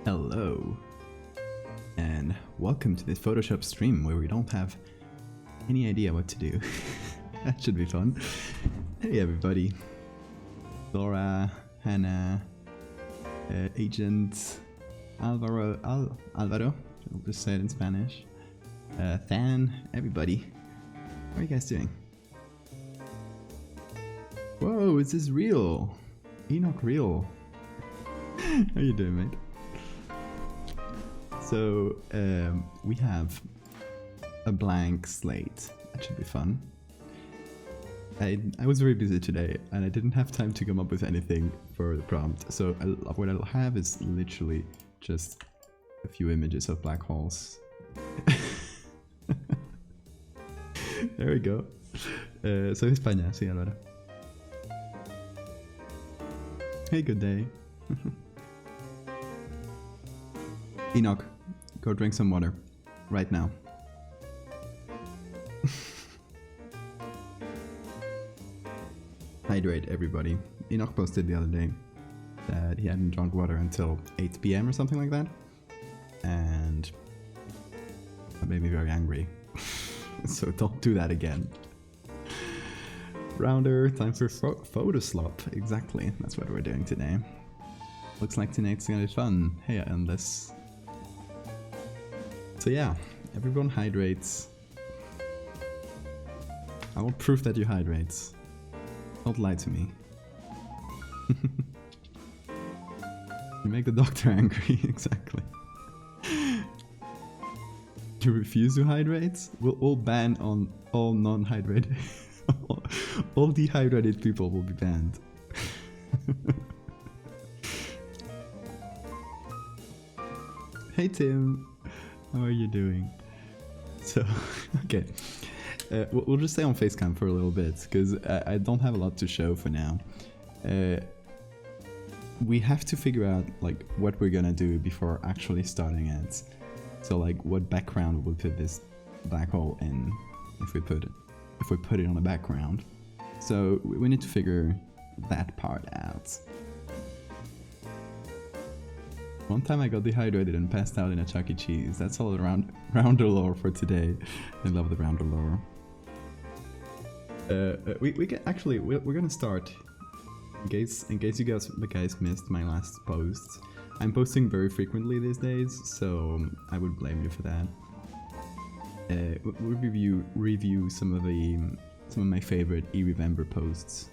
Hello, and welcome to this Photoshop stream where we don't have any idea what to do. That should be fun. Hey everybody, Laura, Hannah, Agent, Alvaro, Alvaro, I'll just say it in Spanish, Than, everybody. How are you guys doing? Whoa, is this real? Enoch real. How you doing, mate? So, we have a blank slate. That should be fun. I was very busy today and I didn't have time to come up with anything for the prompt. So what I'll have is literally just a few images of black holes. There we go. Soy de España, sí, Álvaro. Hey, good day. Enoch, go drink some water. Right now. Hydrate, everybody. Enoch posted the other day that he hadn't drunk water until 8 PM or something like that. And that made me very angry. So don't do that again. Rounder, time for photo slop. Exactly, that's what we're doing today. Looks like tonight's gonna be fun. Hey, Endless. So yeah, everyone hydrates. I want proof that you hydrate. Don't lie to me. You make the doctor angry, exactly. You refuse to hydrate? We'll all ban on all non-hydrated. All dehydrated people will be banned. Hey Tim, how are you doing? So, okay. We'll just stay on Facecam for a little bit, because I don't have a lot to show for now. We have to figure out like what we're gonna do before actually starting it. So like what background we'll put this black hole in if we put it on a background. So we need to figure that part out. One time I got dehydrated and passed out in a Chuck E. Cheese. That's all around rounder lore for today. I love the rounder lore. We can actually we're gonna start. In case you guys missed my last post, I'm posting very frequently these days, so I would blame you for that. We'll review some of my favorite e-Remember posts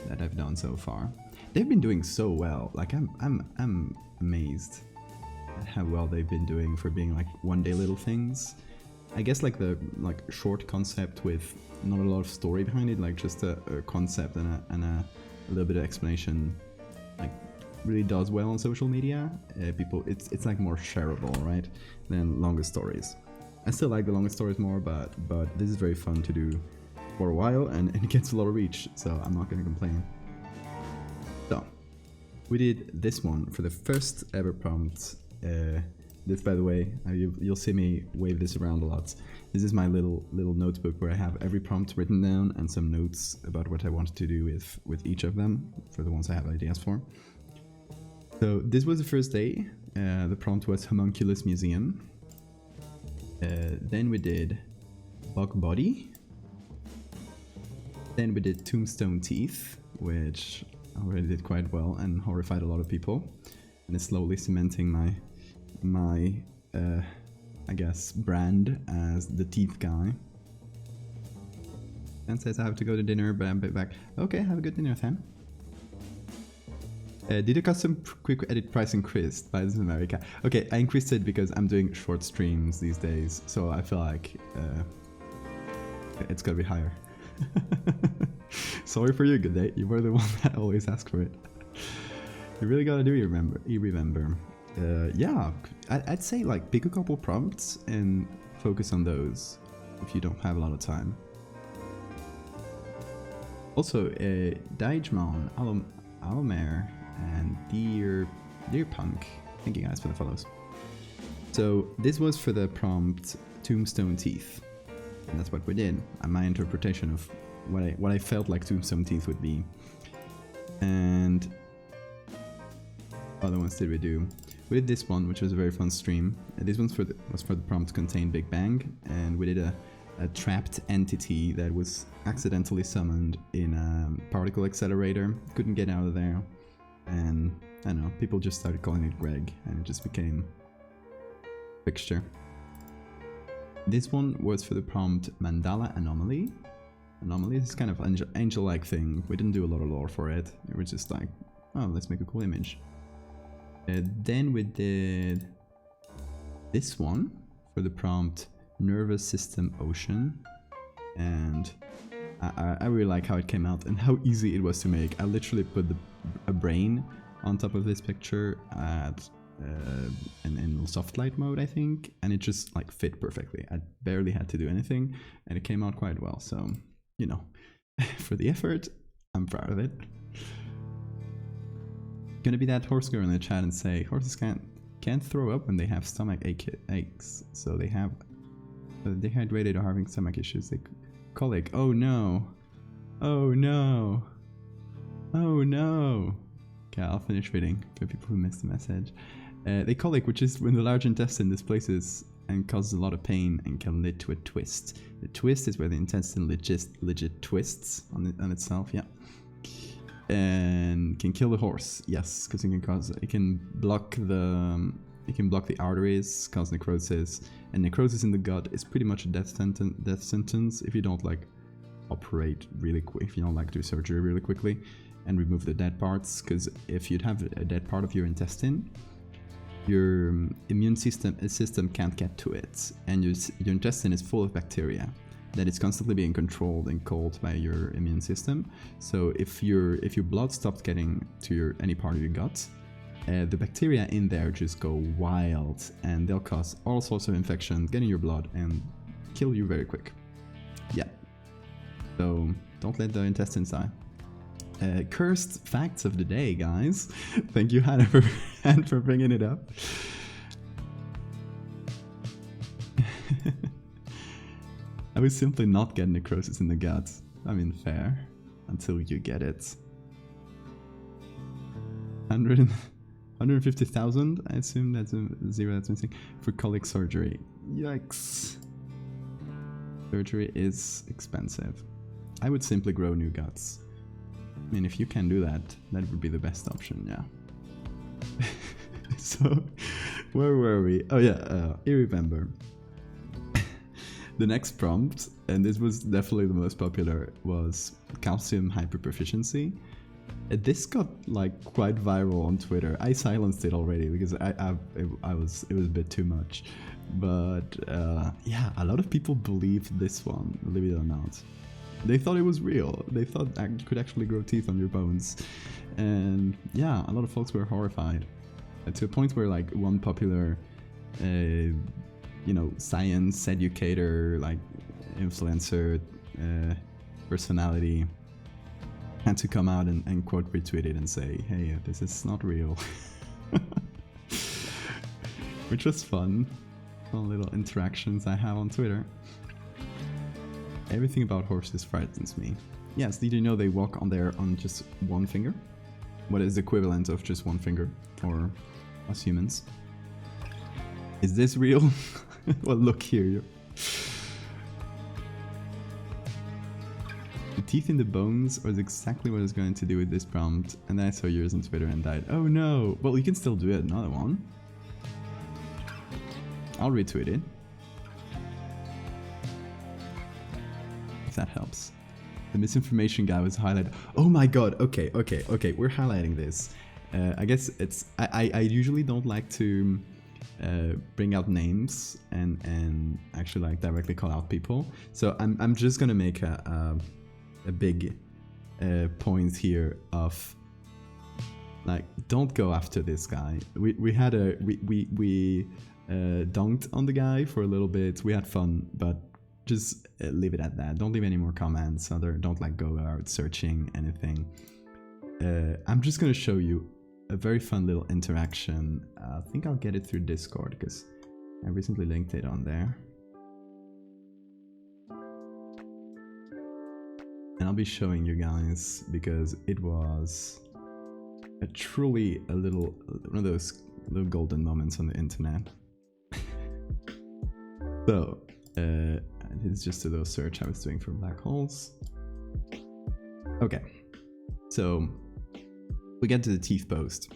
that I've done so far. They've been doing so well. Like I'm amazed at how well they've been doing for being like one-day little things. I guess like the short concept with not a lot of story behind it, like just a concept and a little bit of explanation, like really does well on social media. People, it's like more shareable, right, than longer stories. I still like the longer stories more, but this is very fun to do for a while, and it gets a lot of reach, so I'm not gonna complain. So we did this one for the first ever prompt. This, by the way, you'll see me wave this around a lot. This is my little notebook where I have every prompt written down and some notes about what I wanted to do with each of them for the ones I have ideas for. So this was the first day. The prompt was Homunculus Museum. Then we did Bug Body. Then we did Tombstone Teeth, which already did quite well and horrified a lot of people. And it's slowly cementing my I guess brand as the teeth guy. Dan says I have to go to dinner, but I'm back. Okay, have a good dinner, Than. Did a custom quick edit price increase by this America? Okay, I increased it because I'm doing short streams these days, so I feel like it's gotta be higher. Sorry for you, good day. You were the one that always asked for it. You really gotta do e-Remember. Yeah, I'd say like pick a couple prompts and focus on those if you don't have a lot of time. Also, Daijmon, Alomare, and Dear Punk, thank you guys for the follows. So this was for the prompt Tombstone Teeth, and that's what we did. And my interpretation of what I felt like Tombstone Teeth would be. And other ones did we do? we did this one, which was a very fun stream. This one was for the prompt contain Big Bang, and we did a trapped entity that was accidentally summoned in a particle accelerator. Couldn't get out of there, and I don't know, people just started calling it Greg, and it just became a fixture. This one was for the prompt Mandala Anomaly. Anomaly is kind of angel-like thing. We didn't do a lot of lore for it. It was just like, oh, let's make a cool image. Then we did this one for the prompt Nervous System Ocean, and I really like how it came out and how easy it was to make. I literally put a brain on top of this picture at in soft light mode, I think, and it just like fit perfectly. I barely had to do anything, and it came out quite well. So, you know, for the effort, I'm proud of it. Gonna be that horse girl in the chat and say horses can't throw up when they have stomach aches, so they have dehydrated or having stomach issues. They colic. Oh no! Oh no! Oh no! Okay, I'll finish reading for people who missed the message. They colic, which is when the large intestine displaces and causes a lot of pain and can lead to a twist. The twist is where the intestine legit twists on itself. Yeah. And can kill the horse, yes, because it can block the arteries, cause necrosis, and necrosis in the gut is pretty much a death sentence if you don't like operate really quick, if you don't like do surgery really quickly and remove the dead parts. Because if you'd have a dead part of your intestine, your immune system can't get to it, and your intestine is full of bacteria that is constantly being controlled and called by your immune system. So if your blood stops getting to any part of your gut, the bacteria in there just go wild, and they'll cause all sorts of infections, get in your blood, and kill you very quick. Yeah. So don't let the intestines die. Cursed facts of the day, guys. Thank you, Hannah, for bringing it up. I would simply not get necrosis in the gut. I mean, fair. Until you get it. 150,000, I assume that's a zero that's missing, for colic surgery. Yikes. Surgery is expensive. I would simply grow new guts. I mean, if you can do that, that would be the best option, yeah. So, where were we? Oh yeah, Irremember. The next prompt, and this was definitely the most popular, was calcium hyperproficiency. This got like quite viral on Twitter. I silenced it already because it was a bit too much. But yeah, a lot of people believed this one, believe it or not. They thought it was real. They thought you could actually grow teeth on your bones. And yeah, a lot of folks were horrified. To a point where like one popular you know, science educator, like influencer personality had to come out and quote retweet it and say, hey, this is not real. Which was fun. Fun little interactions I have on Twitter. Everything about horses frightens me. Yes, did you know they walk on just one finger? What is the equivalent of just one finger for us humans? Is this real? Well, look here. The teeth in the bones was exactly what I was going to do with this prompt, and then I saw yours on Twitter and died. Oh no! Well, you can still do it, another one. I'll retweet it. If that helps. The misinformation guy was highlighted. Oh my god, okay, we're highlighting this. I guess it's... I usually don't like to bring out names and actually like directly call out people. So I'm just gonna make a big point here of like, don't go after this guy. We dunked on the guy for a little bit. We had fun, but just leave it at that. Don't leave any more comments. Don't like go out searching anything. I'm just gonna show you a very fun little interaction. I think I'll get it through Discord because I recently linked it on there. And I'll be showing you guys because it was truly one of those little golden moments on the internet. So, this is just a little search I was doing for black holes. Okay, so we get to the teeth post.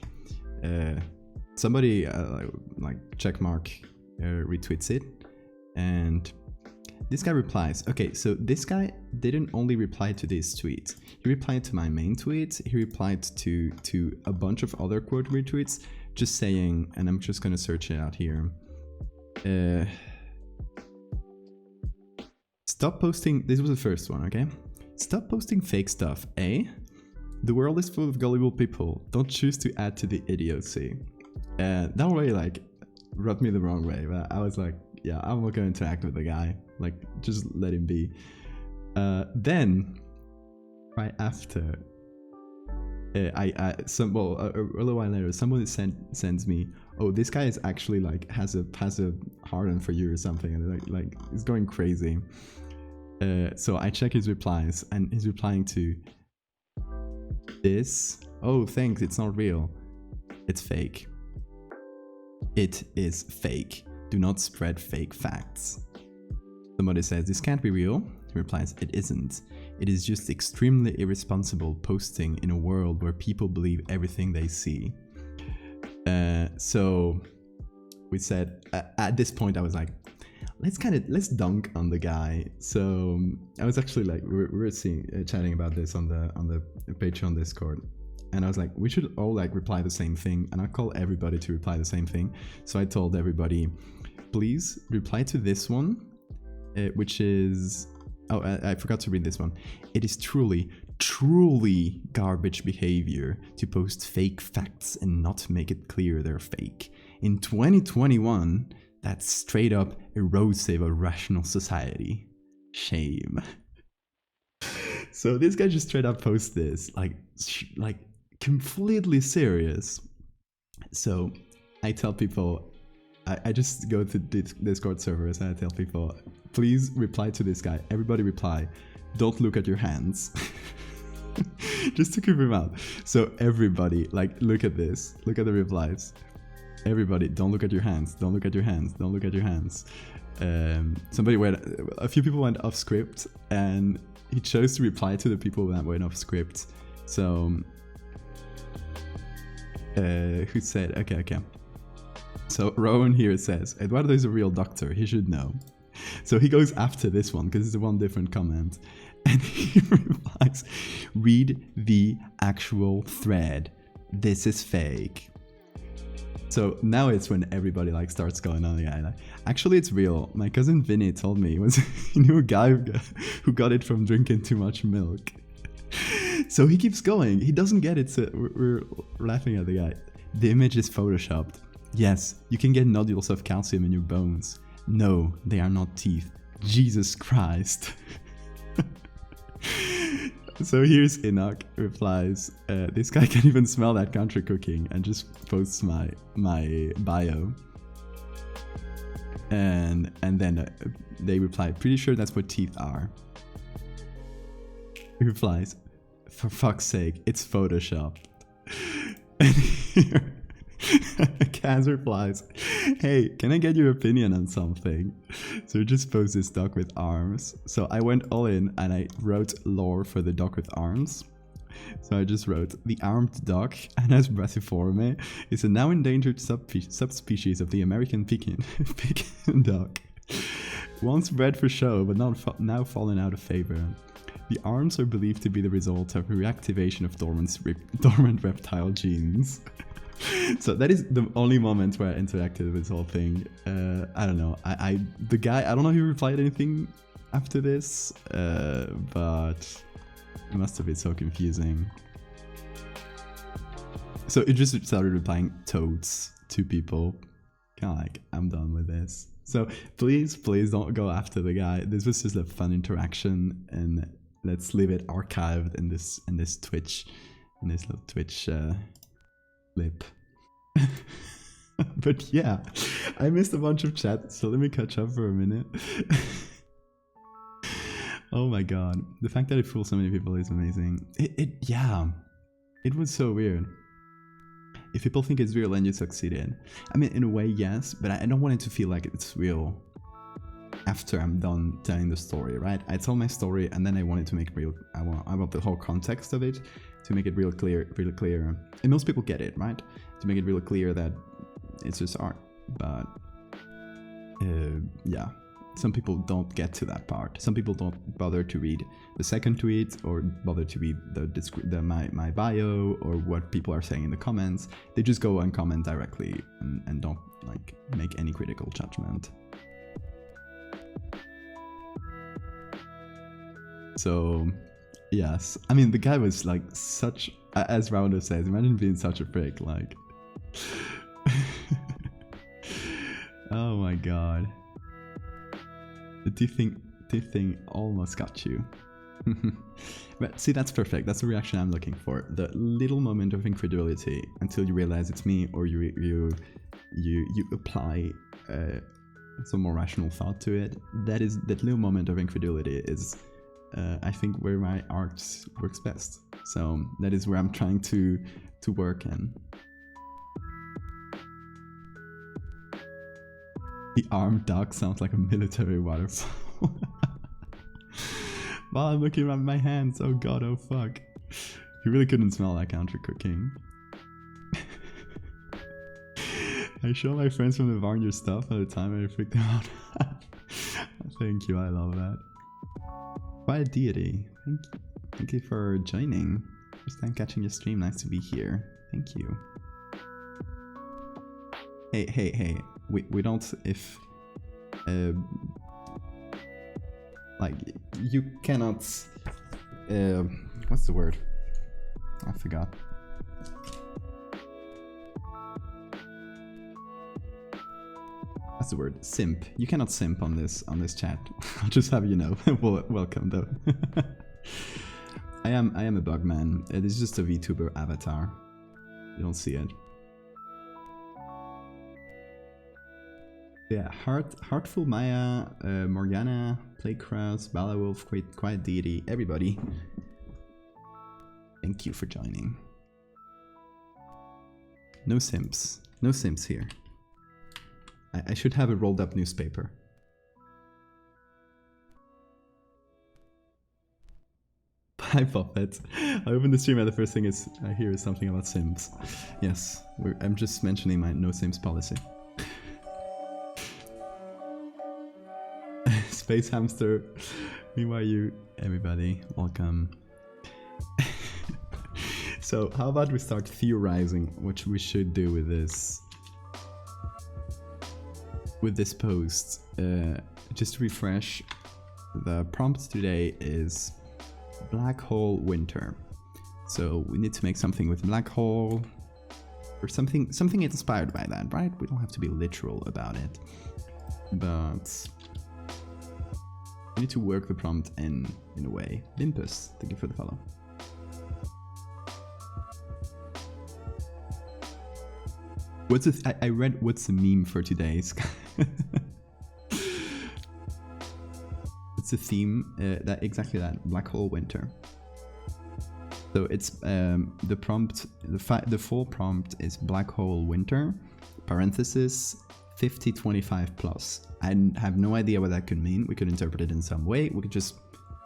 Somebody like checkmark retweets it, and this guy replies. Okay, so this guy didn't only reply to this tweet. He replied to my main tweet. He replied to a bunch of other quote retweets, just saying, and I'm just gonna search it out here. Stop posting. This was the first one, okay? Stop posting fake stuff. The world is full of gullible people. Don't choose to add to the idiocy. That really like rubbed me the wrong way. But I was like, yeah, I'm not gonna interact with the guy. Like, just let him be. Then, right after, a little while later, somebody sends me, oh, this guy is actually like has a harden for you or something, and like it's going crazy. So I check his replies, and he's replying to this. Oh, thanks, it's not real. It's fake. It is fake. Do not spread fake facts. Somebody says, this can't be real. He replies, it isn't. It is just extremely irresponsible posting in a world where people believe everything they see. So we said, at this point I was like, let's dunk on the guy. So I was actually like, we were chatting about this on the Patreon Discord, and I was like, we should all like reply the same thing, and I call everybody to reply the same thing. So I told everybody, please reply to this one, which is, oh, I forgot to read this one. It is truly garbage behavior to post fake facts and not make it clear they're fake. In 2021, that's straight up erosive of rational society. Shame. So this guy just straight up posts this, like completely serious. So I tell people, I just go to Discord servers and I tell people, please reply to this guy. Everybody reply. Don't look at your hands. Just to keep him out. So everybody, like, look at this. Look at the replies. Everybody, don't look at your hands. Don't look at your hands. Don't look at your hands. A few people went off script, and he chose to reply to the people that went off script. So, who said, okay. So Rowan here says, Eduardo is a real doctor, he should know. So he goes after this one, because it's one different comment. And he replies, read the actual thread. This is fake. So now it's when everybody like starts going on the guy. Like, actually, it's real. My cousin Vinny told me he knew a guy who got it from drinking too much milk. So he keeps going. He doesn't get it. So we're laughing at the guy. The image is photoshopped. Yes, you can get nodules of calcium in your bones. No, they are not teeth. Jesus Christ. So here's Enoch replies, this guy can't even smell that country cooking, and just posts my bio. And then they reply, pretty sure that's what teeth are. He replies, for fuck's sake, it's photoshopped. And here, Kaz replies, hey, can I get your opinion on something? So just post this dog with arms. So I went all in and I wrote lore for the dog with arms. So I just wrote, the armed dog, Anas brassiforme, is a now endangered subspecies of the American Pekin dog. Once bred for show, but now fallen out of favor. The arms are believed to be the result of reactivation of dormant reptile genes. So that is the only moment where I interacted with this whole thing. I don't know. The guy, I don't know if he replied anything after this, but it must have been so confusing. So it just started replying totes to people. Kind of like, I'm done with this. So please don't go after the guy. This was just a fun interaction, and let's leave it archived in this Twitch, in this little Twitch clip. But yeah, I missed a bunch of chat, so let me catch up for a minute. Oh my god, the fact that it fooled so many people is amazing. Yeah, it was so weird. if people think it's real, then you succeeded. I mean, in a way, yes, but I don't want it to feel like it's real after I'm done telling the story, right? I tell my story and then I want it to make real. I want the whole context of it to make it real clear, really clear. And most people get it, right? To make it really clear that it's just art. But yeah, some people don't get to that part. Some people don't bother to read the second tweet or bother to read my bio or what people are saying in the comments. They just go and comment directly and don't like make any critical judgment. So yes, I mean the guy was like such, as Rounder says, imagine being such a prick, like oh my god. The teeth thing almost got you. But see, that's perfect. That's the reaction I'm looking for. The little moment of incredulity until you realize it's me, or you apply some more rational thought to it. That little moment of incredulity is, I think, where my art works best. So that is where I'm trying to work in. The armed dog sounds like a military waterfall. While I'm looking at my hands, oh god, oh fuck. You really couldn't smell that country cooking. I show my friends from the barn your stuff all the time and I freak them out. Thank you, I love that. Quiet Deity, thank you for joining. First time catching your stream, nice to be here. Thank you. Hey, we don't, if like you cannot what's the word? I forgot. That's the word. Simp. You cannot simp on this chat. I'll just have you know. Well, welcome though. I am a bug man. It is just a VTuber avatar. You don't see it. Yeah, Heartful Maya, Morgana, Playcross, Balawolf, Quiet Deity, everybody. Thank you for joining. No simps. No simps here. I should have a rolled up newspaper. Bye, Puppet. I open the stream and the first thing I hear is something about simps. Yes, I'm just mentioning my no simps policy. Space Hamster, meanwhile you, everybody, welcome. So how about we start theorizing what we should do with this post. Just to refresh, the prompt today is black hole winter. So we need to make something with black hole or something inspired by that, right? We don't have to be literal about it, but we need to work the prompt in a way. Limpus, thank you for the follow. I read what's the meme for today's. It's a theme that exactly that, black hole winter. So it's the prompt, the full prompt is black hole winter parenthesis 5025 plus. I have no idea what that could mean. We could interpret it in some way. We could just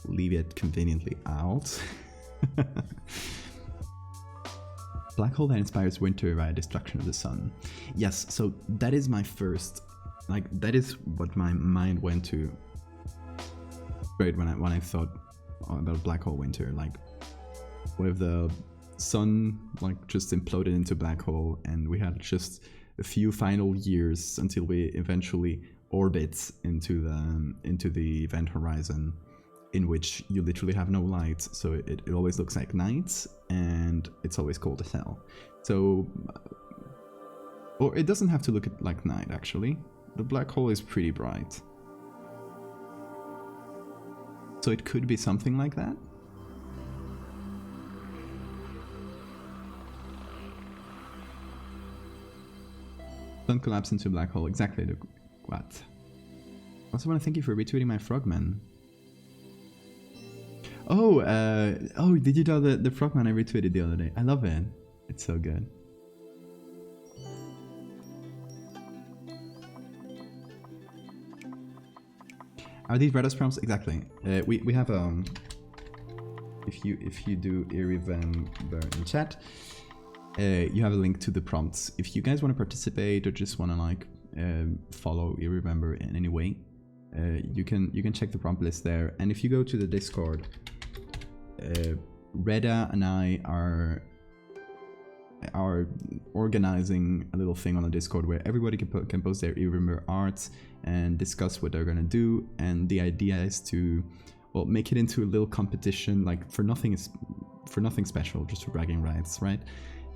leave it conveniently out. Black hole that inspires winter by destruction of the sun. Yes, so that is my first, like, that is what my mind went to straight when I thought about black hole winter. Like, what if the sun like just imploded into black hole and we had just a few final years until we eventually orbit into the event horizon, in which you literally have no light, so it always looks like night and it's always cold as hell. So, or it doesn't have to look like night actually. The black hole is pretty bright, so it could be something like that. Sun collapse into a black hole. Exactly. What? I also want to thank you for retweeting my frogman. Oh, did you know the frogman I retweeted the other day? I love it. It's so good. Are these Redis prompts? Exactly. We have if you do irrevember in chat, you have a link to the prompts. If you guys want to participate or just want to like follow irrevember in any way, you can check the prompt list there. And if you go to the Discord, Reda and I are organizing a little thing on the Discord where everybody can post their irrevember arts and discuss what they're gonna do. And the idea is to, well, make it into a little competition, like for nothing special, just for bragging rights, right?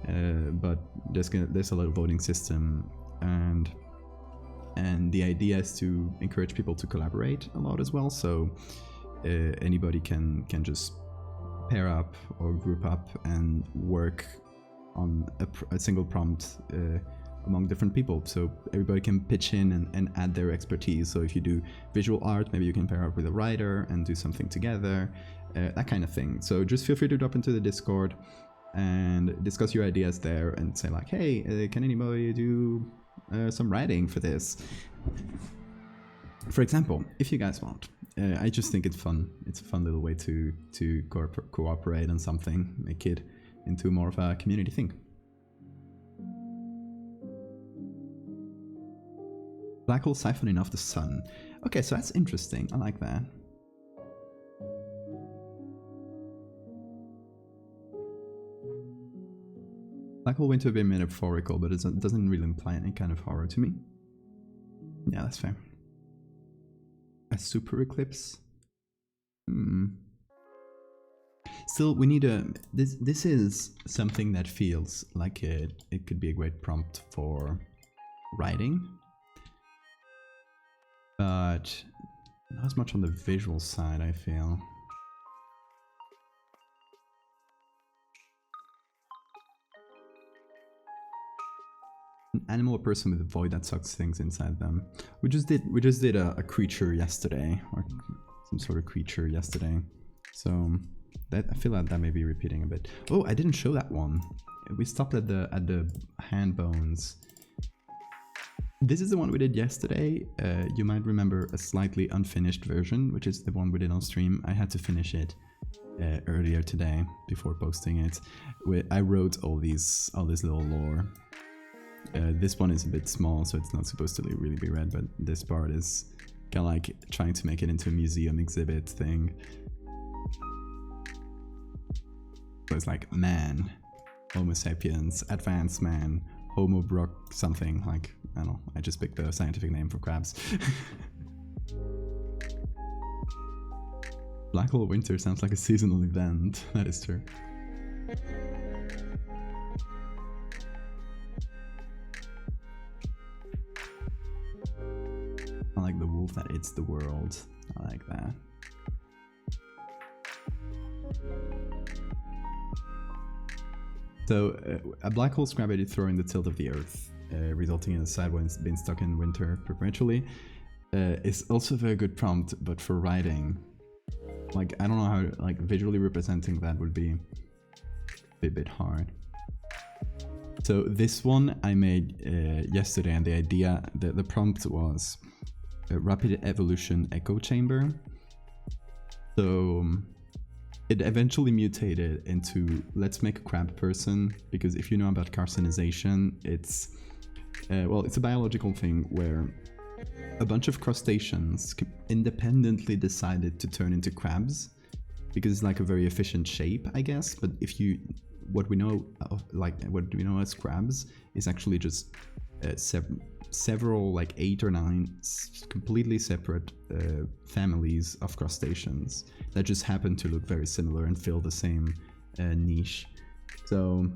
But there's a little voting system, and the idea is to encourage people to collaborate a lot as well. So anybody can just pair up or group up and work on a single prompt among different people, so everybody can pitch in and add their expertise. So if you do visual art, maybe you can pair up with a writer and do something together, that kind of thing. So just feel free to drop into the Discord and discuss your ideas there and say like, hey, can anybody do some writing for this? For example, if you guys want. I just think it's fun. It's a fun little way to cooperate on something, make it into more of a community thing. Black hole siphoning off the sun. Okay, so that's interesting. I like that. Black hole winter a bit metaphorical, but it doesn't really imply any kind of horror to me. Yeah, that's fair. A super eclipse? Still, we need a... This is something that feels like it could be a great prompt for writing. But not as much on the visual side, I feel. An animal or person with a void that sucks things inside them. We just did a creature yesterday, or some sort of creature yesterday. So that, I feel like that may be repeating a bit. Oh, I didn't show that one. We stopped at the hand bones. This is the one we did yesterday. You might remember a slightly unfinished version, which is the one we did on stream. I had to finish it earlier today before posting it. I wrote all this little lore. This one is a bit small, so it's not supposed to really be read, but this part is kind of like trying to make it into a museum exhibit thing. So it's like man, Homo sapiens, advanced man, Homo brock something, like, I don't know, I just picked the scientific name for crabs. Black hole winter sounds like a seasonal event. That is true. I like the wolf that eats the world. I like that. So, a black hole's gravity throwing the tilt of the Earth, resulting in a sideways being stuck in winter perpetually, is also a very good prompt, but for writing. Like, I don't know how, like, visually representing that would be a bit hard. So this one I made yesterday, and the idea, the prompt was a rapid evolution echo chamber. So it eventually mutated into, let's make a crab person, because if you know about carcinization, it's it's a biological thing where a bunch of crustaceans independently decided to turn into crabs because it's like a very efficient shape, I guess. But if you, what we know as crabs is actually just several, like 8 or 9 completely separate families of crustaceans that just happen to look very similar and fill the same niche. So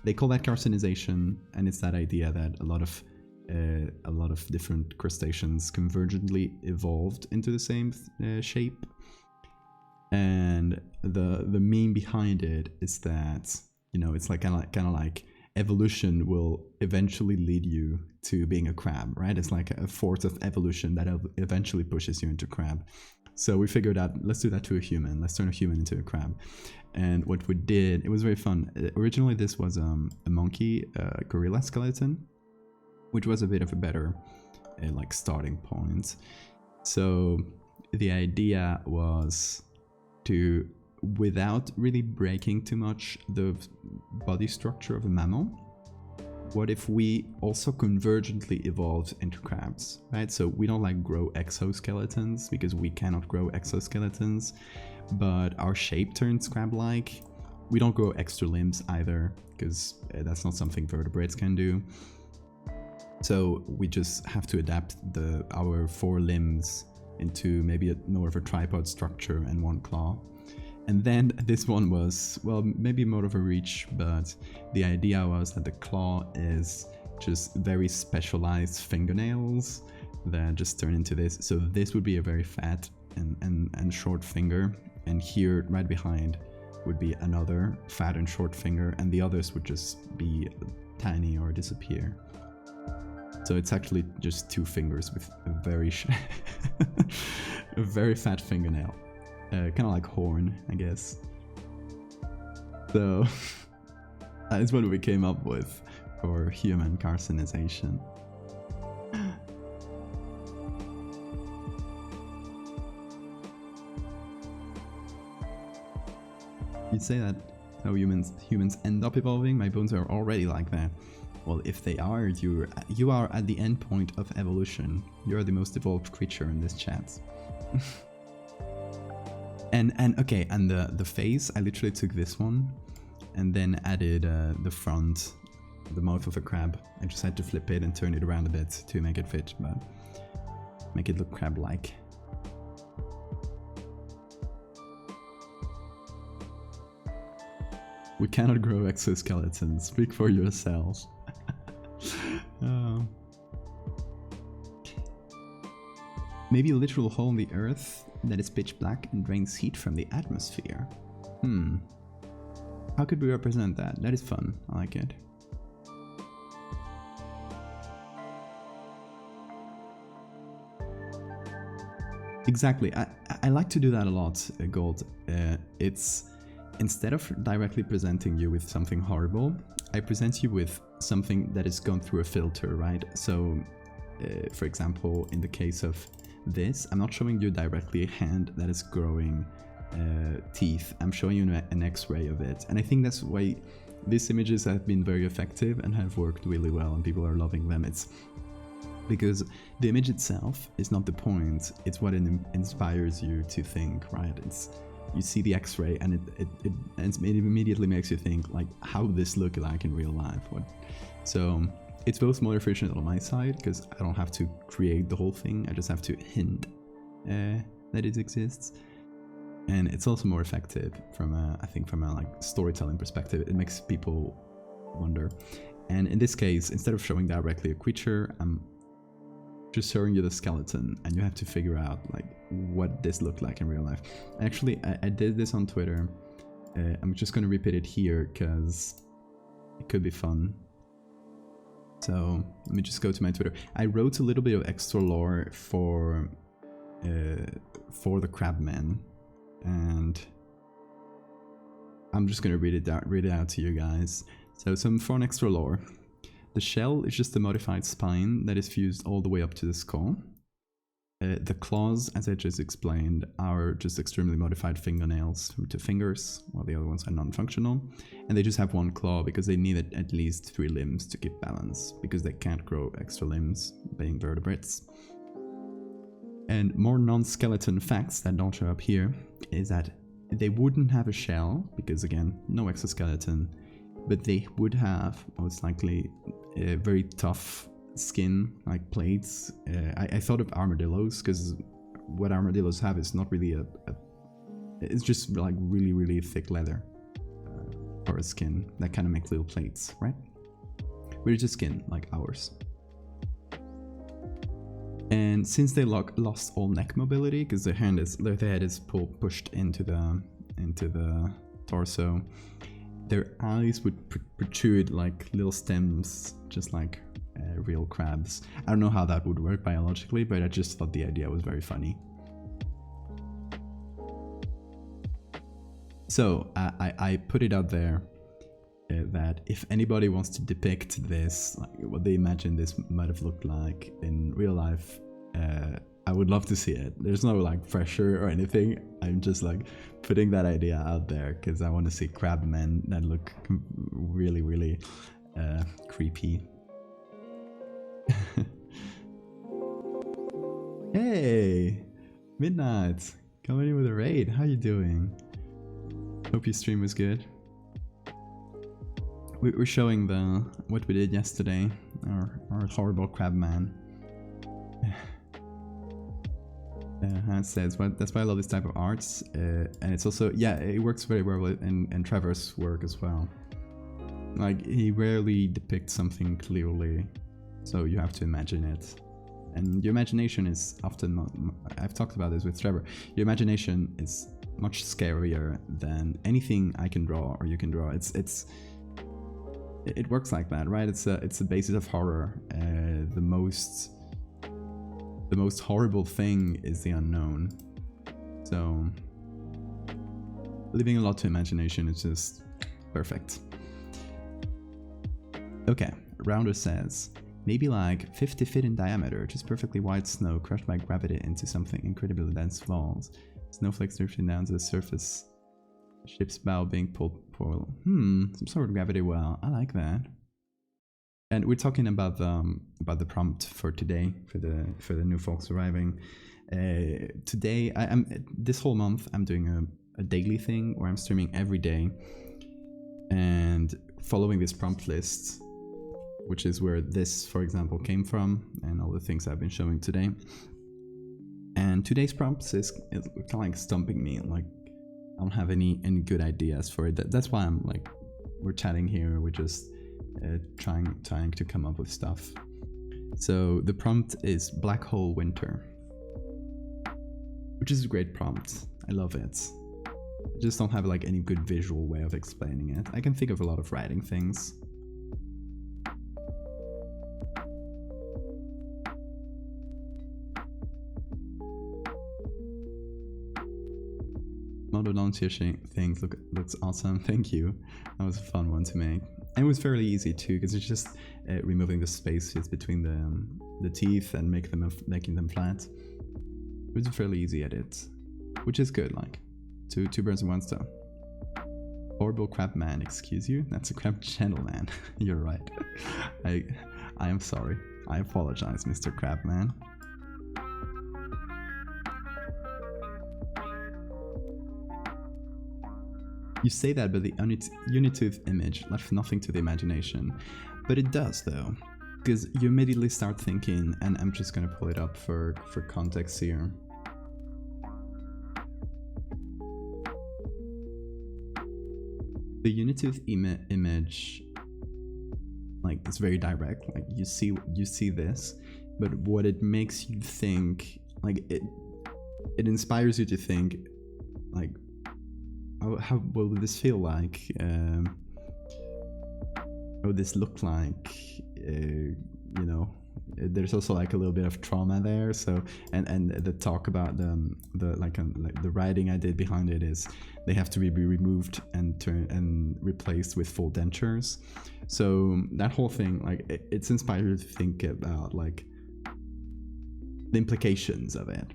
they call that carcinization, and it's that idea that a lot of different crustaceans convergently evolved into the same shape. And the meme behind it is that, you know, it's like kind of like evolution will eventually lead you to being a crab, right? It's like a force of evolution that eventually pushes you into crab. So we figured out, let's do that to a human. Let's turn a human into a crab. And what we did, it was very fun. Originally, this was a monkey gorilla skeleton, which was a bit of a better like starting point. So the idea was to, without really breaking too much the body structure of a mammal, what if we also convergently evolved into crabs, right? So we don't like grow exoskeletons because we cannot grow exoskeletons, but our shape turns crab-like. We don't grow extra limbs either because that's not something vertebrates can do. So we just have to adapt our 4 limbs into maybe more of a tripod structure and 1 claw. And then this one was, well, maybe more of a reach, but the idea was that the claw is just very specialized fingernails that just turn into this. So this would be a very fat and short finger, and here right behind would be another fat and short finger, and the others would just be tiny or disappear. So it's actually just 2 fingers with a very a very fat fingernail. Kind of like horn, I guess. So that's what we came up with for human carcinization. You'd say that how humans end up evolving? My bones are already like that. Well, if they are, you are at the end point of evolution. You're the most evolved creature in this chat. And okay, and the face, I literally took this one and then added the front, the mouth of a crab. I just had to flip it and turn it around a bit to make it fit, but make it look crab-like. We cannot grow exoskeletons. Speak for yourselves. Maybe a literal hole in the earth that is pitch black and drains heat from the atmosphere. How could we represent that? That is fun. I like it. Exactly. I like to do that a lot, Gold. It's instead of directly presenting you with something horrible, I present you with something that has gone through a filter, right? So, for example, in the case of this, I'm not showing you directly a hand that is growing teeth. I'm showing you an X-ray of it. And I think that's why these images have been very effective and have worked really well and people are loving them. It's because the image itself is not the point, it's what it inspires you to think, right? It's you see the X-ray and it immediately makes you think like, how would this look like in real life? So it's both more efficient on my side because I don't have to create the whole thing, I just have to hint that it exists, and it's also more effective from I think from a like storytelling perspective. It makes people wonder, and in this case, instead of showing directly a creature, I'm just showing you the skeleton, and you have to figure out like what this looked like in real life. Actually, I did this on Twitter. I'm just going to repeat it here because it could be fun. So let me just go to my Twitter. I wrote a little bit of extra lore for the crabman, and I'm just going to read it out to you guys. So some fun extra lore. The shell is just a modified spine that is fused all the way up to the skull. The claws, as I just explained, are just extremely modified fingernails from 2 fingers, while the other ones are non-functional. And they just have 1 claw because they need at least 3 limbs to keep balance, because they can't grow extra limbs, being vertebrates. And more non-skeleton facts that don't show up here is that they wouldn't have a shell, because again, no exoskeleton, but they would have, most likely, a very tough skin, like plates. I thought of armadillos, because what armadillos have is not really it's just like really, really thick leather or a skin that kind of makes little plates, right? But it's just skin, like ours. And since they lost all neck mobility, because their head is pushed into the torso, their eyes would protrude like little stems, just like real crabs. I don't know how that would work biologically, but I just thought the idea was very funny. So I put it out there that if anybody wants to depict this, like what they imagine this might have looked like in real life, I would love to see it. There's no like pressure or anything. I'm just like putting that idea out there because I want to see crabmen that look really, really creepy. Hey, Midnight, coming in with a raid. How you doing? Hope your stream was good. We're showing what we did yesterday. Our horrible crabman. That's why I love this type of arts, and it's also, yeah, it works very well in Trevor's work as well. Like, he rarely depicts something clearly, so you have to imagine it. And your imagination is often not, I've talked about this with Trevor, your imagination is much scarier than anything I can draw or you can draw. It works like that, right? It's the basis of horror. The most horrible thing is the unknown. So leaving a lot to imagination is just perfect. Okay, Rounder says, maybe like 50 feet in diameter, just perfectly white snow crushed by gravity into something incredibly dense falls. Snowflakes drifting down to the surface. Ship's bow being pulled. Some sort of gravity well. I like that. And we're talking about the prompt for today, for the new folks arriving. Today, this whole month I'm doing a daily thing where I'm streaming every day and following this prompt list, which is where this, for example, came from, and all the things I've been showing today. And today's prompts is kind of like stumping me. Like, I don't have any good ideas for it. That's why I'm like, we're chatting here. We're just trying to come up with stuff. So the prompt is Black Hole Winter, which is a great prompt. I love it. I just don't have like any good visual way of explaining it. I can think of a lot of writing things. Model non-teaching things looks awesome. Thank you. That was a fun one to make. And it was fairly easy too, because it's just removing the spaces between the teeth and making them flat. It was a fairly easy edit, which is good. Like two birds with one stone. Horrible crab man, excuse you? That's a crab gentleman. You're right. I am sorry. I apologize, Mr. Crabman. You say that, but the unitooth image left nothing to the imagination. But it does, though, because you immediately start thinking, and I'm just gonna pull it up for context here. The unitooth image, like, it's very direct. Like, you see this, but what it makes you think, like, it inspires you to think, like, how will this feel like? How would this look like? You know, there's also like a little bit of trauma there. So, and the talk about the writing I did behind it is they have to be removed and replaced with full dentures. So that whole thing, like, it's inspired you to think about like the implications of it.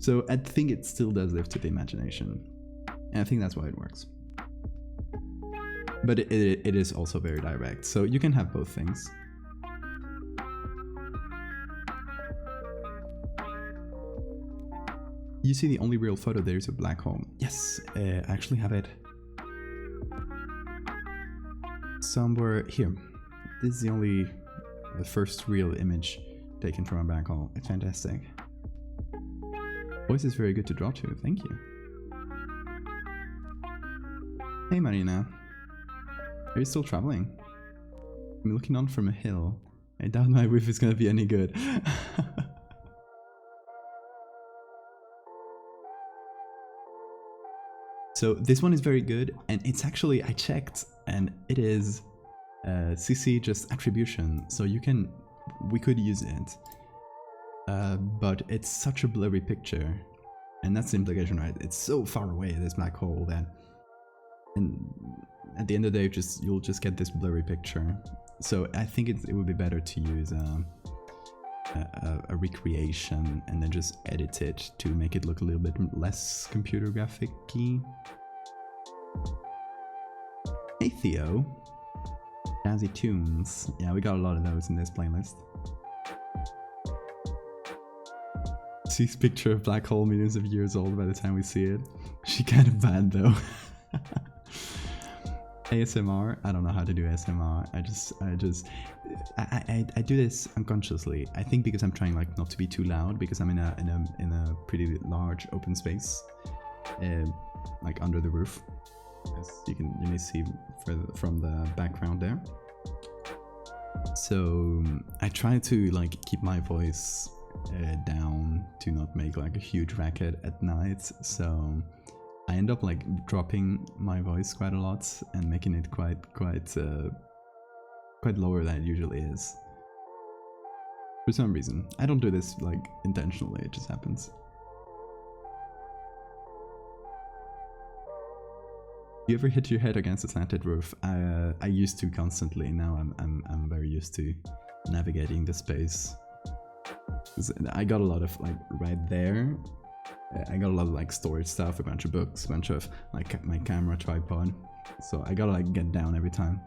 So I think it still does live to the imagination. And I think that's why it works. But it is also very direct, so you can have both things. You see the only real photo there is a black hole. Yes, I actually have it somewhere here. This is the first real image taken from a black hole. It's fantastic. Voice is very good to draw to, thank you. Hey Marina, are you still traveling? I'm looking on from a hill. I doubt my roof is gonna be any good. So this one is very good, and it's actually, I checked, and it is CC just attribution, so we could use it. But it's such a blurry picture, and that's the implication, right? It's so far away, this black hole, that, and at the end of the day, you'll just get this blurry picture. So I think it would be better to use a recreation and then just edit it to make it look a little bit less computer graphic-y. Hey Theo, jazzy tunes. Yeah, we got a lot of those in this playlist. She's picture of black hole millions of years old by the time we see it. She kind of bad though. ASMR. I don't know how to do ASMR. I do this unconsciously. I think because I'm trying like not to be too loud because I'm in a pretty large open space, like under the roof. As you may see from the background there. So I try to like keep my voice down to not make like a huge racket at night. So I end up like dropping my voice quite a lot and making it quite lower than it usually is. For some reason. I don't do this like intentionally, it just happens. You ever hit your head against a slanted roof? I used to constantly. Now I'm very used to navigating the space. I got a lot of like right there. I got a lot of like storage stuff, a bunch of books, a bunch of like my camera tripod. So I gotta like get down every time.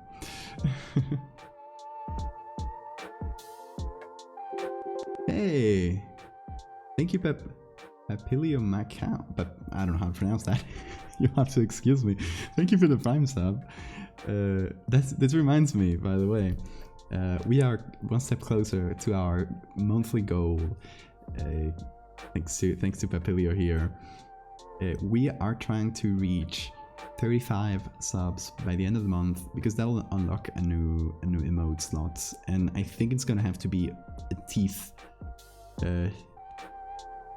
Hey, thank you, Papilio Macau. But I don't know how to pronounce that. You'll have to excuse me. Thank you for the Prime sub. This reminds me, by the way, we are one step closer to our monthly goal. Thanks to Papilio here. We are trying to reach 35 subs by the end of the month because that will unlock a new emote slot, and I think it's gonna have to be a teeth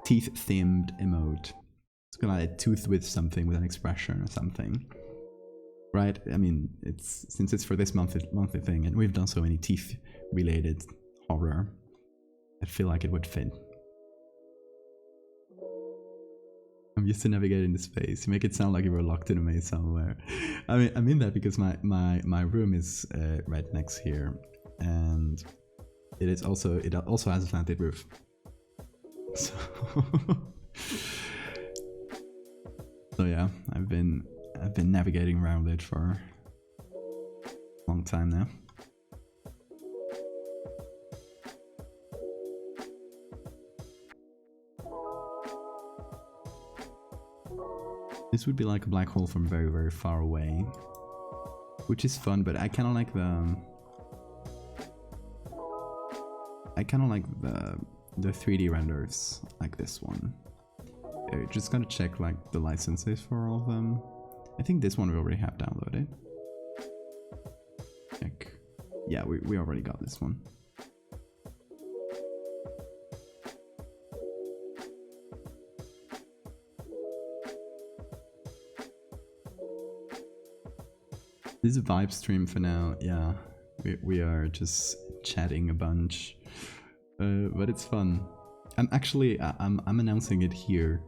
themed emote. It's gonna like a tooth with something, with an expression or something, right? I mean, since it's for this monthly thing, and we've done so many teeth related horror, I feel like it would fit. I'm used to navigating the space. You make it sound like you were locked in a maze somewhere. I mean that because my room is right next here, and it also has a slanted roof. So, so yeah, I've been navigating around it for a long time now. This would be like a black hole from very, very far away, which is fun, but I kind of like the 3D renders, like this one. Just gotta check like the licenses for all of them. I think this one we already have downloaded. Check. Yeah, we already got this one. This is a vibe stream for now. Yeah, we are just chatting a bunch, but it's fun. I'm announcing it here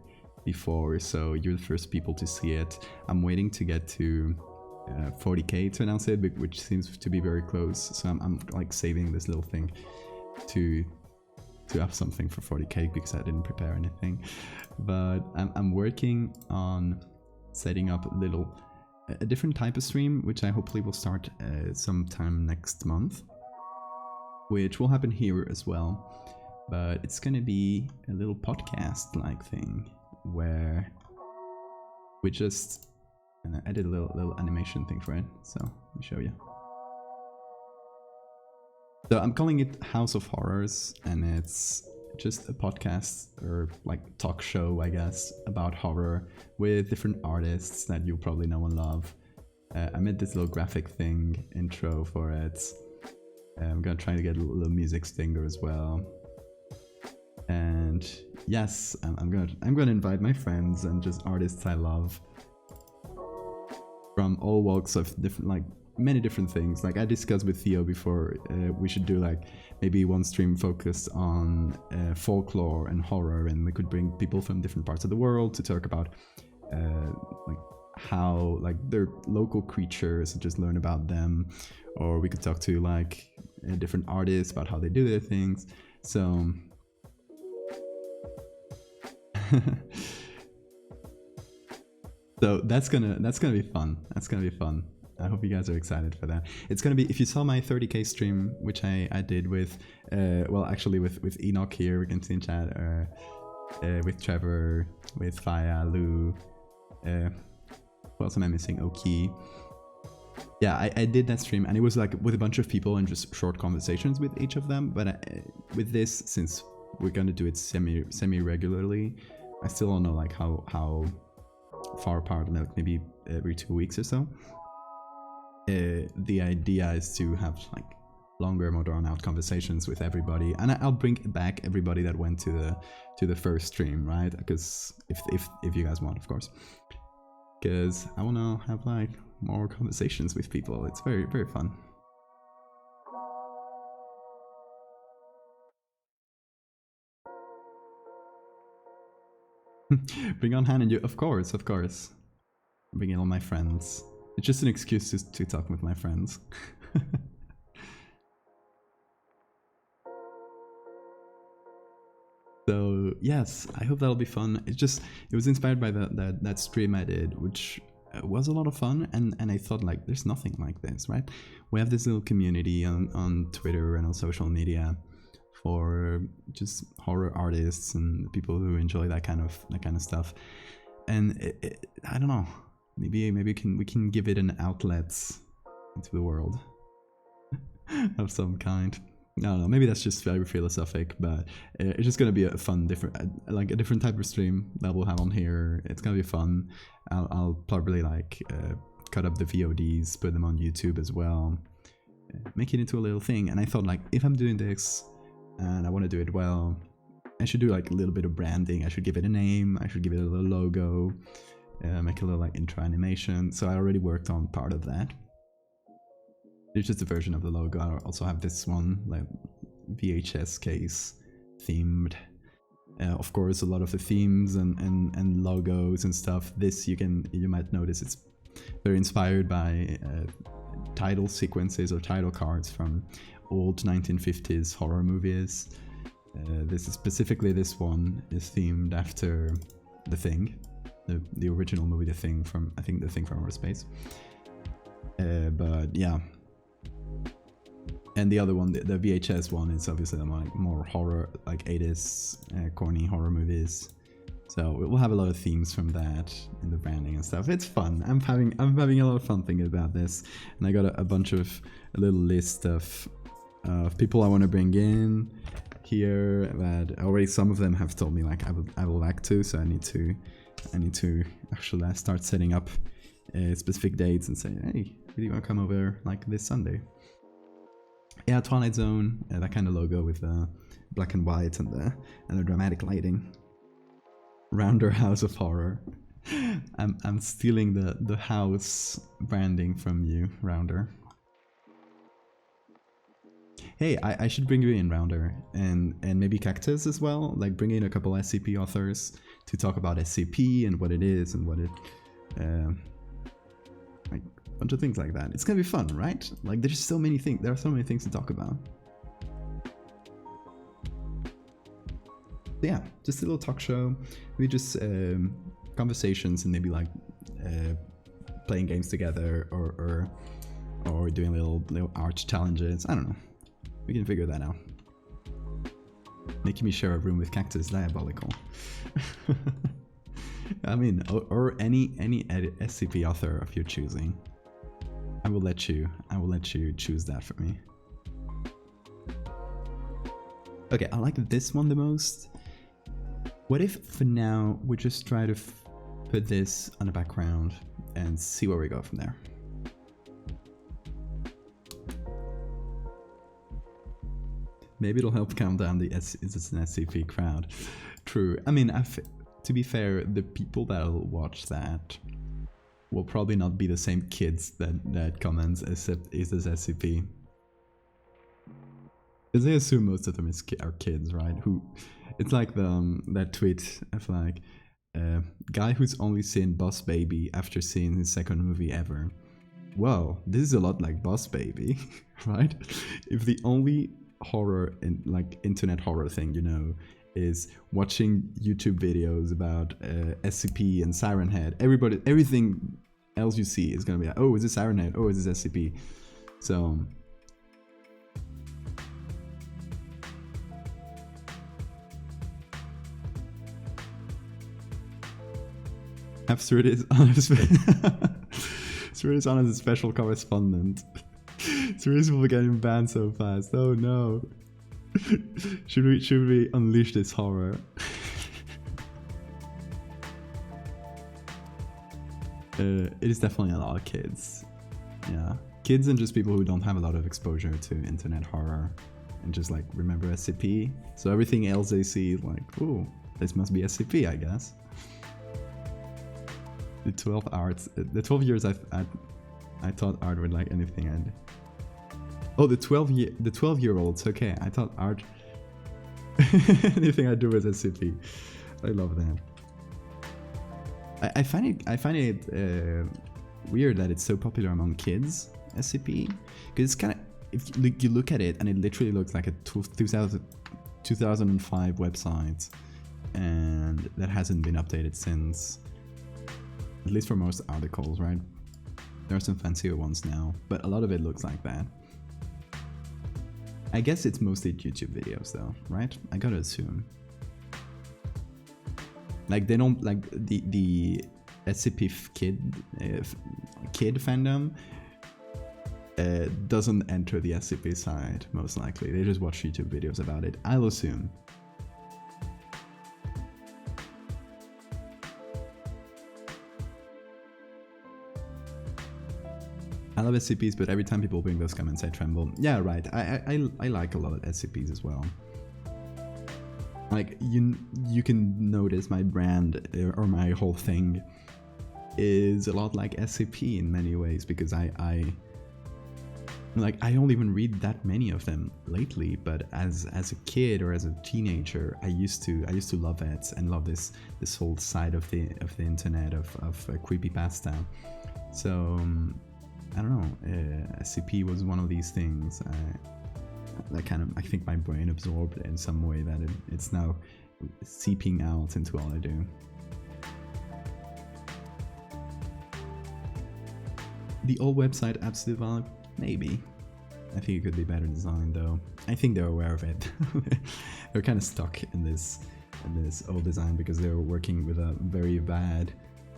before, so you're the first people to see it. I'm waiting to get to 40k to announce it, which seems to be very close. So I'm like saving this little thing to have something for 40k because I didn't prepare anything. But I'm working on setting up a different type of stream, which I hopefully will start sometime next month, which will happen here as well. But it's gonna be a little podcast-like thing where we just I did a little animation thing for it, so let me show you. So I'm calling it House of Horrors, and it's just a podcast or like talk show, I guess, about horror with different artists that you probably know and love. I made this little graphic thing intro for it. I'm gonna try to get a little music stinger as well. And yes, I'm gonna invite my friends and just artists I love from all walks of different, like many different things. Like I discussed with Theo before, we should do like maybe one stream focused on folklore and horror, and we could bring people from different parts of the world to talk about like how like their local creatures and just learn about them, or we could talk to like different artists about how they do their things. So so that's gonna be fun. That's gonna be fun. I hope you guys are excited for that. It's gonna be, if you saw my 30k stream, which I did with well, actually with Enoch here, we can see in chat, with Trevor, with Faya, Lou, who else am I missing? Oki. Yeah, I did that stream, and it was like with a bunch of people and just short conversations with each of them. But with this, since we're gonna do it semi regularly, I still don't know like how far apart, like maybe every 2 weeks or so. The idea is to have like longer, more drawn out conversations with everybody, and I'll bring back everybody that went to the first stream, right? Because if you guys want, of course, because I want to have like more conversations with people. It's very, very fun. Bring on Han and you, of course. Bring in all my friends. It's just an excuse to talk with my friends. So yes, I hope that'll be fun. It was inspired by that stream I did, which was a lot of fun, and I thought like there's nothing like this, right? We have this little community on Twitter and on social media for just horror artists and people who enjoy that kind of stuff. And I don't know, maybe we can give it an outlet into the world of some kind. I don't know, maybe that's just very philosophic, but it's just gonna be a fun, different type of stream that we'll have on here. It's gonna be fun. I'll probably like cut up the VODs, put them on YouTube as well, make it into a little thing. And I thought like, if I'm doing this and I want to do it well, I should do like a little bit of branding. I should give it a name. I should give it a little logo, make a little like intro animation. So I already worked on part of that. It's just a version of the logo. I also have this one, like VHS case themed. Of course, a lot of the themes and logos and stuff. This you might notice it's very inspired by title sequences or title cards from old 1950s horror movies. This is specifically, this one is themed after The Thing, the original movie The Thing from, I think, The Thing from Outer Space. But yeah. And the other one, the VHS one, is obviously the more horror, like 80s corny horror movies. So we'll have a lot of themes from that in the branding and stuff. It's fun. I'm having a lot of fun thinking about this, and I got a little list of people I want to bring in here. That already some of them have told me like I will like to. So I need to actually start setting up specific dates and say, hey, do you want to come over like this Sunday? Yeah, Twilight Zone, that kind of logo with black and white and the dramatic lighting. Rounder House of Horror. I'm stealing the house branding from you, Rounder. Hey, I should bring you in, Rounder, and maybe Cactus as well. Like bring in a couple SCP authors to talk about SCP and what it is and what it like a bunch of things like that. It's gonna be fun, right? Like there's so many things. There are so many things to talk about. Yeah, just a little talk show. We just conversations and maybe like playing games together or doing little art challenges. I don't know. We can figure that out. Making me share a room with Cactus, diabolical. I mean, or any SCP author of your choosing. I will let you choose that for me. Okay, I like this one the most. What if for now we just try to put this on the background and see where we go from there? Maybe it'll help calm down it's an SCP crowd. True. I mean, to be fair, the people that'll watch that will probably not be the same kids that comments except is this SCP. Because I assume most of them are kids, right? Who, it's like that tweet of like, guy who's only seen Boss Baby after seeing his second movie ever. Well, this is a lot like Boss Baby, right? If the only horror and like internet horror thing, you know, is watching YouTube videos about SCP and Siren Head. Everything else you see is gonna be like, oh, is this Siren Head? Oh, is this SCP? So have Sridis on Sridis on as a special correspondent. Sridis will be getting banned so fast. Oh no. Should we unleash this horror? It is definitely a lot of kids. Yeah. Kids and just people who don't have a lot of exposure to internet horror and just like remember SCP. So everything else they see is like, ooh, this must be SCP, I guess. The 12 years I thought art would like anything I'd... Oh, the 12-year-olds, okay. I thought art... anything I do with SCP. I love that. I find it weird that it's so popular among kids, SCP. Because it's kind of... If you look at it, and it literally looks like a 2005 website. And that hasn't been updated since... At least for most articles, right? There are some fancier ones now, but a lot of it looks like that. I guess it's mostly YouTube videos though, right? I gotta assume. Like they don't like the SCP kid fandom doesn't enter the SCP side most likely. They just watch YouTube videos about it. I'll assume. I love SCPs, but every time people bring those comments, I tremble. Yeah, right. I like a lot of SCPs as well. Like you can notice my brand or my whole thing is a lot like SCP in many ways because I don't even read that many of them lately. But as a kid or as a teenager, I used to love it and love this whole side of the internet of creepypasta. So. I don't know, SCP was one of these things that kind of, I think my brain absorbed it in some way that it's now seeping out into all I do. The old website Absolute Valve? Maybe. I think it could be better designed though. I think they're aware of it. They're kind of stuck in this old design because they were working with a very bad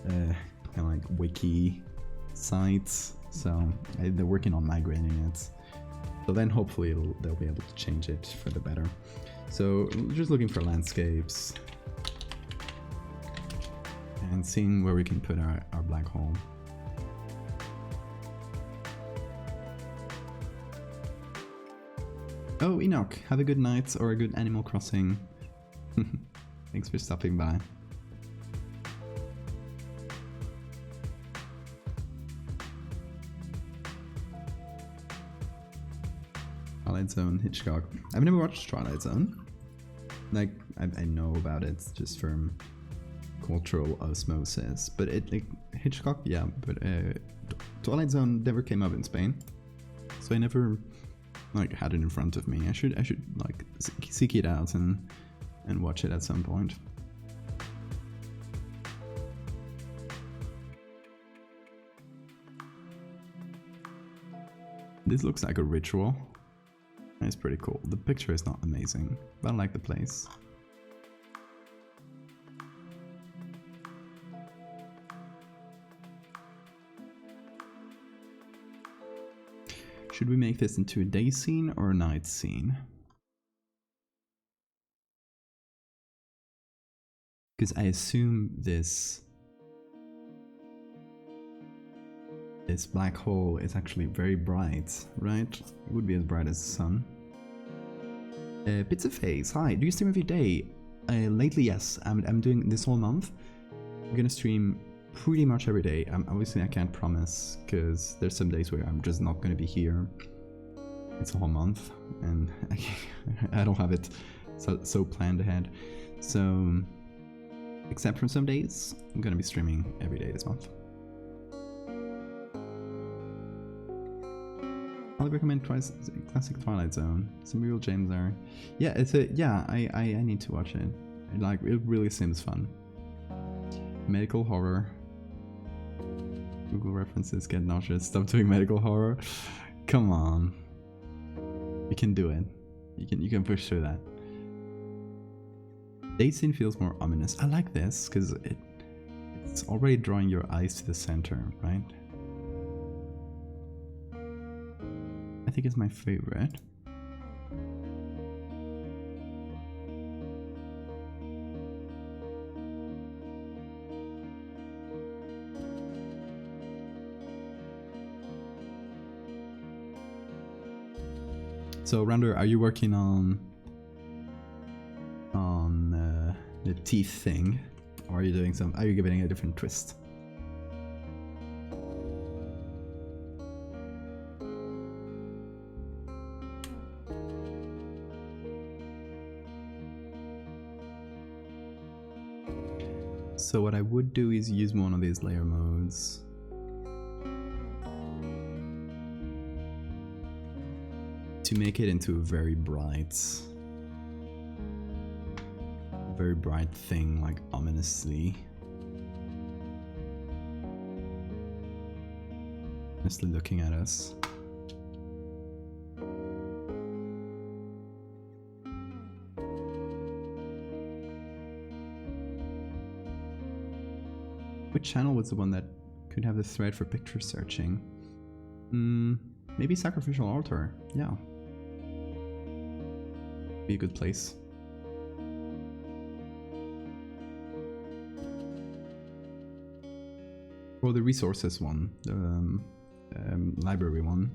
kind of like wiki site. So they're working on migrating it. So then hopefully they'll be able to change it for the better. So just looking for landscapes and seeing where we can put our black hole. Oh, Enoch, have a good night or a good Animal Crossing. Thanks for stopping by. Twilight Zone, Hitchcock. I've never watched Twilight Zone. Like, I know about it just from cultural osmosis. But Hitchcock, yeah. But Twilight Zone never came up in Spain, so I never like had it in front of me. I should like seek it out and watch it at some point. This looks like a ritual. It's pretty cool. The picture is not amazing, but I like the place. Should we make this into a day scene or a night scene? Because I assume this black hole is actually very bright, right? It would be as bright as the sun. Pizza Face, hi, do you stream every day? Lately, yes. I'm doing this whole month. I'm gonna stream pretty much every day. Obviously, I can't promise because there's some days where I'm just not gonna be here. It's a whole month, and I don't have it so planned ahead. So, except for some days, I'm gonna be streaming every day this month. highly recommend classic Twilight Zone. Some real gems there. Yeah, it's a I need to watch it. It really seems fun. Medical horror. Google references get nauseous. Stop doing medical horror. Come on. You can do it. You can push through that. Date scene feels more ominous. I like this because it's already drawing your eyes to the center, right? I think it's my favorite. So, Rander, are you working on the teeth thing, or are you doing some? Are you giving it a different twist? So what I would do is use one of these layer modes. To make it into a very bright thing, like ominously looking at us. Which channel was the one that could have the thread for picture searching? Maybe Sacrificial Altar, yeah. Be a good place. Or the resources one, the library one.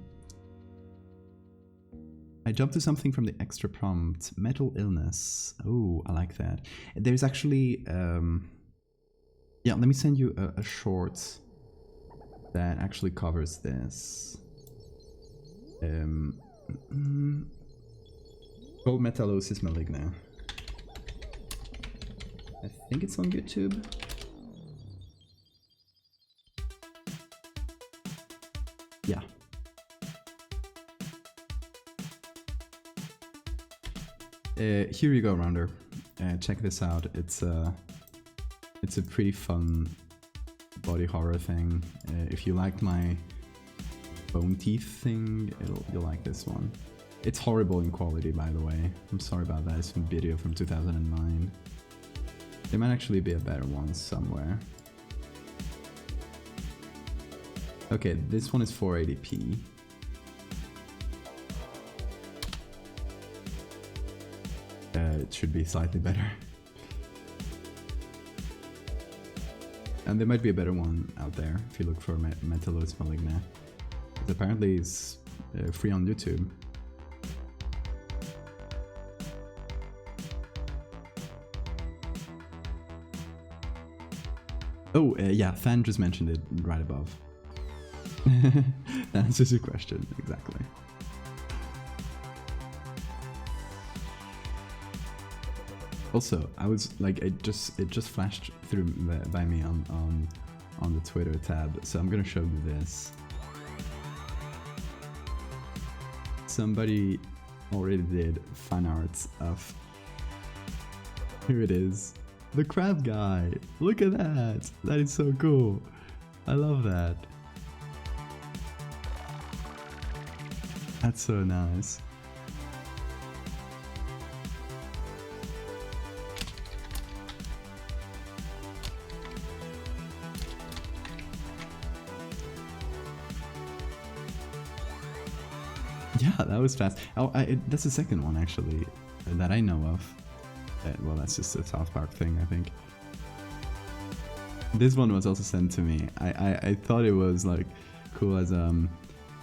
I jumped to something from the extra prompt. Mental illness. Oh, I like that. There's actually, yeah, let me send you a short that actually covers this. Called Metallosis Maligna. I think it's on YouTube. Yeah. Here you go, Rounder. Check this out. It's a pretty fun body horror thing. If you liked my bone teeth thing, you'll like this one. It's horrible in quality, by the way. I'm sorry about that. It's a video from 2009. There might actually be a better one somewhere. Okay, this one is 480p. It should be slightly better. And there might be a better one out there if you look for Metallosis Maligna. It apparently is free on YouTube. Oh, yeah, Fan just mentioned it right above. That answers your question, exactly. Also, I was like, it just flashed through by me on the Twitter tab, so I'm gonna show you this. Somebody already did fan arts of. Here it is, the crab guy. Look at that. That is so cool. I love that. That's so nice. Yeah, that was fast. Oh, that's the second one actually that I know of. Well, that's just a South Park thing, I think. This one was also sent to me. I thought it was like cool as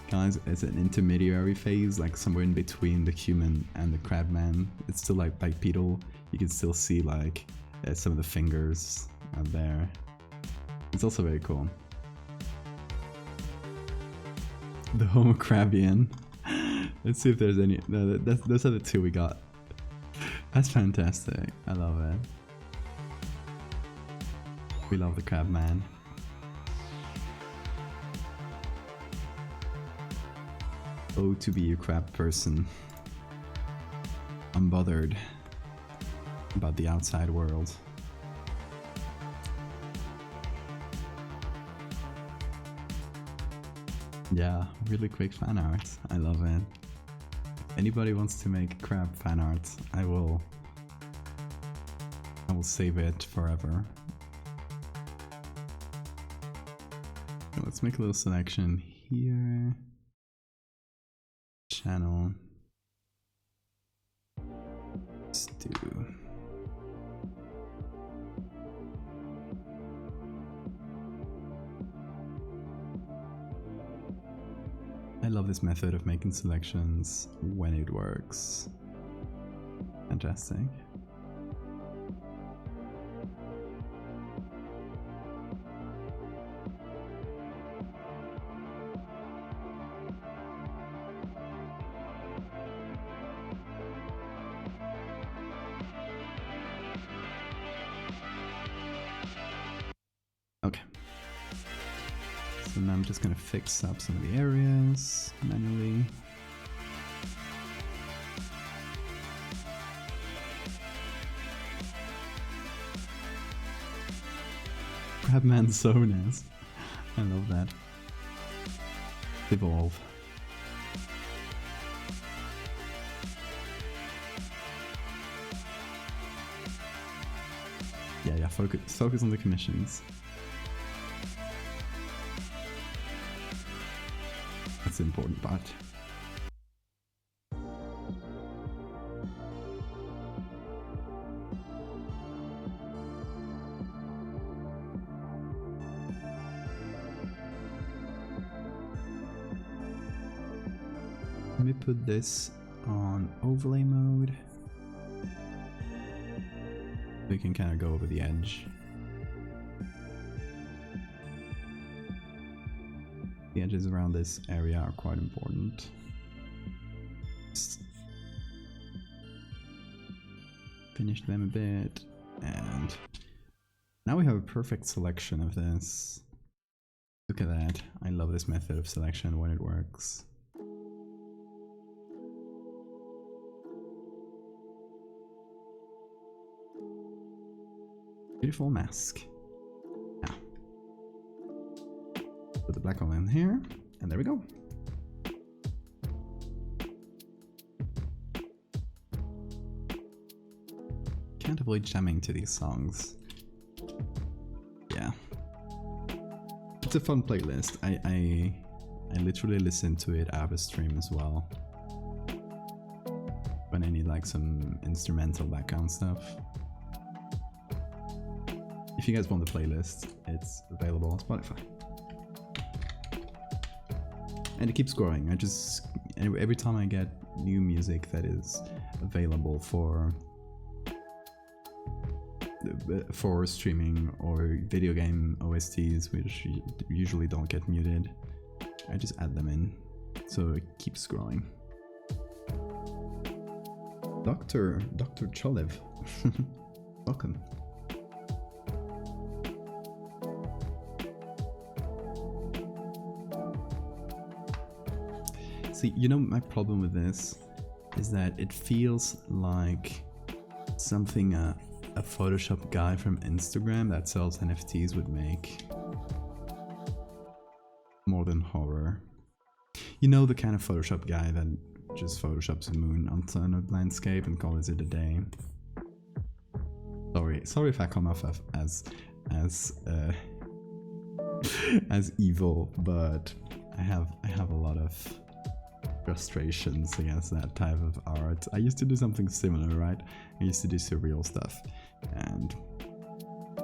guys, as an intermediary phase, like somewhere in between the human and the crabman. It's still like bipedal. You can still see like some of the fingers out there. It's also very cool. The Homo Crabian. Let's see if there's any. No, those are the two we got. That's fantastic. I love it. We love the Crabman. Oh, to be a crab person. Unbothered about the outside world. Yeah, really quick fan art. I love it. Anybody wants to make crab fan art, I will save it forever. Let's make a little selection here. Channel. Let's do. I love this method of making selections when it works. Fantastic. Okay. So now I'm just gonna fix up some of the areas manually. Crabman Sonas. I love that. Evolve. Yeah, focus on the commissions. That's the important part. Let me put this on overlay mode. We can kind of go over the edge. The edges around this area are quite important. Just finish them a bit, and now we have a perfect selection of this. Look at that. I love this method of selection when it works. Beautiful mask. Now, put the black one in here, and there we go. Can't avoid jamming to these songs. Yeah. It's a fun playlist. I literally listen to it out of stream as well. When I need like some instrumental background stuff. If you guys want the playlist, it's available on Spotify. And it keeps growing. Every time I get new music that is available for streaming or video game OSTs, which usually don't get muted, I just add them in, so it keeps growing. Dr. Cholev, welcome. See, you know, my problem with this is that it feels like something a Photoshop guy from Instagram that sells NFTs would make. More than horror. You know, the kind of Photoshop guy that just photoshops a moon onto a landscape and calls it a day. Sorry if I come off as evil, but I have a lot of frustrations against that type of art. I used to do something similar, right? I used to do surreal stuff, and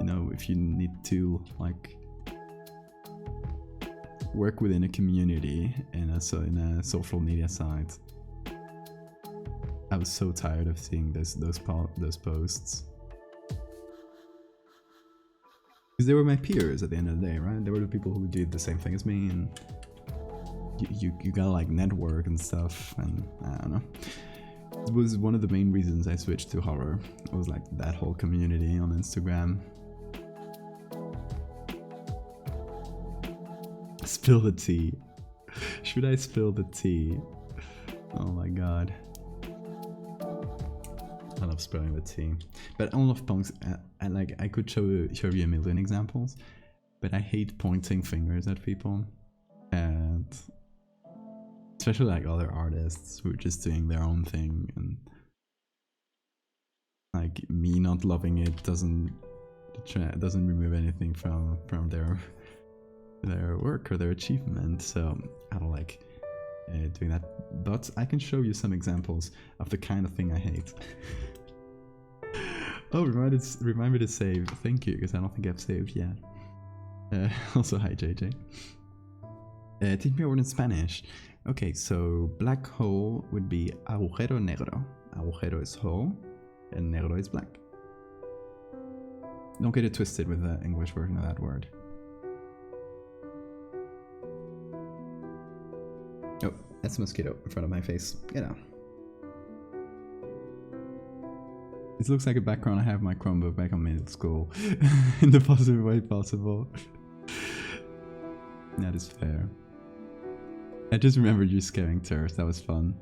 you know, if you need to like work within a community in a social media site, I was so tired of seeing those posts. Because they were my peers at the end of the day, right? They were the people who did the same thing as me, and you gotta like network and stuff, and I don't know. It was one of the main reasons I switched to horror. It was like that whole community on Instagram. Spill the tea. Should I spill the tea? Oh my god. I love spelling the T. But I love punks. I could show you a million examples, but I hate pointing fingers at people. And especially like other artists who are just doing their own thing, and like me not loving it doesn't remove anything from their work or their achievement. So I don't like doing that. But I can show you some examples of the kind of thing I hate. Oh, remind me to save. Thank you, because I don't think I've saved yet. Also, hi JJ. Teach me a word in Spanish. Okay, so black hole would be agujero negro. Agujero is hole, and negro is black. Don't get it twisted with the English version of that word. Oh, that's a mosquito in front of my face. Get out. This looks like a background I have my Chromebook back on middle school. In the positive way possible. That is fair. I just remembered you scaring turfs, that was fun.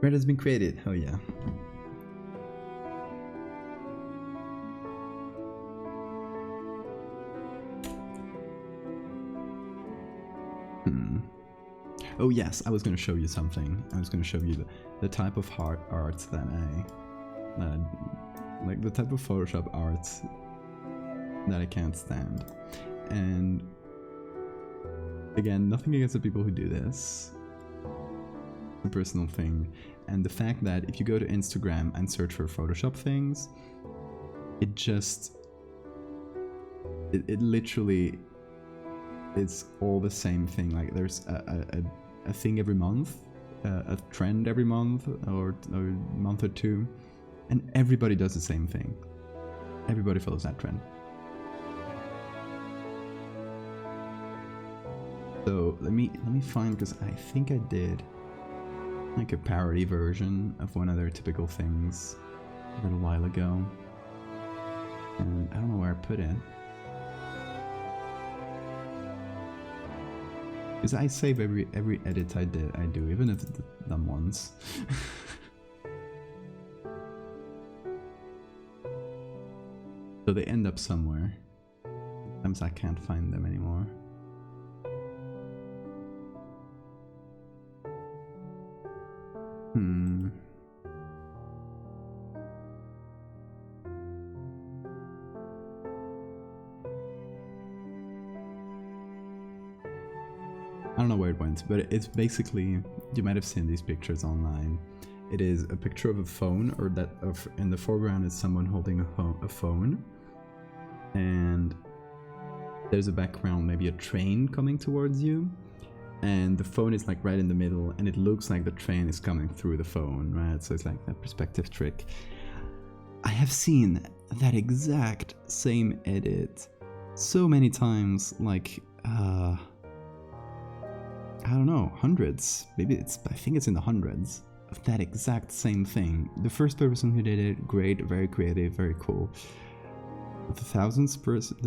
Red has been created, oh yeah. Oh yes, I was going to show you something. I was going to show you the type of art that like the type of Photoshop art that I can't stand. And again, nothing against the people who do this. It's a personal thing. And the fact that if you go to Instagram and search for Photoshop things, it literally is all the same thing. Like there's a thing every month, a trend every month or a month or two, and everybody does the same thing. Everybody follows that trend. So let me find, because I think I did like a parody version of one of their typical things a little while ago, and I don't know where I put it. Because I save every edit I do, even if it's done once. So they end up somewhere. Sometimes I can't find them anymore. I don't know where it went, but it's basically, you might have seen these pictures online. It is a picture of a phone, or in the foreground is someone holding a phone, and there's a background, maybe a train coming towards you, and the phone is like right in the middle, and it looks like the train is coming through the phone, right? So it's like that perspective trick. I have seen that exact same edit so many times, like I don't know, hundreds, maybe I think it's in the hundreds of that exact same thing. The first person who did it, great, very creative, very cool. The thousandth person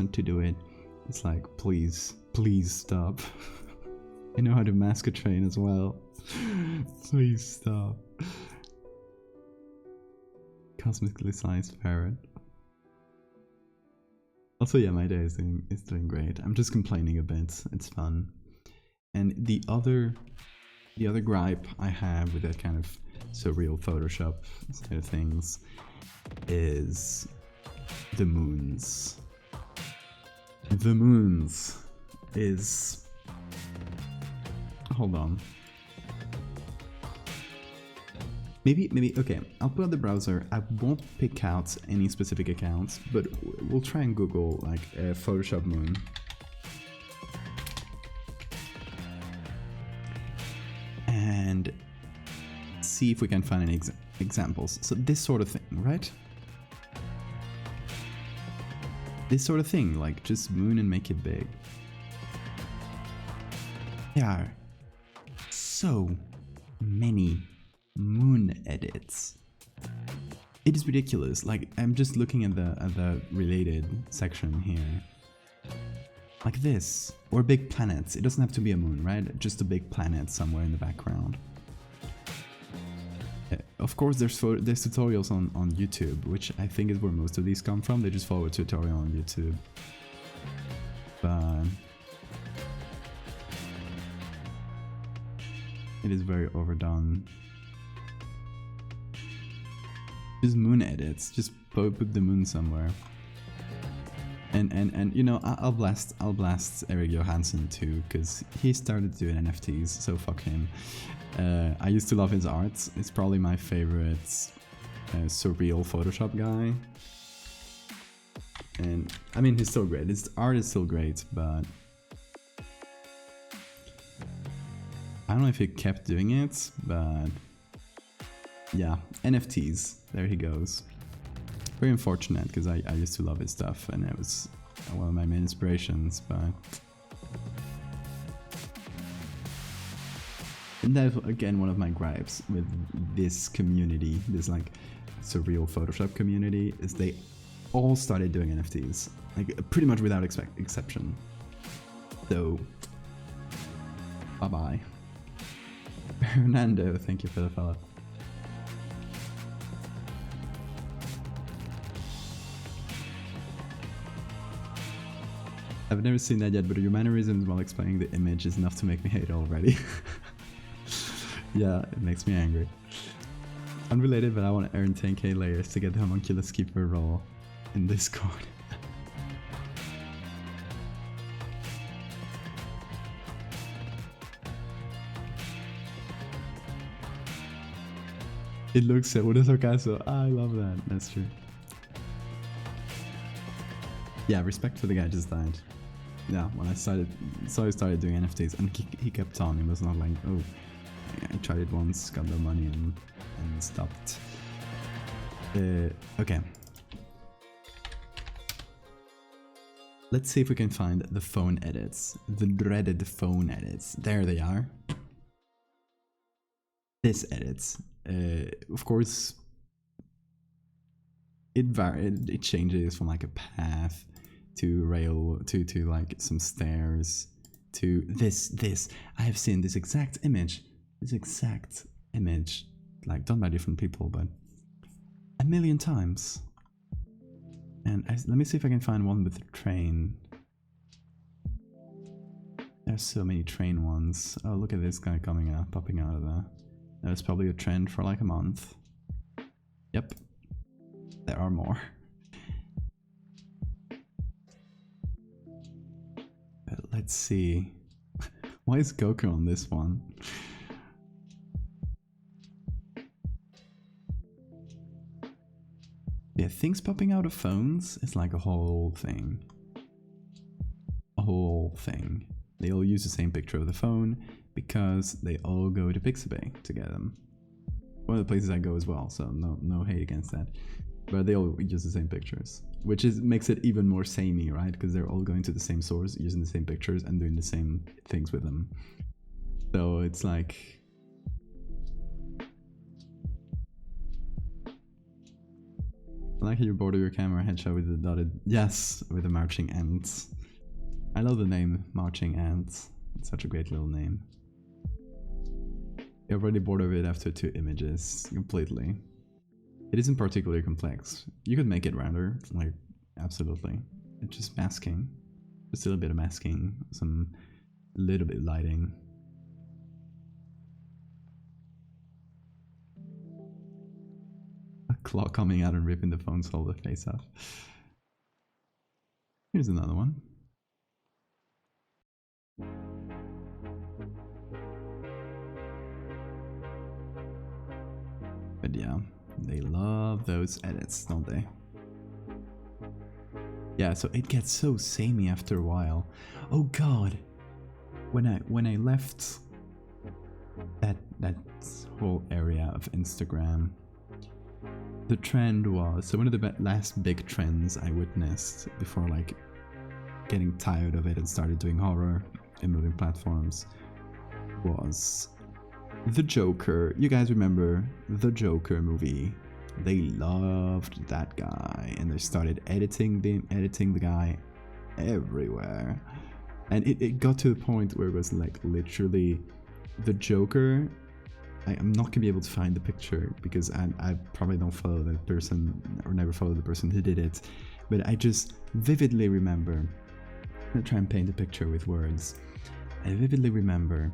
to do it, it's like, please stop. I know how to mask a train as well. Please stop. Cosmically sized parrot. Also, yeah, my day is doing great. I'm just complaining a bit. It's fun. And the other gripe I have with that kind of surreal Photoshop side of things is the moons. The moons is... Hold on. Maybe, okay, I'll put up the browser. I won't pick out any specific accounts, but we'll try and Google like Photoshop moon. And see if we can find any examples. So this sort of thing, right? This sort of thing, like just moon and make it big. There are so many moon edits. It is ridiculous. Like, I'm just looking at the related section here. Like this. Or big planets. It doesn't have to be a moon, right? Just a big planet somewhere in the background. Of course, there's tutorials on YouTube, which I think is where most of these come from. They just follow a tutorial on YouTube. But it is very overdone. Just moon edits. Just put the moon somewhere. And you know, I'll blast Eric Johansson too, because he started doing NFTs, so fuck him. I used to love his art. It's probably my favorite surreal Photoshop guy. And I mean, he's still great. His art is still great, but I don't know if he kept doing it, but yeah, NFTs, there he goes. Very unfortunate, because I used to love his stuff and it was one of my main inspirations, but... And that's again one of my gripes with this community, this like surreal Photoshop community, is they all started doing NFTs, like pretty much without exception. So, bye bye. Fernando, thank you for the follow. I've never seen that yet, but your mannerisms while explaining the image is enough to make me hate it already. Yeah, it makes me angry. Unrelated, but I want to earn 10k layers to get the homunculus keeper role in Discord. It looks seguro caso. I love that. That's true. Yeah, respect for the guy just died. Yeah, when I started doing NFTs, and he kept on. He was not like, oh, I tried it once, got no money, and stopped. Okay. Let's see if we can find the phone edits, the dreaded phone edits. There they are. This edits. Of course, it changes from like a path to rail to like some stairs to this. I have seen this exact image like done by different people, but a million times. And let me see if I can find one with a train. There's so many train ones. Oh, look at this guy popping out of there. That was probably a trend for like a month. Yep. There are more. But let's see. Why is Goku on this one? Yeah, things popping out of phones is like a whole thing. A whole thing. They all use the same picture of the phone because they all go to Pixabay to get them. One of the places I go as well, so no hate against that. But they all use the same pictures, which makes it even more samey, right? Because they're all going to the same source, using the same pictures and doing the same things with them. So it's like... I like how you border your camera headshot with the dotted... Yes, with the marching ants. I love the name, Marching Ants. It's such a great little name. You're already bored of it after 2 images, completely. It isn't particularly complex. You could make it rounder, like, absolutely. It's just masking. Just a little bit of masking, some little bit of lighting. A claw coming out and ripping the phone's whole face off. Here's another one. But yeah, they love those edits, don't they? Yeah, so it gets so samey after a while. Oh god, when I left that whole area of Instagram, the trend was, so one of the last big trends I witnessed before like getting tired of it and started doing horror and moving platforms was the Joker. You guys remember the Joker movie? They loved that guy and they started editing the guy everywhere. And it got to the point where it was like literally the Joker. I'm not gonna be able to find the picture because I probably don't follow the person or never follow the person who did it. But I just vividly remember, I'm gonna try and paint a picture with words. I vividly remember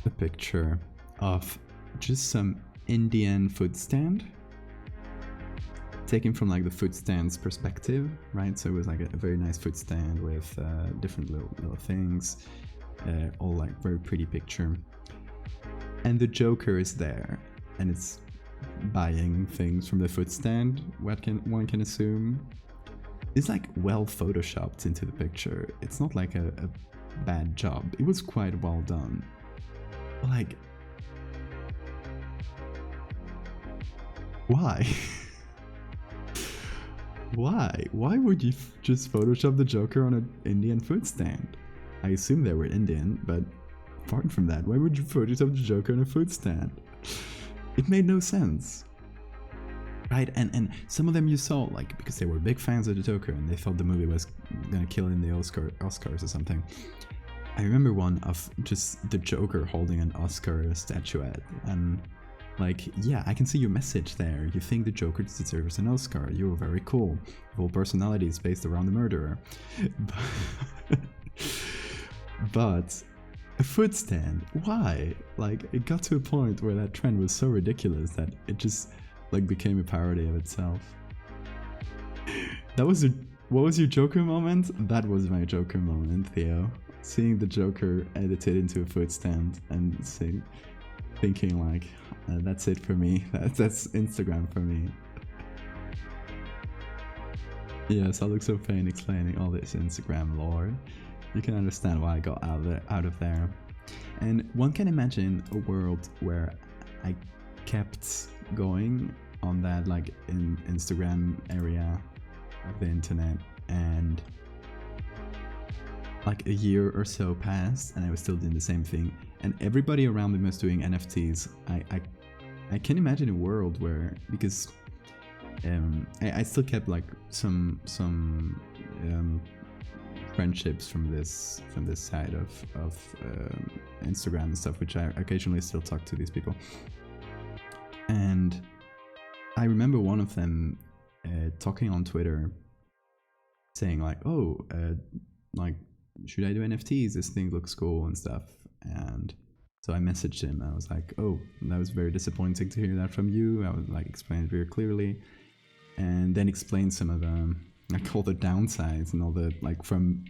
a picture of just some Indian food stand, taken from like the food stand's perspective, right? So it was like a very nice food stand with different little things, all like very pretty picture. And the Joker is there, and it's buying things from the food stand. One can assume it's like well photoshopped into the picture. It's not like a bad job. It was quite well done. But like, why? Why would you just Photoshop the Joker on an Indian food stand? I assume they were Indian, but apart from that, why would you Photoshop the Joker on a food stand? It made no sense. Right, and some of them you saw, like, because they were big fans of the Joker and they thought the movie was gonna kill in the Oscars or something. I remember one of just the Joker holding an Oscar statuette, and like, yeah, I can see your message there. You think the Joker deserves an Oscar. You're very cool. Your whole personality is based around the murderer. But a food stand, why? Like, it got to a point where that trend was so ridiculous that it just like became a parody of itself. That was what was your Joker moment? That was my Joker moment, Theo. Seeing the Joker edited into a food stand and thinking like, that's it for me. That's Instagram for me. Yes, I look so pain explaining all this Instagram lore. You can understand why I got out of there. And one can imagine a world where I kept going on that like in Instagram area of the internet, and like a year or so passed and I was still doing the same thing, and everybody around me was doing NFTs. I can imagine a world where, because I still kept like some friendships from this side of Instagram and stuff, which I occasionally still talk to these people. And I remember one of them talking on Twitter, saying like, "Oh, like, should I do NFTs? This thing looks cool and stuff." And so I messaged him. I was like, "Oh, that was very disappointing to hear that from you." I would like explain it very clearly, and then explain some of the like all the downsides and all the like from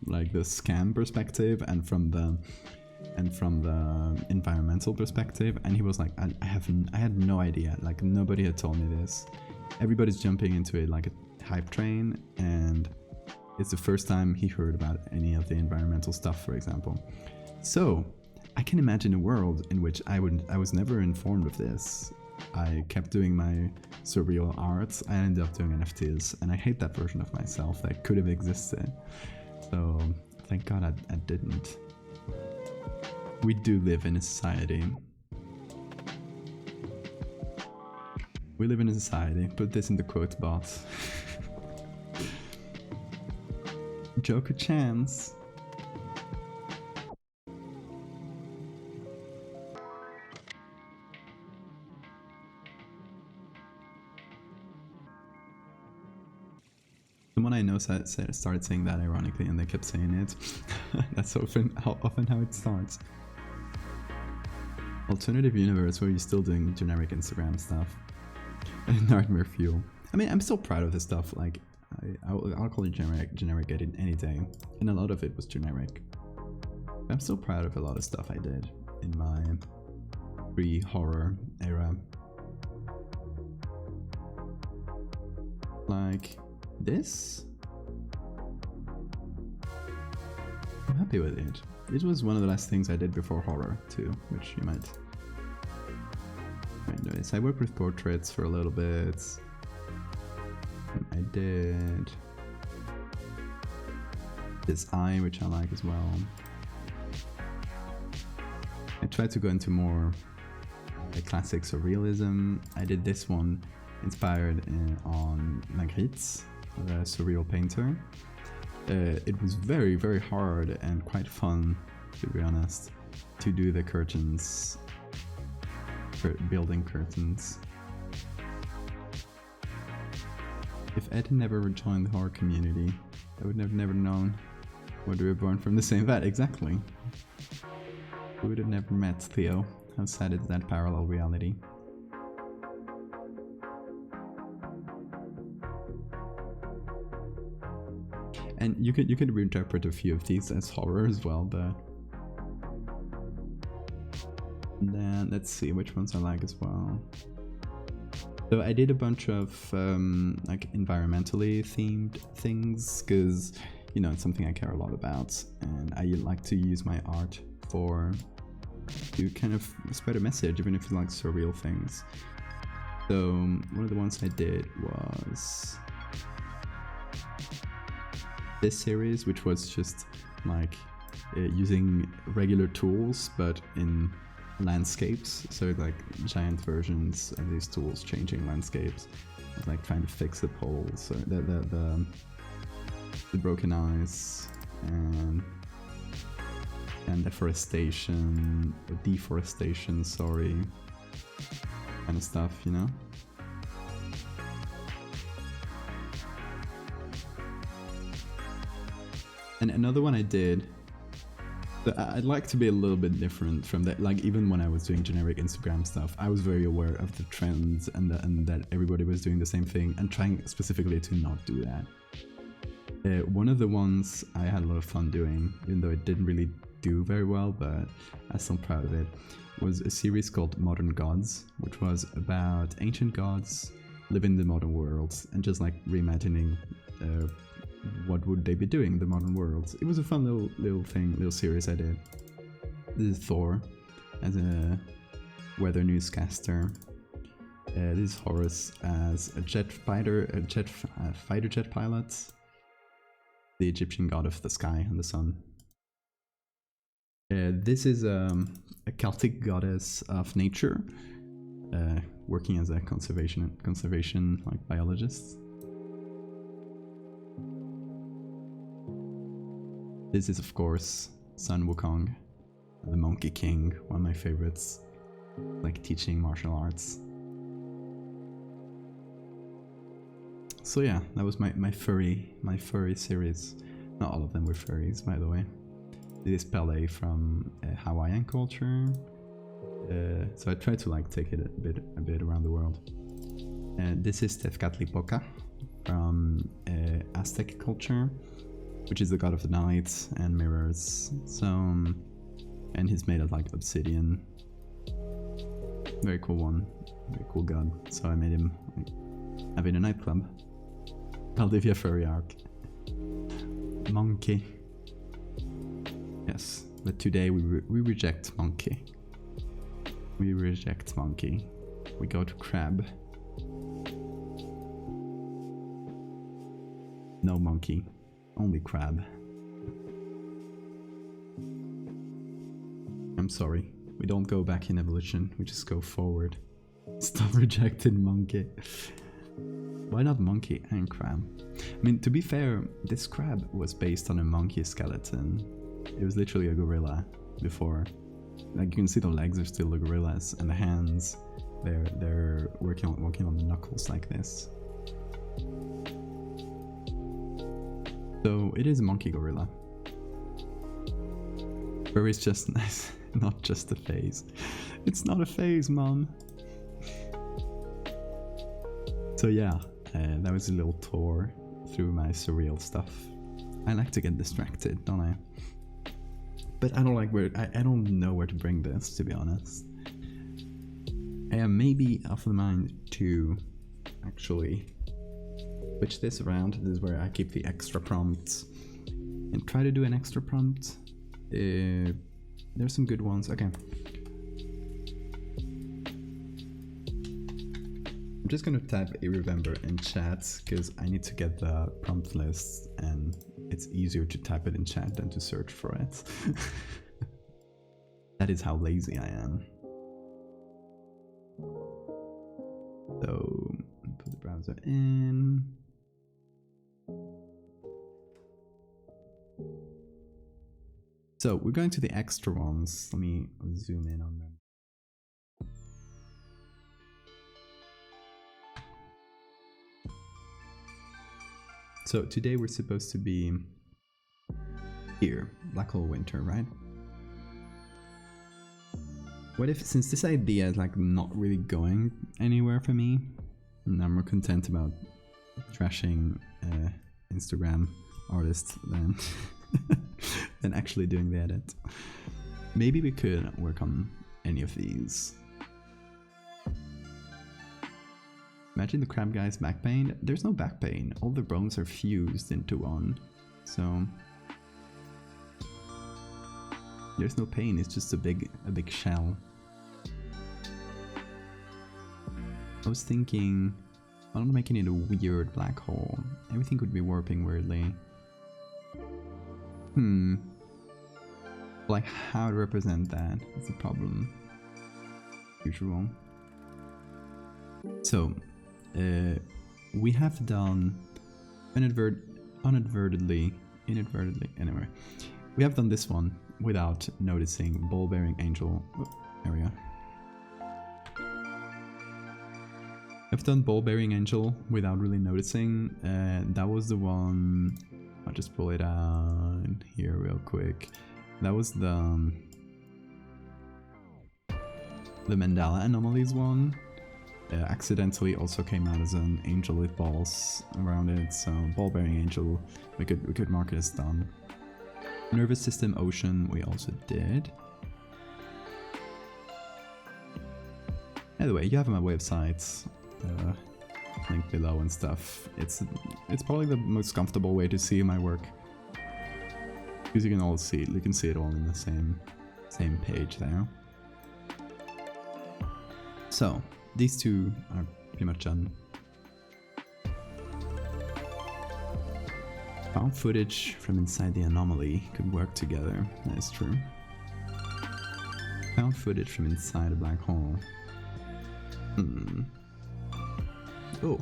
like the scam perspective and from the environmental perspective. And he was like, I had no idea, like nobody had told me this. Everybody's jumping into it like a hype train, and it's the first time he heard about any of the environmental stuff, for example. So I can imagine a world in which I was never informed of this. I kept doing my surreal art. I ended up doing NFTs, and I hate that version of myself that could have existed. So thank God I didn't. We do live in a society. We live in a society. Put this in the quote box. Joker chance. Someone I know started saying that ironically, and they kept saying it. That's often how it starts. Alternative universe where you're still doing generic Instagram stuff. Nightmare fuel. I mean, I'm still proud of this stuff. Like, I'll call it generic edit any day, and a lot of it was generic. I'm still proud of a lot of stuff I did in my pre-horror era. Like this. I'm happy with it. It was one of the last things I did before horror too, which you might notice. I worked with portraits for a little bit. I did this eye, which I like as well. I tried to go into more like classic surrealism. I did this one inspired on Magritte, the surreal painter. it was very, very hard and quite fun, to be honest, to do the curtains, building curtains. If Ed had never joined the horror community, I would have never known what we were born from the same vat. Exactly. We would have never met Theo. How sad is that parallel reality? And you could reinterpret a few of these as horror as well, but and then let's see which ones I like as well. So I did a bunch of like environmentally themed things because, you know, it's something I care a lot about, and I like to use my art to kind of spread a message, even if it's like surreal things. So one of the ones I did was this series, which was just like using regular tools but in landscapes, so like giant versions of these tools changing landscapes, like trying to fix the poles, so the broken eyes and deforestation, sorry, kind of stuff, you know. And another one I did, I'd like to be a little bit different from that. Like, even when I was doing generic Instagram stuff, I was very aware of the trends and that everybody was doing the same thing, and trying specifically to not do that. One of the ones I had a lot of fun doing, even though it didn't really do very well, but I'm still proud of it, was a series called Modern Gods, which was about ancient gods living in the modern world and just like reimagining what would they be doing in the modern world. It was a fun little series I did. This is Thor as a weather newscaster. This is Horus as a fighter jet pilot, the Egyptian god of the sky and the sun. This is a Celtic goddess of nature, working as a conservation like biologist. This is, of course, Sun Wukong, the Monkey King, one of my favorites, like teaching martial arts. So yeah, that was my furry series. Not all of them were furries, by the way. This is Pele from Hawaiian culture, so I tried to like take it a bit around the world. This is Tezcatlipoca from Aztec culture, which is the god of the night and mirrors. So, and he's made of like obsidian. Very cool one, very cool god. So I made him like, having a nightclub. Valdevia furry arc. Monkey. Yes, but today we reject monkey. We reject monkey. We go to crab. No monkey. Only crab. I'm sorry, we don't go back in evolution, we just go forward. Stop rejecting monkey. Why not monkey and crab? I mean, to be fair, this crab was based on a monkey skeleton. It was literally a gorilla before. Like, you can see the legs are still the gorillas, and the hands, they're working on the knuckles like this. So it is a monkey gorilla. Where it's just nice, not just a phase. It's not a phase, mom. So yeah, that was a little tour through my surreal stuff. I like to get distracted, don't I? But I don't like I don't know where to bring this, to be honest. I am maybe of the mind to actually switch this around. This is where I keep the extra prompts and try to do an extra prompt. There's some good ones. Okay. I'm just gonna type Irremember in chat because I need to get the prompt list, and it's easier to type it in chat than to search for it. That is how lazy I am. So, put the browser in. So, I'm So we're going to the extra ones. Let me zoom in on them. So today we're supposed to be here, Black Hole Winter, right? What if, since this idea is like not really going anywhere for me, and I'm more content about trashing Instagram artists than than actually doing the edit, maybe we could work on any of these. Imagine the crab guy's back pain. There's no back pain. All the bones are fused into one, so there's no pain. It's just a big shell. I was thinking, I'm not making it a weird black hole. Everything could be warping weirdly. Like how to represent that is the problem. Usual. So, we have done inadvertently, anyway. We have done this one without noticing ball-bearing angel. Oh, there we go. I've done ball-bearing angel without really noticing. That was the one. I'll just pull it out here real quick. That was the mandala anomalies one. Accidentally also came out as an angel with balls around it, so ball-bearing angel, we could mark it as done. Nervous system ocean we also did. Anyway, you have my websites, link below and stuff. It's probably the most comfortable way to see my work, because you can all see it. You can see it all in the same page there. So these two are pretty much done. Found footage from inside the anomaly could work together. That is true. Found footage from inside a black hole. Oh,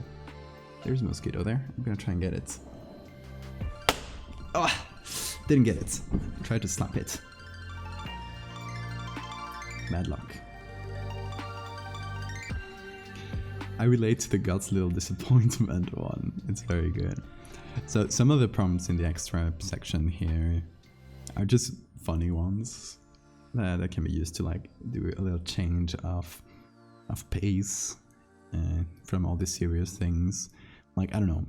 there's a mosquito there. I'm gonna try and get it. Oh, didn't get it. Tried to slap it. Bad luck. I relate to the God's Little Disappointment one. It's very good. So some of the prompts in the extra section here are just funny ones that can be used to like do a little change of pace from all the serious things. Like, I don't know,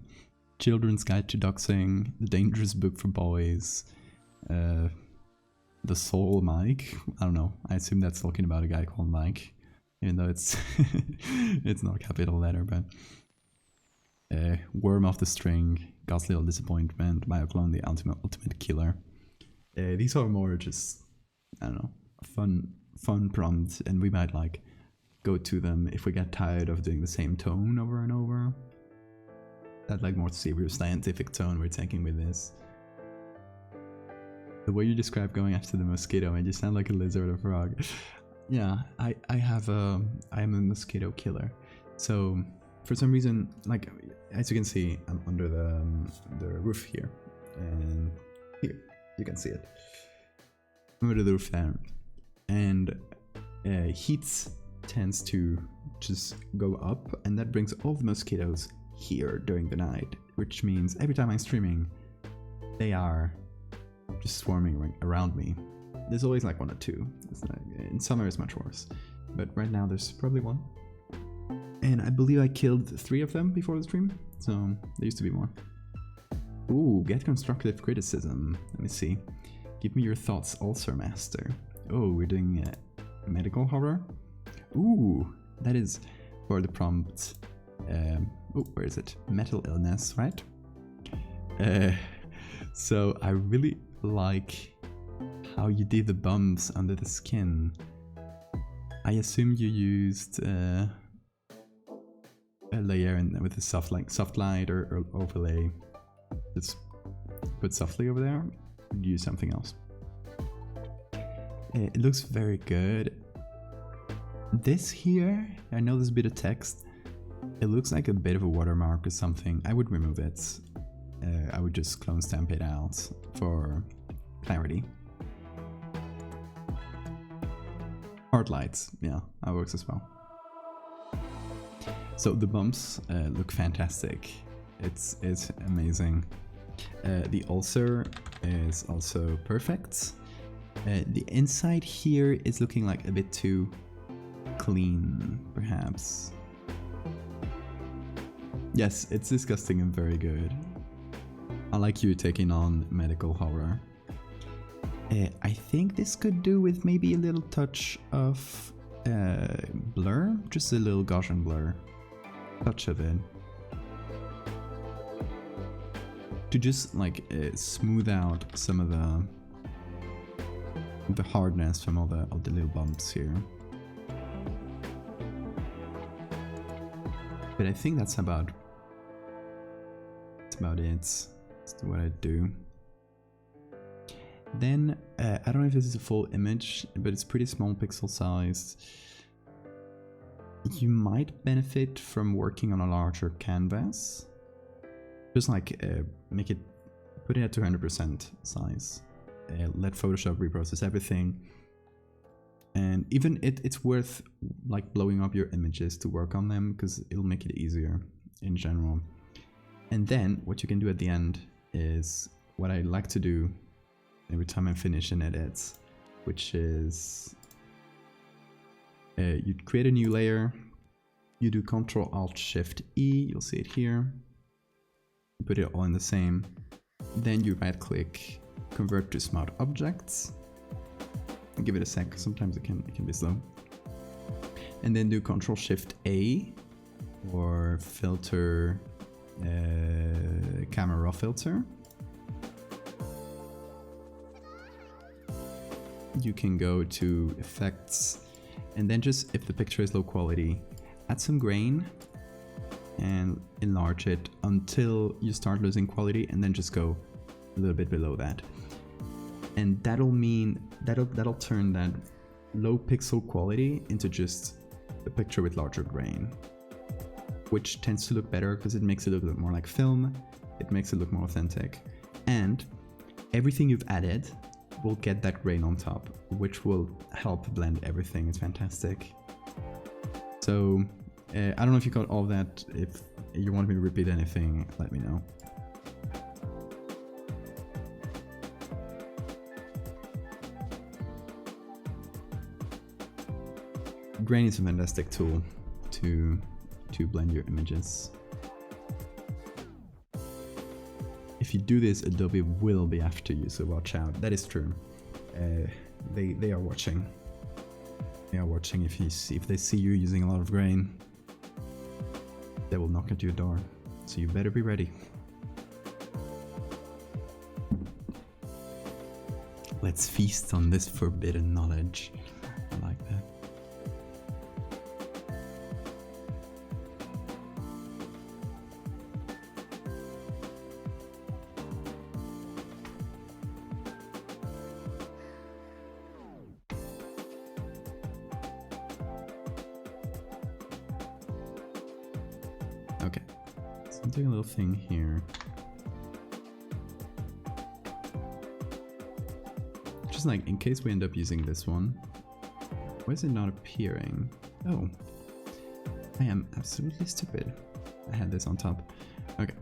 Children's Guide to Doxing, The Dangerous Book for Boys, The Soul Mike. I don't know. I assume that's talking about a guy called Mike, even though it's it's not a capital letter, but Worm Off the String, God's Little Disappointment, Bioclone, The Ultimate Killer. These are more just, I don't know, fun prompts, and we might like go to them if we get tired of doing the same tone over and over. That like more serious scientific tone we're taking with this. The way you describe going after the mosquito, and you sound like a lizard or frog. Yeah, I am a mosquito killer. So for some reason, like, as you can see, I'm under the roof here, and here you can see it. I'm under the roof there, and heat tends to just go up, and that brings all the mosquitoes here during the night, which means every time I'm streaming, they are just swarming around me. There's always like one or two. It's like, in summer it's much worse, but right now there's probably one. And I believe I killed 3 of them before the stream, so there used to be more. Ooh, get constructive criticism. Let me see. Give me your thoughts, Ulcer Master. Oh, we're doing medical horror. Ooh, that is for the prompt. Oh, where is it? Mental illness, right? So I really like how you did the bumps under the skin. I assume you used a layer with a soft light or overlay. Just put softly over there. Or use something else. It looks very good. This here, I know there's a bit of text. It looks like a bit of a watermark or something. I would remove it. I would just clone stamp it out for clarity. Hard lights, yeah, that works as well. So the bumps look fantastic. It's amazing. The ulcer is also perfect. The inside here is looking like a bit too clean, perhaps. Yes, it's disgusting and very good. I like you taking on medical horror. I think this could do with maybe a little touch of blur, just a little Gaussian blur. Touch of it. To just like smooth out some of the hardness from all the little bumps here. But I think that's about it. That's what I do. Then I don't know if this is a full image, but it's pretty small pixel sized. You might benefit from working on a larger canvas. Just like put it at 200% size. Let Photoshop reprocess everything. And even it's worth like blowing up your images to work on them, because it'll make it easier in general. And then what you can do at the end is what I like to do every time I finish an edit, which is you create a new layer, you do Ctrl-Alt-Shift-E, you'll see it here, you put it all in the same, then you right click, convert to smart objects, and give it a sec, sometimes it can be slow, and then do Ctrl-Shift-A or filter camera raw filter. You can go to effects, and then just, if the picture is low quality, add some grain and enlarge it until you start losing quality, and then just go a little bit below that. And that'll turn that low pixel quality into just a picture with larger grain, which tends to look better because it makes it look a little more like film, it makes it look more authentic, and everything you've added will get that grain on top, which will help blend everything. It's fantastic. So I don't know if you got all of that. If you want me to repeat anything, let me know. Grain is a fantastic tool to blend your images. If you do this, Adobe will be after you, so watch out. That is true. They are watching. They are watching. If they see you using a lot of grain, they will knock at your door. So you better be ready. Let's feast on this forbidden knowledge. I like that. Okay, so I'm doing a little thing here. Just like, in case we end up using this one. Why is it not appearing? Oh, I am absolutely stupid. I had this on top. Okay.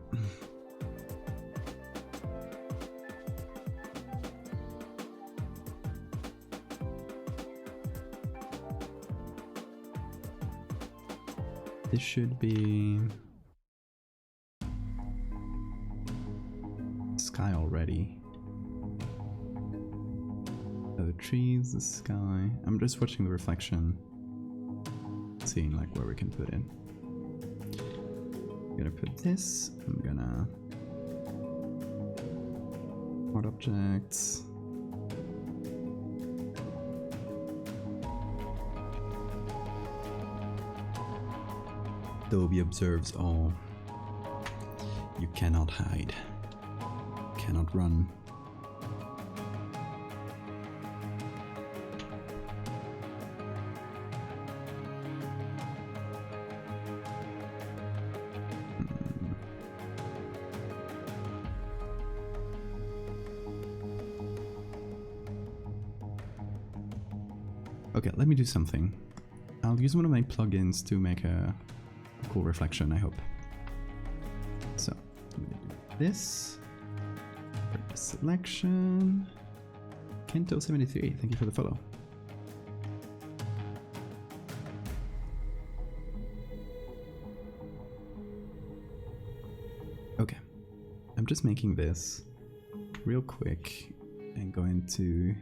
This should be sky already. The trees, the sky. I'm just watching the reflection, seeing like where we can put it. I'm gonna put this. I'm gonna hard objects. Adobe observes all. You cannot hide. Cannot run. Okay, let me do something. I'll use one of my plugins to make a cool reflection, I hope. So, I'm gonna do this. Selection. Kento73, thank you for the follow. Okay, I'm just making this real quick and going to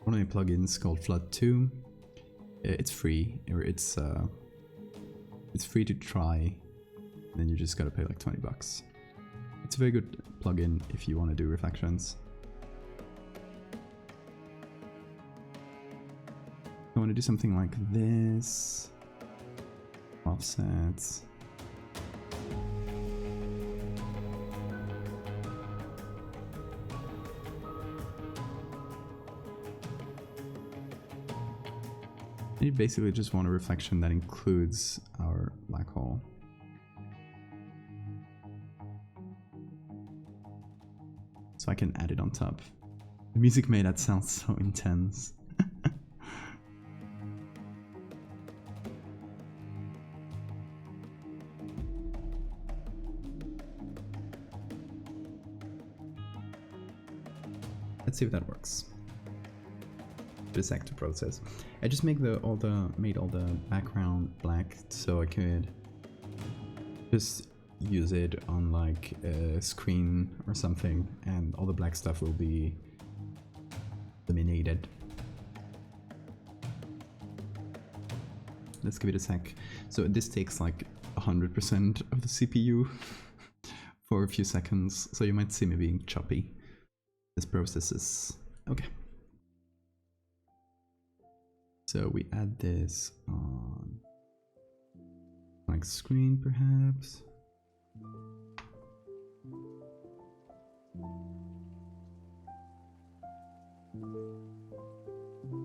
one of my plugins called Flood 2. It's free, or it's free to try, and then you just gotta pay like 20 bucks. It's a very good plugin if you want to do reflections. I want to do something like this. Offsets. You basically just want a reflection that includes our black hole. So I can add it on top. The music made that sound so intense. Let's see if that works. This active process. I just made all the background black so I could just use it on like a screen or something, and all the black stuff will be eliminated. Let's give it a sec. So this takes like 100% of the CPU for a few seconds, so you might see me being choppy. This process is okay. So we add this on like screen perhaps.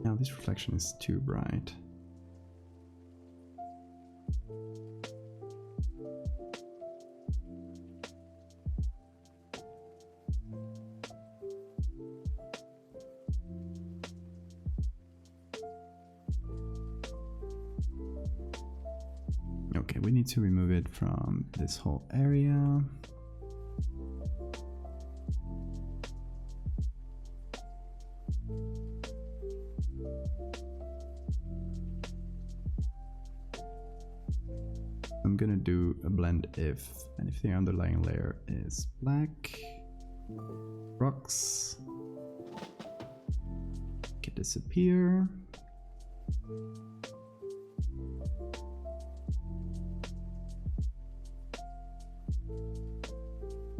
Now this reflection is too bright. Okay, we need to remove it from this whole area. I'm gonna do a blend if, and if the underlying layer is black, rocks can disappear.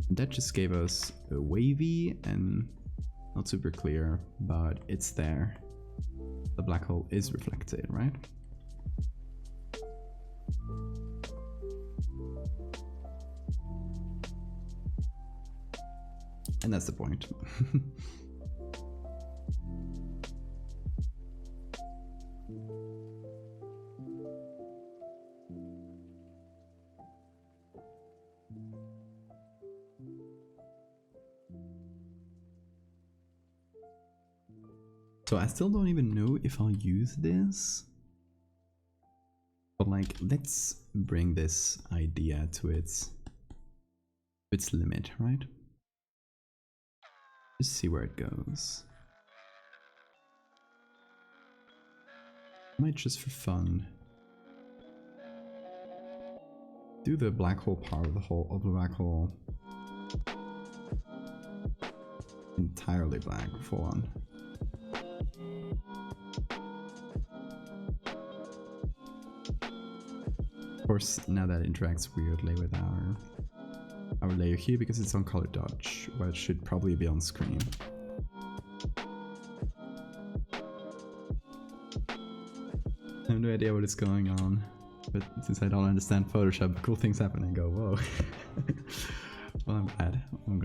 That just gave us a wavy and not super clear, but it's there. The black hole is reflected, right? And that's the point. So I still don't even know if I'll use this, but like, let's bring this idea to its limit, right? Just see where it goes. Might just for fun do the black hole part of the black hole entirely black, full on. Of course, now that interacts weirdly with our layer here because it's on color dodge, where it should probably be on screen. I have no idea what is going on, but since I don't understand Photoshop, cool things happen and go, whoa. Well, I'm glad. I'm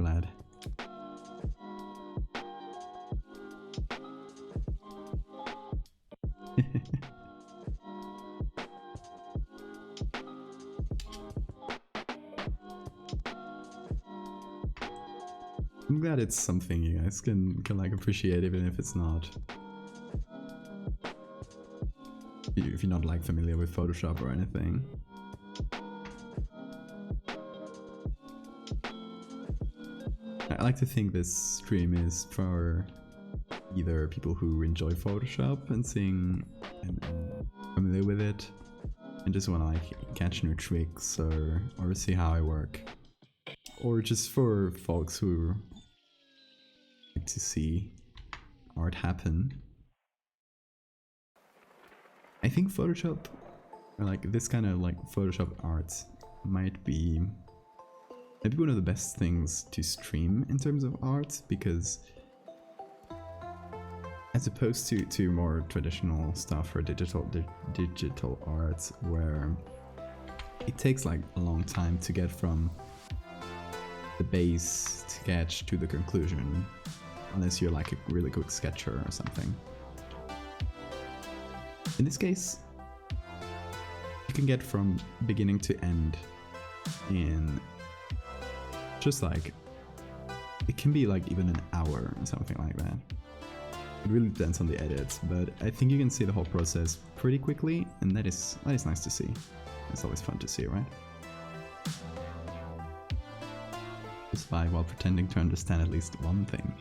glad it's something you guys can like appreciate even if it's not if you're not like familiar with Photoshop or anything. I like to think this stream is for either people who enjoy Photoshop and seeing and familiar with it, and just want to like catch new tricks or see how I work, or just for folks who like to see art happen. I think Photoshop, like this kind of like Photoshop art, might be maybe one of the best things to stream in terms of art, because as opposed to more traditional stuff or digital art, where it takes like a long time to get from the base sketch to the conclusion, unless you're like a really quick sketcher or something. In this case, you can get from beginning to end in just like, it can be like even an hour or something like that. It really depends on the edits, but I think you can see the whole process pretty quickly, and that is nice to see. It's always fun to see, right? Just vibe while pretending to understand at least one thing.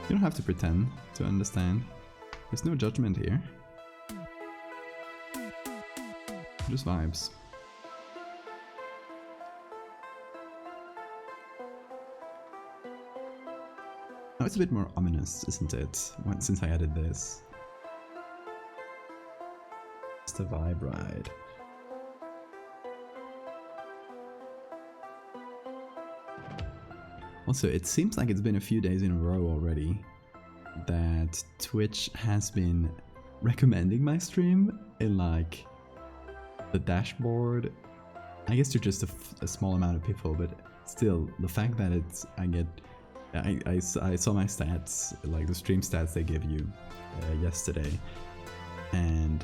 You don't have to pretend to understand. There's no judgment here. Just vibes. Now it's a bit more ominous, isn't it? Since I added this. It's the vibe ride. Also, it seems like it's been a few days in a row already that Twitch has been recommending my stream in like the dashboard. I guess to just a small amount of people, but still, the fact that it's I saw my stats, like the stream stats they give you yesterday, and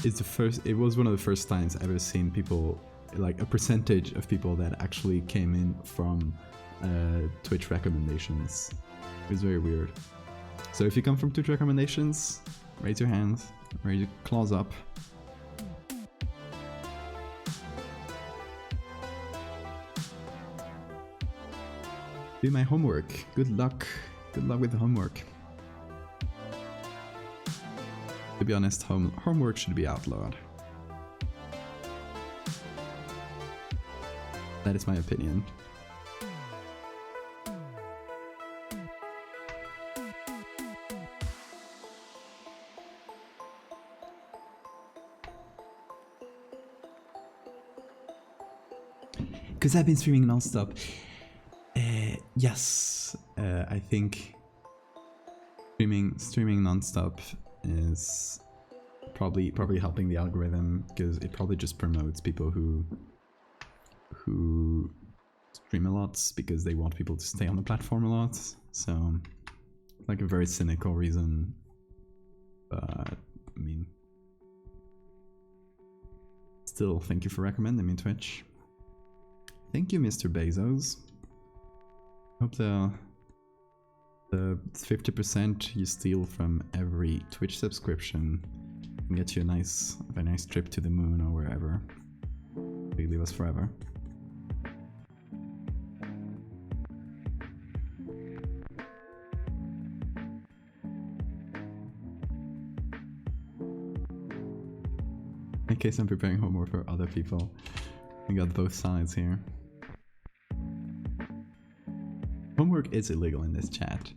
it was one of the first times I've ever seen people, like a percentage of people that actually came in from Twitch recommendations. It was very weird. So if you come from Twitch recommendations, raise your hands, raise your claws up. Do my homework. Good luck. Good luck with the homework. To be honest, homework should be outlawed. That is my opinion. Because I've been streaming non-stop. Yes, I think streaming non-stop is probably helping the algorithm, because it probably just promotes people who stream a lot because they want people to stay on the platform a lot. So, like a very cynical reason, but I mean, still, thank you for recommending me Twitch. Thank you, Mr. Bezos. Hope the 50% you steal from every Twitch subscription can get you a nice trip to the moon or wherever. They leave us forever. In case I'm preparing homework for other people, we got both sides here. Homework is illegal in this chat.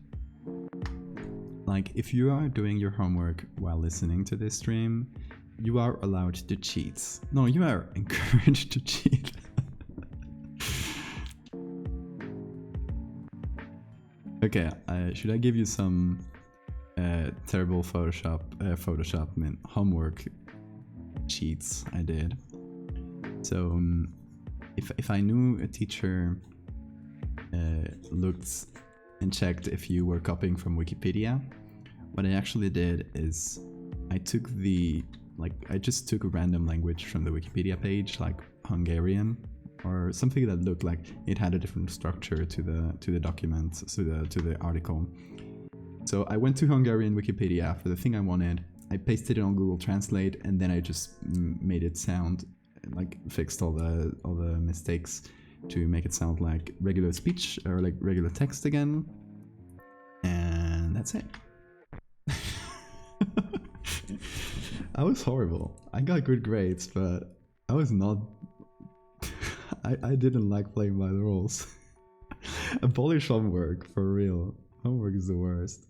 Like, if you are doing your homework while listening to this stream, you are allowed to cheat. No, you are encouraged to cheat. Okay, should I give you some terrible Photoshop homework cheats I did? So, if I knew a teacher looked and checked if you were copying from Wikipedia, what I actually did is I just took a random language from the Wikipedia page, like Hungarian or something that looked like it had a different structure to the document, to the article, So I went to Hungarian Wikipedia for the thing I wanted. I pasted it on Google Translate, and then I just made it sound like fixed all the mistakes to make it sound like regular speech or like regular text again. And that's it. I was horrible. I got good grades, but I was not. I didn't like playing by the rules. Abolish homework, for real. Homework is the worst.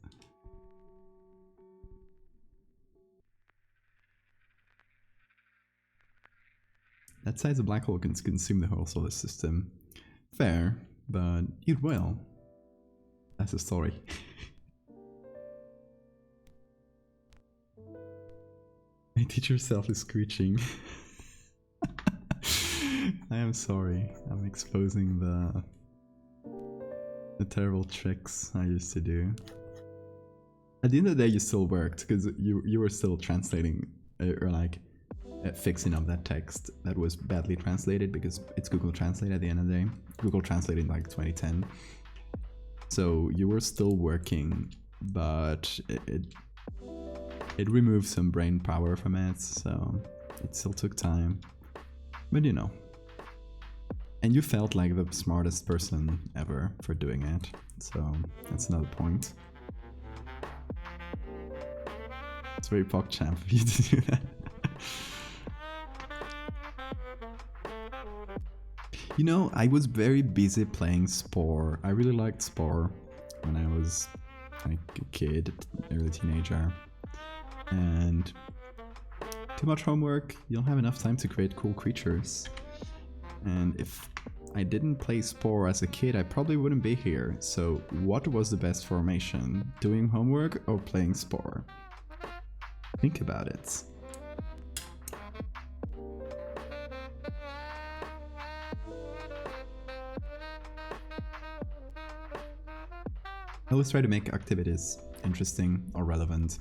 That size of black hole can consume the whole solar system. Fair, but it will. That's a story. My teacher self is screeching. I am sorry. I'm exposing the terrible tricks I used to do. At the end of the day, you still worked because you were still translating or like fixing up that text that was badly translated, because it's Google Translate at the end of the day. Google Translate in like 2010. So you were still working, but it removed some brain power from it, so it still took time. But you know. And you felt like the smartest person ever for doing it, so that's another point. It's very PogChamp of you to do that. You know, I was very busy playing Spore. I really liked Spore when I was like a kid, early teenager. And too much homework, you don't have enough time to create cool creatures. And if I didn't play Spore as a kid, I probably wouldn't be here. So what was the best formation? Doing homework or playing Spore? Think about it. I always try to make activities interesting or relevant.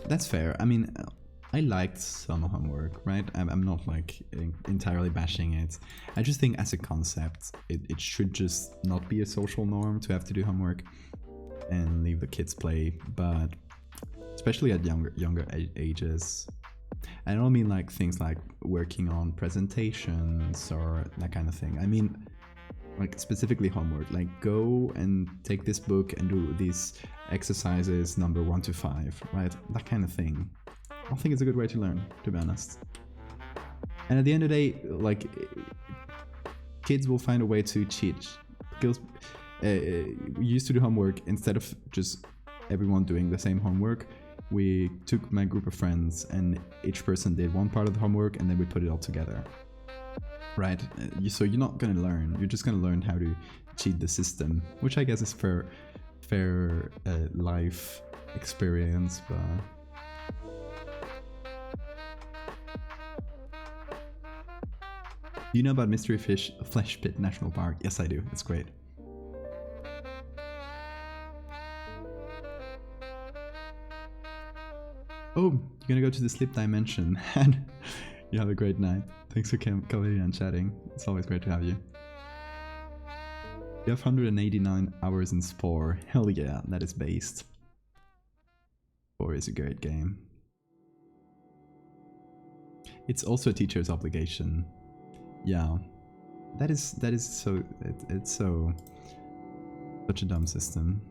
That's fair. I mean, I liked some homework, right? I'm not like entirely bashing it. I just think as a concept, it should just not be a social norm to have to do homework and leave the kids play. But especially at younger ages, I don't mean like things like working on presentations or that kind of thing. I mean like specifically homework, like go and take this book and do these exercises number 1 to 5, right? That kind of thing. I think it's a good way to learn, to be honest. And at the end of the day, like, kids will find a way to cheat. Because we used to do homework, instead of just everyone doing the same homework, we took my group of friends and each person did one part of the homework and then we put it all together. Right? So you're not gonna learn, you're just gonna learn how to cheat the system, which I guess is fair life experience, but... Do you know about Mystery Fish Flesh Pit National Park? Yes, I do. It's great. Oh, you're gonna go to the sleep dimension. And you have a great night. Thanks for coming in and chatting. It's always great to have you. You have 189 hours in Spore. Hell yeah, that is based. Spore is a great game. It's also a teacher's obligation. Yeah, that is so, it's so, such a dumb system.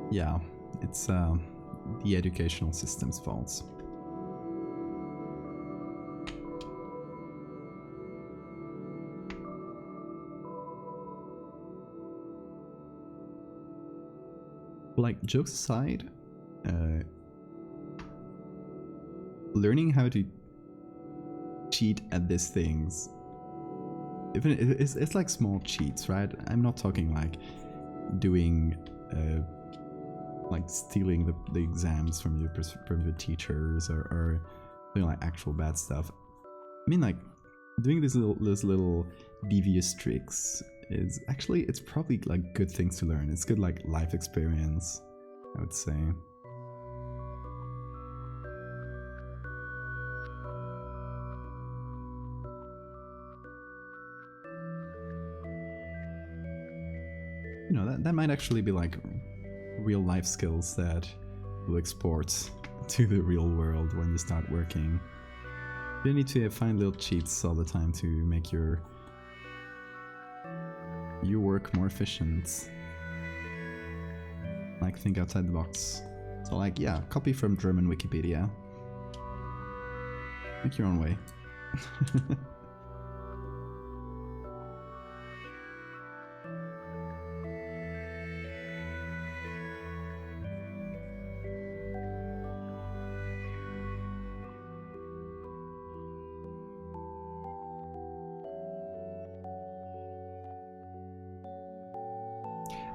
Yeah, it's the educational system's faults. Like, jokes aside, learning how to cheat at these things, even it's like small cheats, right? I'm not talking like doing like stealing the exams from your teachers or doing like actual bad stuff. I mean, like, doing these little devious tricks is actually, it's probably like good things to learn. It's good like life experience, I would say. You know, that might actually be like real life skills that will export to the real world when you start working. You don't need to find little cheats all the time to make your work more efficient. Like, think outside the box. So like, yeah, copy from German Wikipedia. Make your own way.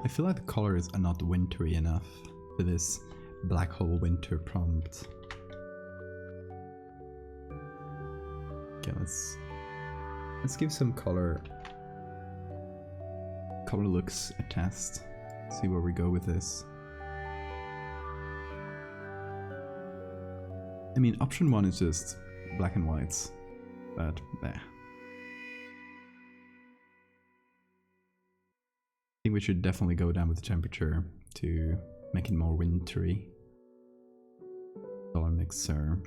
I feel like the colors are not wintry enough for this black hole winter prompt. Okay, let's give some color looks a test. See where we go with this. I mean, option 1 is just black and whites, but I think we should definitely go down with the temperature to make it more wintry. Color mixer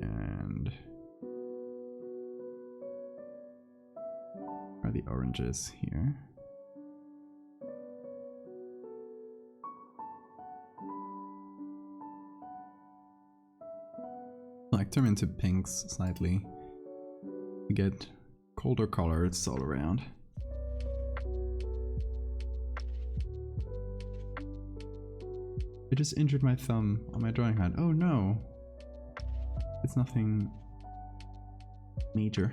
and where are the oranges here? Like turn into pinks slightly. You get colder colors all around. I just injured my thumb on my drawing pad. Oh no! It's nothing major.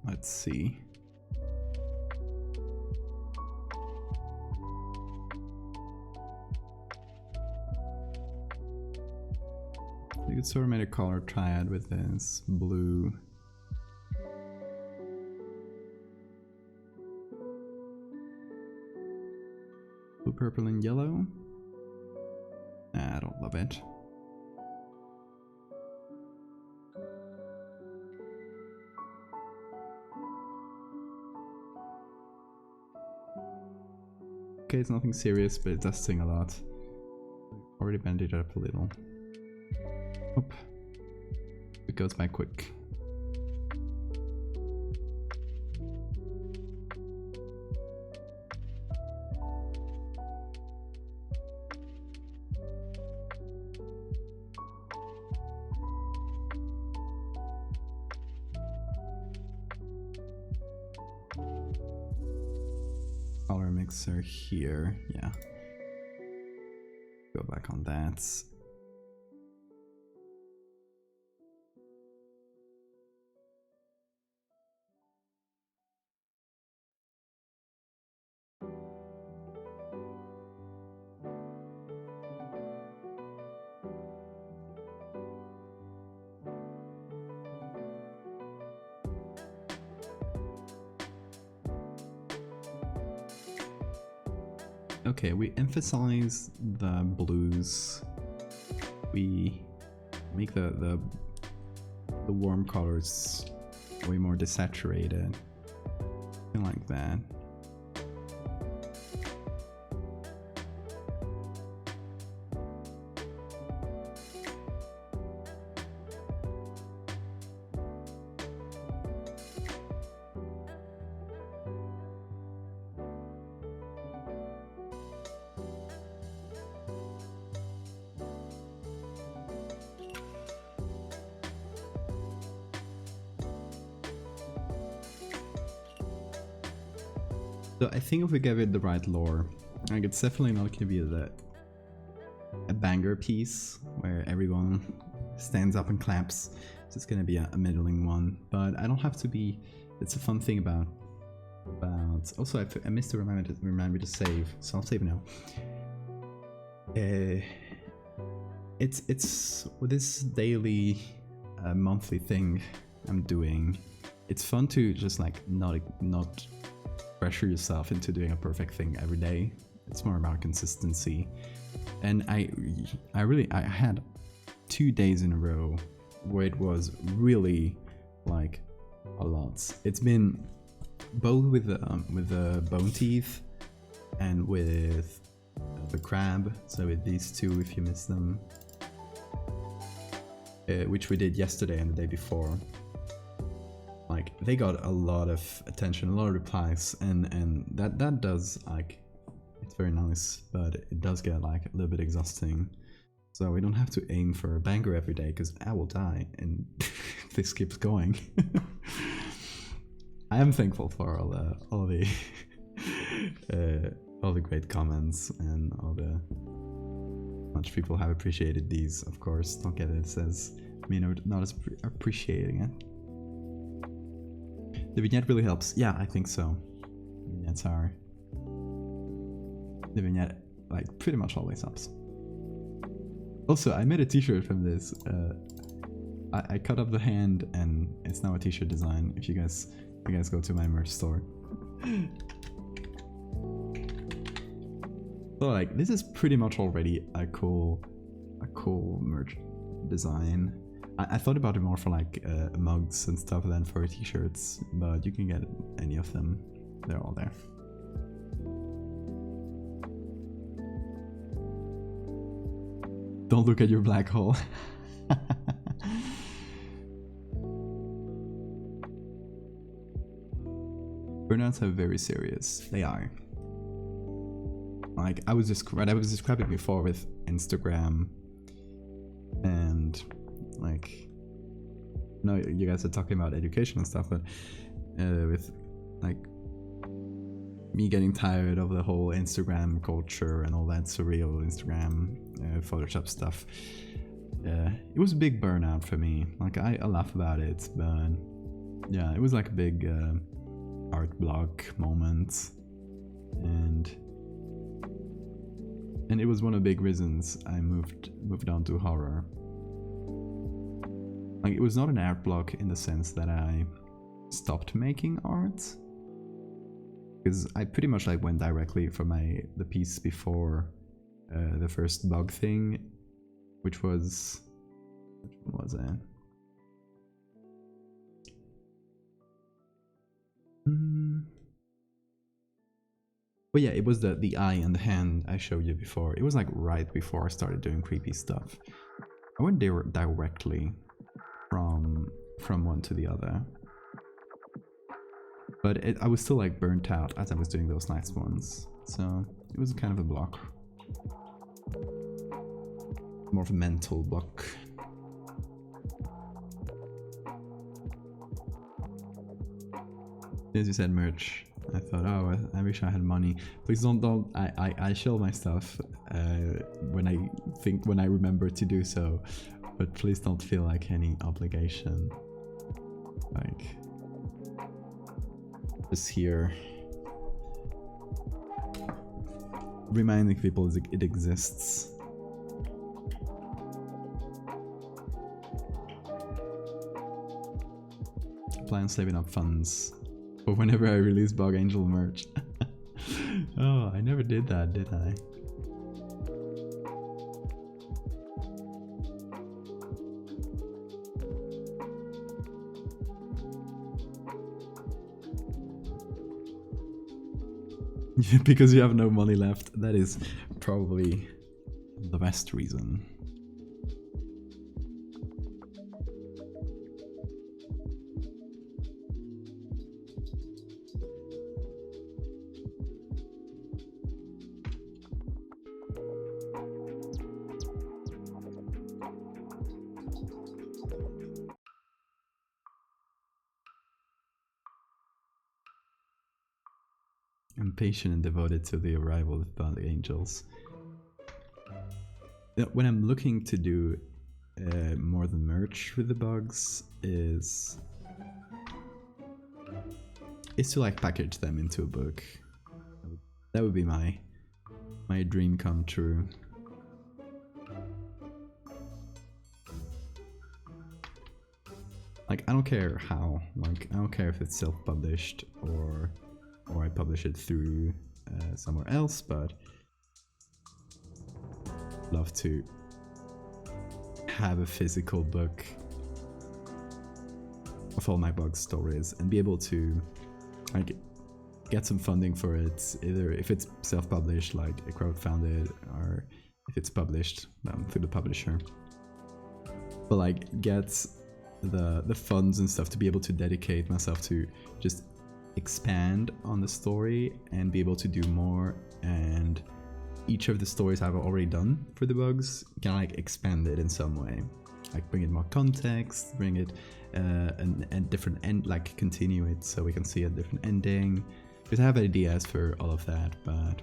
Let's see. You could sort of make a color triad with this blue. Blue, purple, and yellow. Nah, I don't love it. Okay, it's nothing serious, but it does sting a lot. Already banded it up a little. Oop. It goes by quick. Color mixer here, yeah. Go back on that. Okay, we emphasize the blues. We make the warm colors way more desaturated. Something like that. So I think if we give it the right lore, Like, it's definitely not gonna be a banger piece where everyone stands up and claps. So it's gonna be a middling one, but I don't have to be. It's a fun thing about. Also, I missed to remind me to save, so I'll save now. It's with this daily, monthly thing I'm doing. It's fun to just like not pressure yourself into doing a perfect thing every day. It's more about consistency. And I had 2 days in a row where it was really like a lot. It's been both with the bone teeth and with the crab. So with these two, if you miss them, which we did yesterday and the day before. Like, they got a lot of attention, a lot of replies, and that does, like, it's very nice, but it does get like a little bit exhausting. So we don't have to aim for a banger every day, because I will die and this keeps going. I am thankful for all the great comments and all the much people have appreciated these. Of course, don't get it as me not as appreciating it. The vignette really helps. Yeah, I think so. Vignettes are. The vignette, like, pretty much always helps. Also, I made a t-shirt from this. I cut up the hand and it's now a t-shirt design. If you guys go to my merch store. So like, this is pretty much already a cool merch design. I thought about it more for like mugs and stuff than for t-shirts, but you can get any of them. They're all there. Don't look at your black hole. Burnouts are very serious. They are. Like, I was describing before with Instagram, and like, no, you guys are talking about education and stuff, but with like me getting tired of the whole Instagram culture and all that surreal Instagram Photoshop stuff, it was a big burnout for me. Like, I laugh about it, but yeah, it was like a big art block moment, and it was one of the big reasons I moved on to horror. Like, it was not an art block in the sense that I stopped making art, because I pretty much like went directly for the piece before the first bug thing, which one was it? But yeah, it was the eye and the hand I showed you before. It was like right before I started doing creepy stuff. I went directly from one to the other. But I was still like burnt out as I was doing those last ones. So it was kind of a block. More of a mental block. As you said, merch. I thought, oh, I wish I had money. Please don't. I shell my stuff when I remember to do so, but please don't feel like any obligation. Like, just here, reminding people it exists. Plan saving up funds for whenever I release Bug Angel merch. Oh, I never did that, did I? Because you have no money left. That is probably the best reason. impatient and devoted to the arrival of the angels. When I'm looking to do more than merch with the bugs is to like package them into a book. That would be my dream come true. Like, I don't care how, like, I don't care if it's self-published or I publish it through somewhere else, but I'd love to have a physical book of all my bug stories and be able to like get some funding for it, either if it's self-published, like a crowdfunded, or if it's published through the publisher. But like get the funds and stuff to be able to dedicate myself to just expand on the story and be able to do more, and each of the stories I've already done for the bugs can like expand it in some way, like bring it more context, bring it a different end, like continue it so we can see a different ending, because I have ideas for all of that, but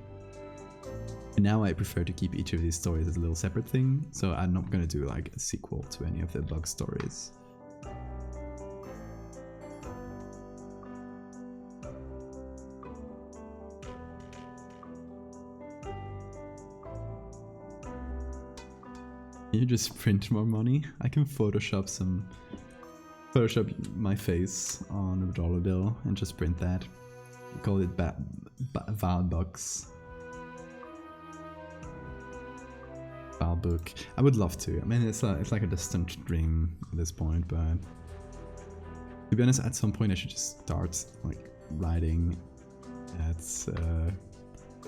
now I prefer to keep each of these stories as a little separate thing, so I'm not going to do like a sequel to any of the bug stories. You just print more money? I can Photoshop my face on a dollar bill and just print that. Call it Valbucks. Valbook. I would love to. I mean, it's like a distant dream at this point, but to be honest, at some point I should just start like writing at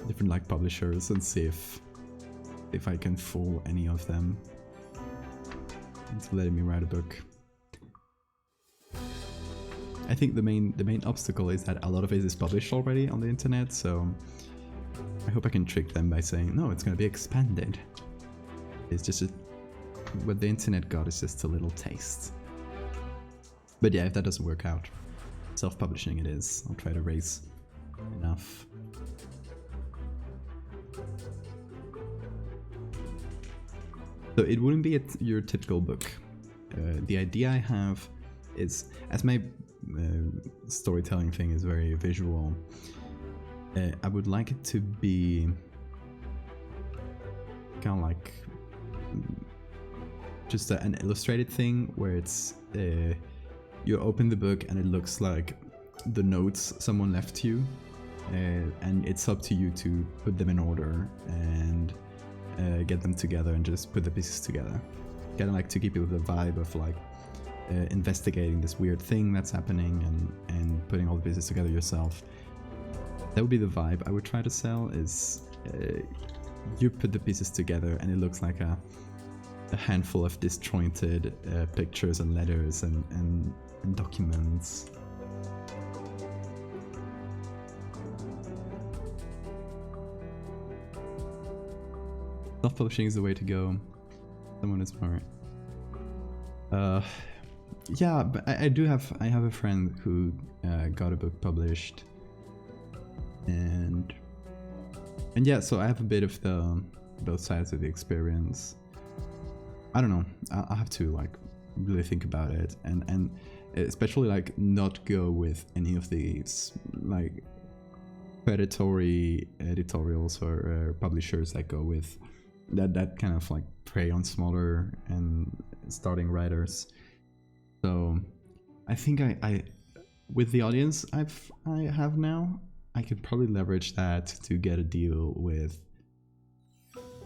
different like publishers and see if I can fool any of them into letting me write a book. I think the main obstacle is that a lot of it is published already on the internet, so I hope I can trick them by saying, no, it's going to be expanded. It's just what the internet got is just a little taste. But yeah, if that doesn't work out, self-publishing it is. I'll try to raise enough. So it wouldn't be your typical book. The idea I have is, as my storytelling thing is very visual, I would like it to be kind of like just an illustrated thing where it's you open the book and it looks like the notes someone left you, and it's up to you to put them in order and get them together and just put the pieces together. Kind of like to keep you with the vibe of like investigating this weird thing that's happening and putting all the pieces together yourself. That would be the vibe I would try to sell, is you put the pieces together and it looks like a handful of disjointed pictures and letters and documents. Self-publishing is the way to go. Someone is smart. Yeah, but I have a friend who got a book published, and yeah, so I have a bit of both sides of the experience. I don't know. I have to like really think about it, and especially like not go with any of these like predatory editorials or publishers that go with that kind of like prey on smaller and starting writers. So I think I with the audience I have now, I could probably leverage that to get a deal with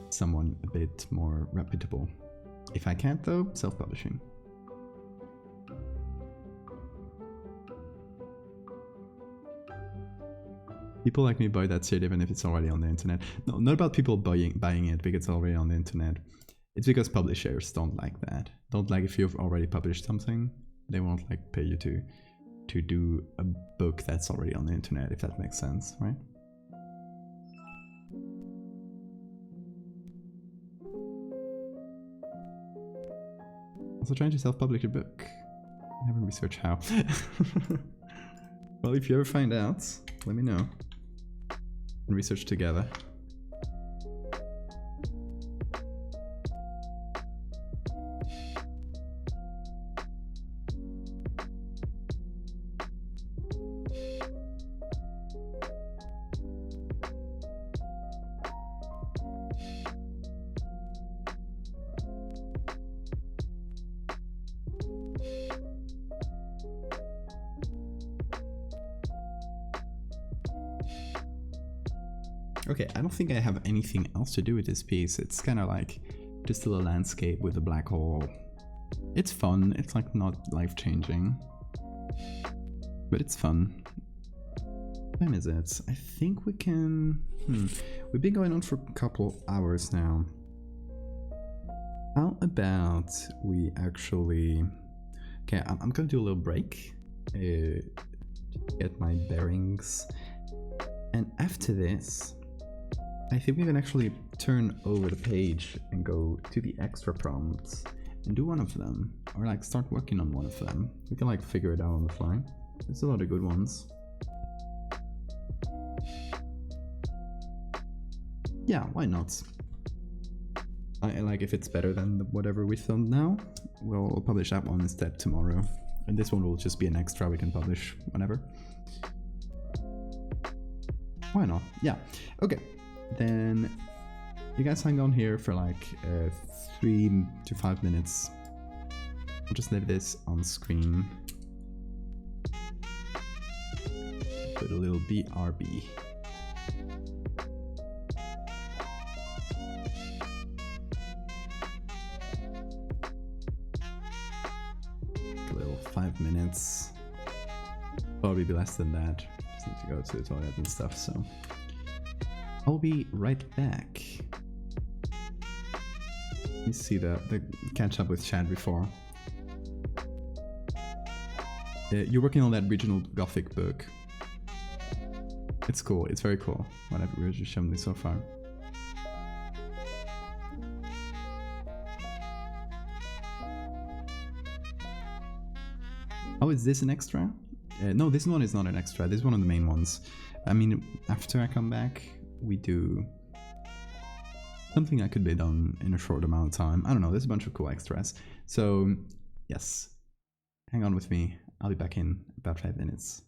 someone a bit more reputable. If I can't though, self-publishing. People like me buy that shit even if it's already on the internet. No, not about people buying it because it's already on the internet. It's because publishers don't like that. Don't like if you've already published something, they won't like pay you to do a book that's already on the internet, if that makes sense, right? Also trying to self-publish a book. I haven't researched how. Well, if you ever find out, let me know. and research together. Okay, I don't think I have anything else to do with this piece. It's kind of like just still a landscape with a black hole. It's fun. It's like not life-changing, but it's fun. What time is it? I think we can... We've been going on for a couple hours now. How about we actually... Okay, I'm gonna do a little break. Get my bearings. And after this, I think we can actually turn over the page and go to the extra prompts and do one of them. Or like start working on one of them. We can like figure it out on the fly. There's a lot of good ones. Yeah, why not? I like if it's better than whatever we filmed now, we'll publish that one instead tomorrow. And this one will just be an extra we can publish whenever. Why not? Yeah. Okay. Then you guys hang on here for like 3 to 5 minutes. I'll just leave this on screen. Put a little BRB. A little 5 minutes. Probably be less than that. Just need to go to the toilet and stuff, so I'll be right back. You see the catch up with Chad before. You're working on that regional Gothic book. It's cool. It's very cool. Whatever we've just shown me so far. Oh, is this an extra? No, this one is not an extra. This is one of the main ones. I mean, after I come back, we do something that could be done in a short amount of time. I don't know, there's a bunch of cool extras. So, yes, hang on with me. I'll be back in about 5 minutes.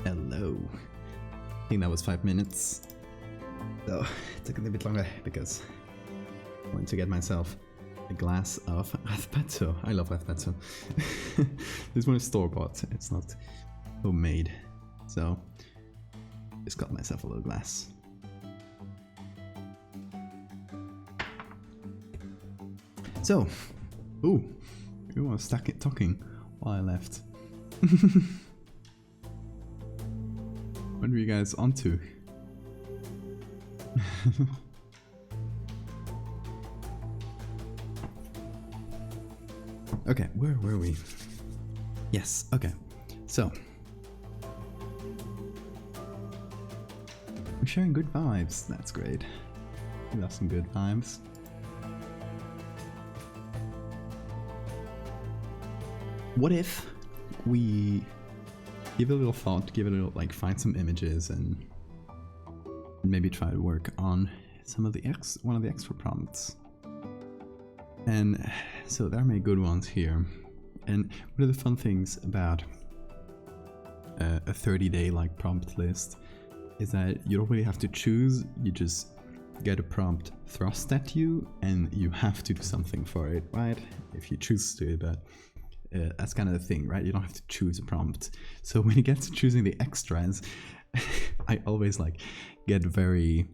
Hello. I think that was 5 minutes. So it took a little bit longer because I wanted to get myself a glass of raspato. I love raspato. This one is store-bought, it's not homemade. So just got myself a little glass. So, ooh, you were stuck talking while I left. What were you guys onto? Okay, where were we? Yes, okay. So, we're sharing good vibes. That's great. We love some good vibes. What if we give it a little thought, give it a little, like, find some images and maybe try to work on some of the one of the extra prompts. And so there are many good ones here. And one of the fun things about a 30-day like prompt list is that you don't really have to choose, you just get a prompt thrust at you and you have to do something for it, right? If you choose to do it, but that's kind of the thing, right? You don't have to choose a prompt. So when it gets to choosing the extras, I always like get very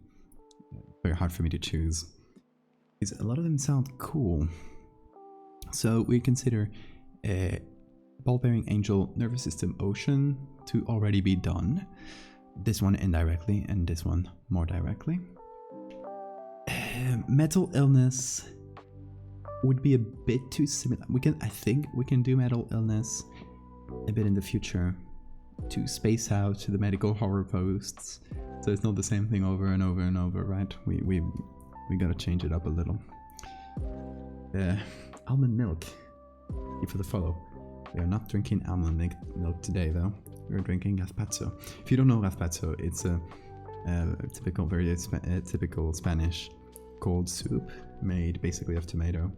hard for me to choose. Because a lot of them sound cool. So we consider ball-bearing angel nervous system ocean to already be done. This one indirectly and this one more directly. Mental illness would be a bit too similar. I think we can do mental illness a bit in the future to space out to the medical horror posts, so it's not the same thing over and over and over, right? We gotta change it up a little. Almond milk. Thank you for the follow. We are not drinking almond milk today, though. We're drinking gazpacho. If you don't know gazpacho, it's a typical, very typical Spanish cold soup made basically of tomato.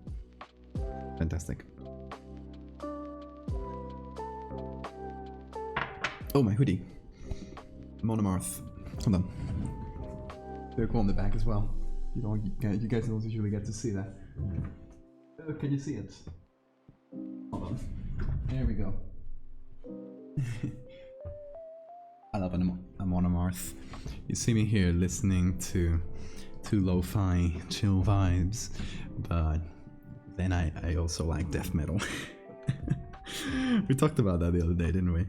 Fantastic. Oh, my hoodie. Monomarth. Hold on. They're cool on the back as well. You guys don't usually get to see that. Can you see it? Hold on. There we go. I love a monomarth. You see me here listening to lo-fi chill vibes, but then I also like death metal. We talked about that the other day, didn't we?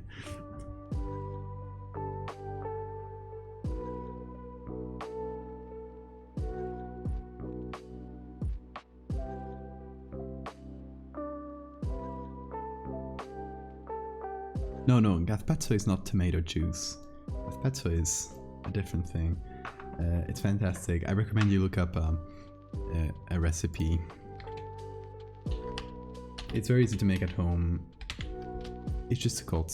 No, gazpacho is not tomato juice. Gazpacho is a different thing. It's fantastic. I recommend you look up a recipe. It's very easy to make at home. It's just a cold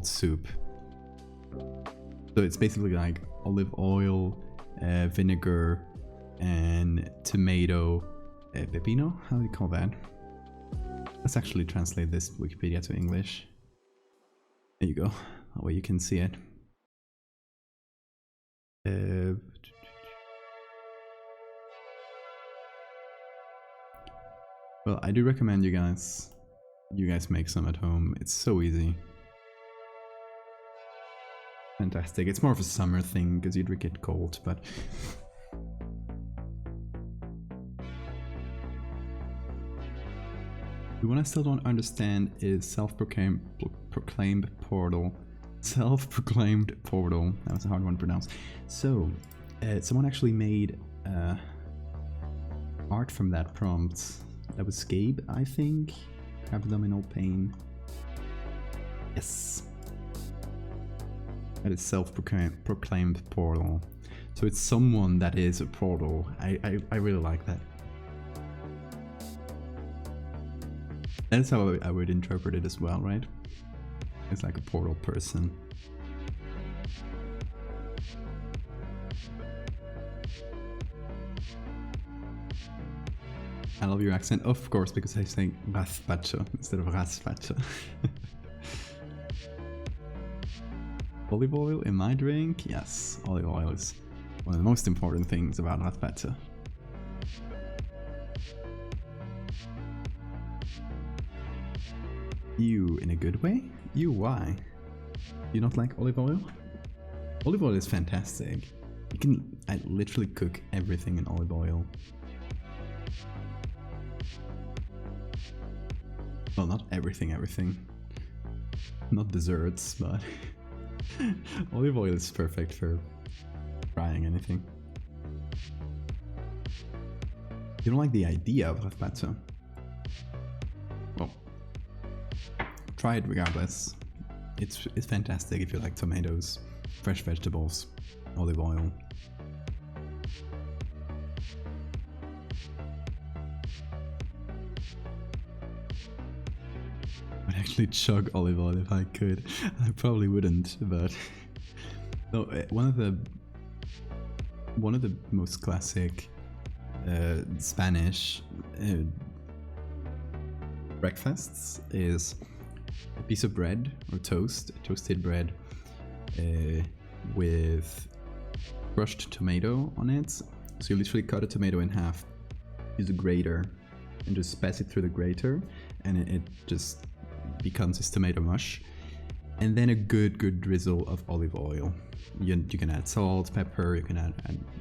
soup. So it's basically like olive oil, vinegar, and tomato pepino. How do you call that? Let's actually translate this Wikipedia to English. There you go. That way you can see it. Well, I do recommend you guys make some at home. It's so easy. Fantastic. It's more of a summer thing because you drink it cold, but the one I still don't understand is self-proclaimed portal. Self-proclaimed portal. That was a hard one to pronounce. So, someone actually made art from that prompt. That was Gabe, I think. Abdominal pain. Yes. That is self-proclaimed portal. So it's someone that is a portal. I really like that. That's how I would interpret it as well, right? It's like a portal person. I love your accent, of course, because I say gazpacho instead of raspacho. Olive oil in my drink? Yes, olive oil is one of the most important things about raclette. You in a good way? You, why? You not like olive oil? Olive oil is fantastic. You can literally cook everything in olive oil. Well, not everything. Not desserts, but olive oil is perfect for frying anything. You don't like the idea of raclette? Well, try it regardless. It's fantastic if you like tomatoes, fresh vegetables, olive oil. I'd actually chug olive oil if I could. I probably wouldn't, but no. One of the most classic Spanish breakfasts is a piece of bread or toasted bread with crushed tomato on it. So you literally cut a tomato in half, use a grater, and just pass it through the grater, and it just becomes this tomato mush. And then a good drizzle of olive oil. You can add salt, pepper, you can add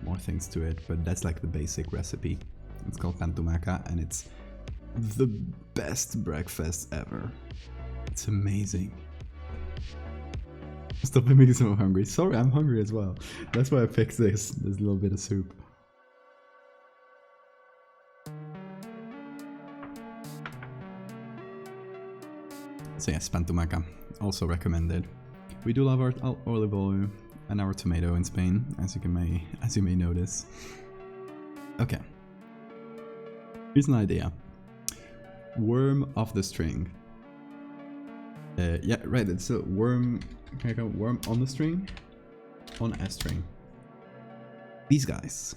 more things to it, but that's like the basic recipe. It's called pan tumaca, and it's the best breakfast ever. It's amazing. Stop making me so hungry. Sorry, I'm hungry as well. That's why I picked this little bit of soup. So yes, pan tumaca, also recommended. We do love our olive oil and our tomato in Spain, as you may notice. Okay. Here's an idea. Worm off the string. Yeah, right, it's a worm. Can I go worm on the string? On a string. These guys.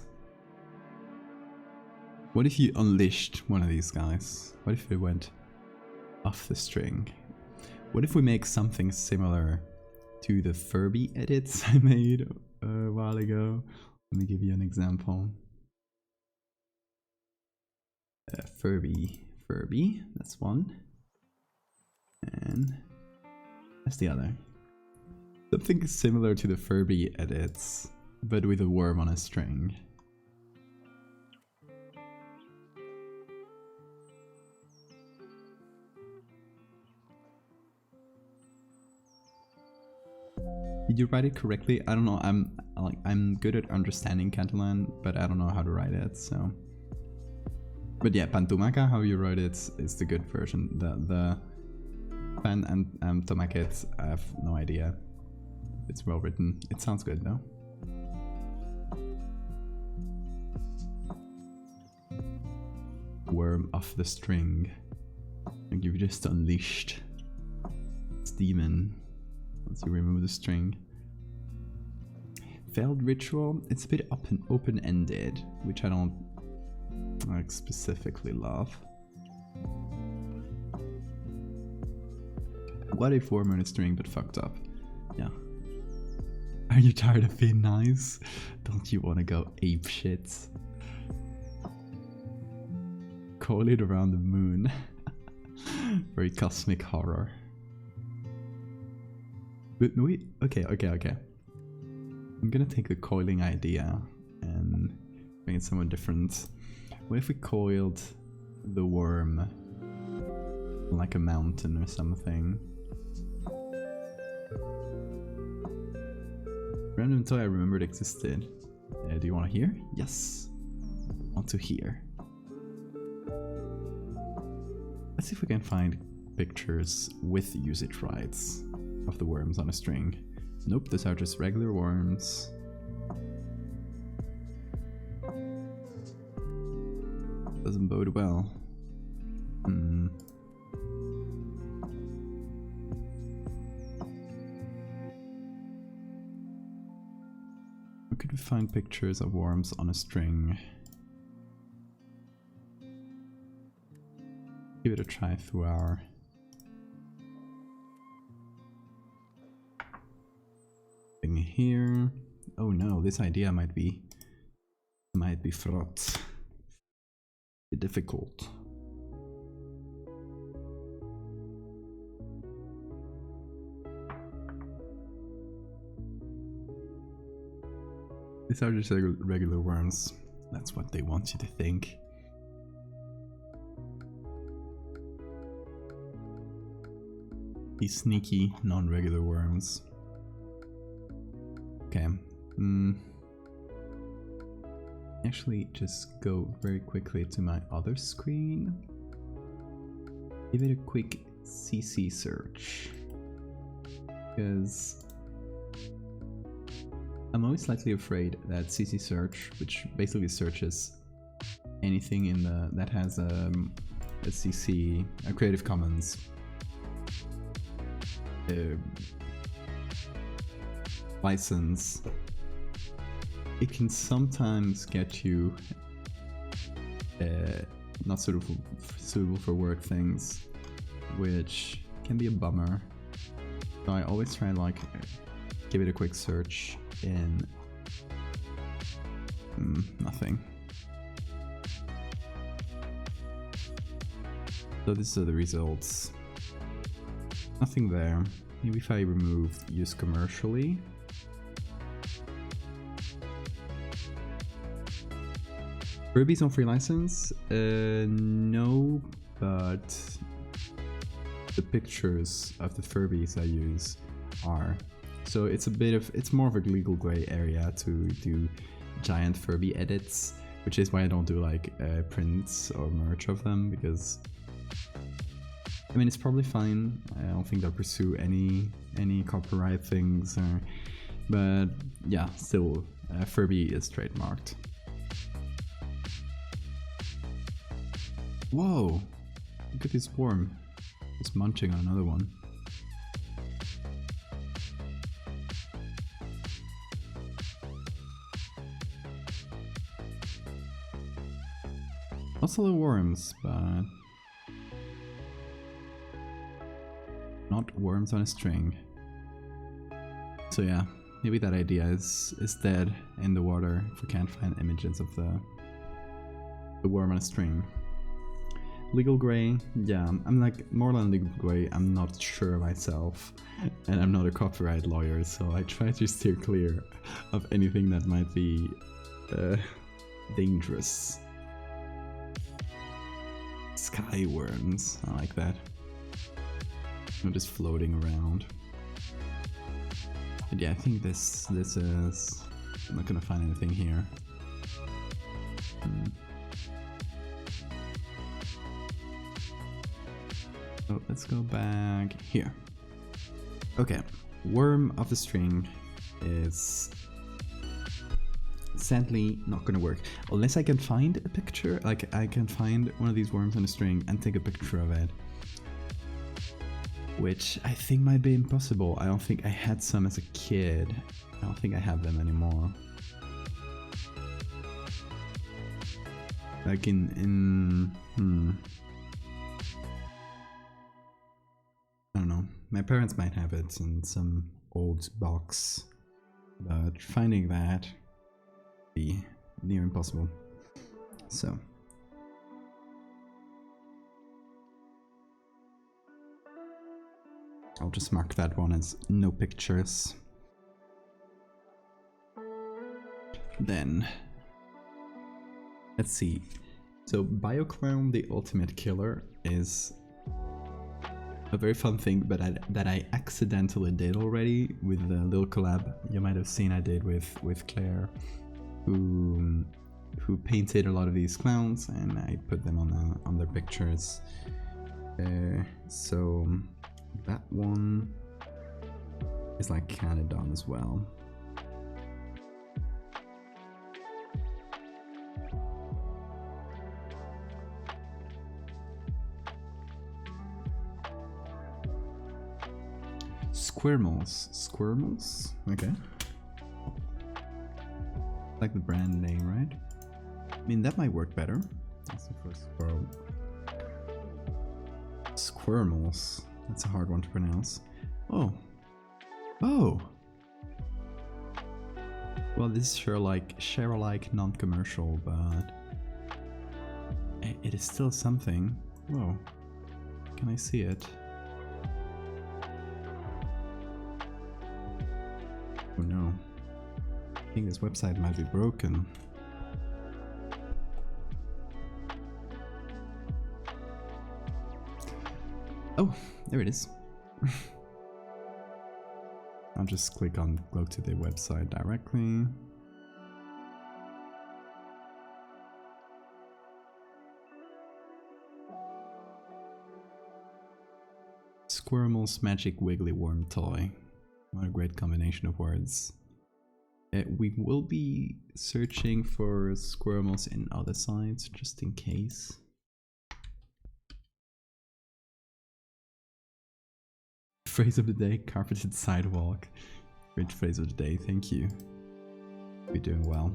What if you unleashed one of these guys? What if it went off the string? What if we make something similar to the Furby edits I made a while ago? Let me give you an example. Furby, that's one. And that's the other. Something similar to the Furby edits, but with a worm on a string. Did you write it correctly? I don't know. I'm good at understanding Catalan, but I don't know how to write it. So, but yeah, pan tumaca, how you wrote it is the good version. The pan and tomaquet, I have no idea. It's well written. It sounds good though. Worm off the string. Like you've just unleashed this demon. Once you remove the string. Failed ritual. It's a bit open-ended, which I don't like specifically love. What if worm on a string but fucked up? Yeah. Are you tired of being nice? Don't you want to go ape shit? Call it around the moon. Very cosmic horror. But wait, okay. I'm gonna take the coiling idea and make it somewhat different. What if we coiled the worm like a mountain or something? Random toy I remembered existed. Do you want to hear? Yes. I want to hear. Let's see if we can find pictures with usage rights of the worms on a string. Nope, those are just regular worms. Doesn't bode well. Where could we find pictures of worms on a string? Give it a try through our here. Oh no, this idea might be fraught. Difficult. These are just regular worms. That's what they want you to think. These sneaky, non-regular worms. Okay. Actually, just go very quickly to my other screen. Give it a quick CC search. Because I'm always slightly afraid that CC search, which basically searches anything in the that has a CC, a Creative Commons license, it can sometimes get you not suitable for work things, which can be a bummer. So I always try to like give it a quick search in nothing. So these are the results. Nothing there. Maybe if I remove use commercially. Furbies on free license? No, but the pictures of the Furbies I use are. So it's more of a legal gray area to do giant Furby edits, which is why I don't do like prints or merch of them, because I mean, it's probably fine. I don't think they'll pursue any copyright things, but yeah, still, Furby is trademarked. Whoa! Look at this worm. It's munching on another one. Also the worms, but not worms on a string. So yeah, maybe that idea is dead in the water if we can't find images of the worm on a string. Legal gray, yeah, I'm like more than legal gray, I'm not sure myself, and I'm not a copyright lawyer, so I try to steer clear of anything that might be dangerous. Sky worms, I like that. Not just floating around. But yeah, I think this is... I'm not gonna find anything here. So let's go back here. Okay, worm of the string is sadly not gonna work unless I can find a picture. Like I can find one of these worms on a string and take a picture of it, which I think might be impossible. I don't think I had some as a kid. I don't think I have them anymore. Like I don't know. My parents might have it in some old box, but finding that would be near impossible. So. I'll just mark that one as no pictures. Then, let's see. So BioClown the Ultimate Killer is a very fun thing, but that I accidentally did already with the little collab you might have seen I did with Claire, who painted a lot of these clowns, and I put them on their pictures. So that one is like kinda done as well. Squirmels? Okay. Like the brand name, right? I mean, that might work better. That's the first squirrel. Squirmels. That's a hard one to pronounce. Oh. Oh! Well, this is share-alike non-commercial, but it is still something. Whoa, can I see it? Oh no, I think this website might be broken. Oh, there it is. I'll just go to the website directly. Squirrel's Magic Wiggly Worm Toy. What a great combination of words. We will be searching for Squirrels in other sites, just in case. Phrase of the day, carpeted sidewalk. Great phrase of the day, thank you. You're doing well.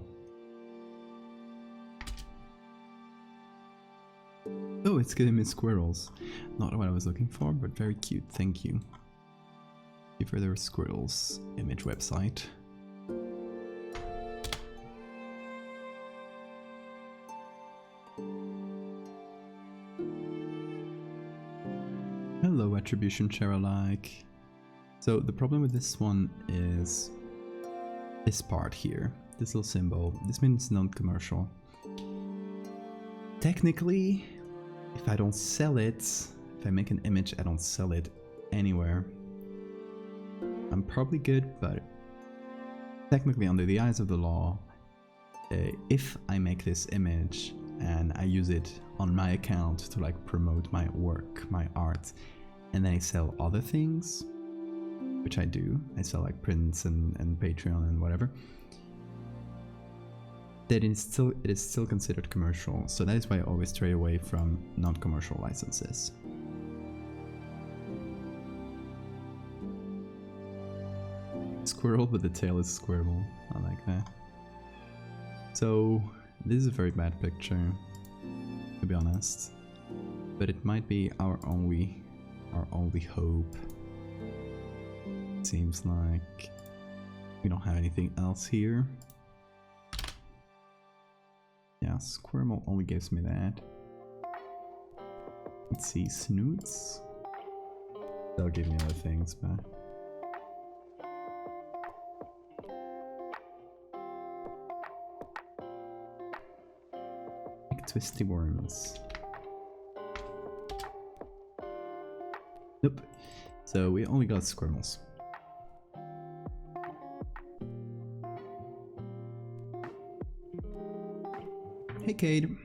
Oh, it's giving me squirrels. Not what I was looking for, but very cute, thank you. Give further squirrels image website. Hello, attribution share-alike. So the problem with this one is this part here, this little symbol. This means non-commercial. Technically, if I don't sell it, if I make an image, I don't sell it anywhere. I'm probably good, but technically under the eyes of the law, if I make this image and I use it on my account to like promote my work, my art, and then I sell other things, which I do, I sell like prints and Patreon and whatever, that it is still considered commercial. So that is why I always stray away from non-commercial licenses. Squirrel, but the tail is squirrel. I like that. So this is a very bad picture, to be honest, but it might be our only hope. Seems like we don't have anything else here. Yeah, Squirrel only gives me that. Let's see, Snoots. They'll give me other things, but like twisty worms. Nope. So we only got squirrels. Hey Cade,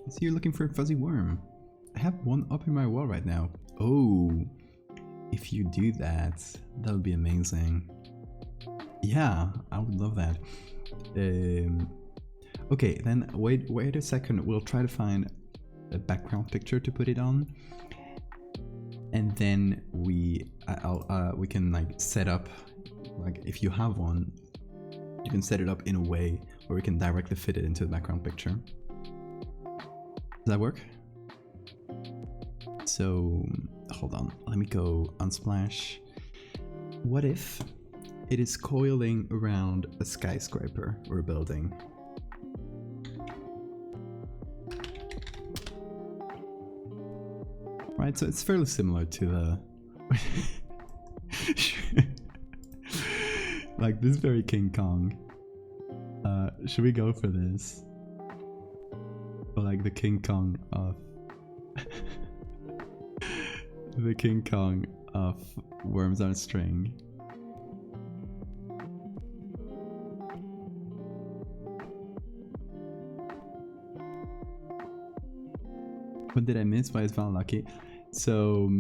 I see you're looking for a fuzzy worm. I have one up in my wall right now. Oh, if you do that, that would be amazing. Yeah, I would love that. Okay, then wait a second. We'll try to find a background picture to put it on, and then we can like set up, like if you have one, you can set it up in a way where we can directly fit it into the background picture. Does that work? So hold on, let me go unsplash. What if it is coiling around a skyscraper or a building? Right, so it's fairly similar to the like this very King Kong. Should we go for this? Or like the King Kong of the King Kong of Worms on a String. What did I miss? Why is Val lucky? So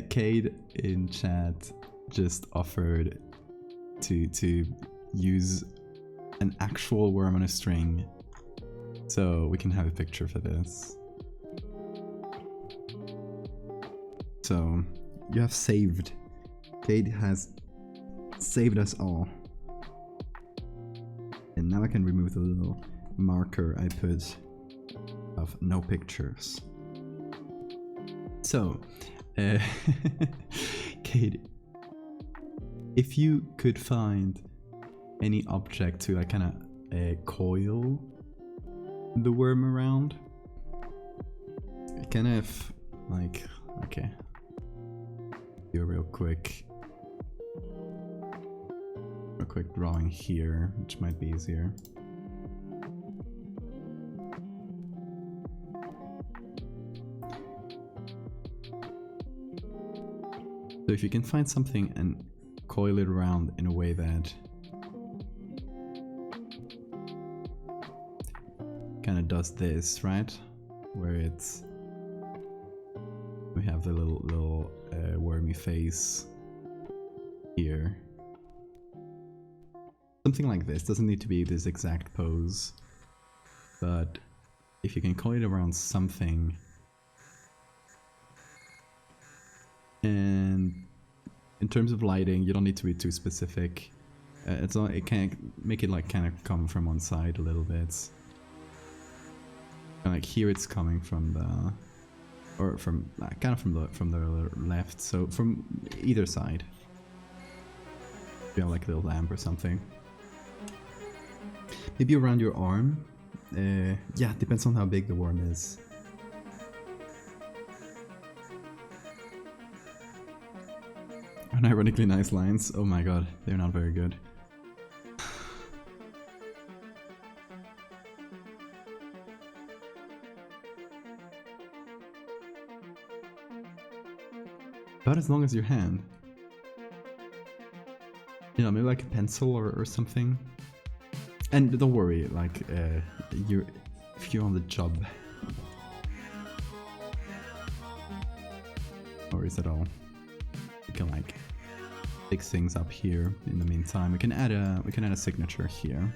Cade in chat just offered to use an actual worm on a string, so we can have a picture for this. So you have saved. Cade has saved us all, and now I can remove the little marker I put of no pictures. So Cade, if you could find any object to like kind of coil the worm around, kind of like, okay, do a real quick drawing here, which might be easier. So if you can find something and coil it around in a way that kind of does this, right? Where it's, we have the little wormy face here. Something like this. Doesn't need to be this exact pose, but if you can coil it around something, and in terms of lighting, you don't need to be too specific. It can make it like kind of come from one side a little bit. And like here, it's coming from the, or from kind of from the left. So from either side, you have like a little lamp or something. Maybe around your arm. Yeah, depends on how big the worm is. Unironically nice lines. Oh my god, they're not very good. About as long as your hand. You know, maybe like a pencil or something. And don't worry, like if you're on the job, no worries at all. We can like fix things up here in the meantime. We can add a signature here.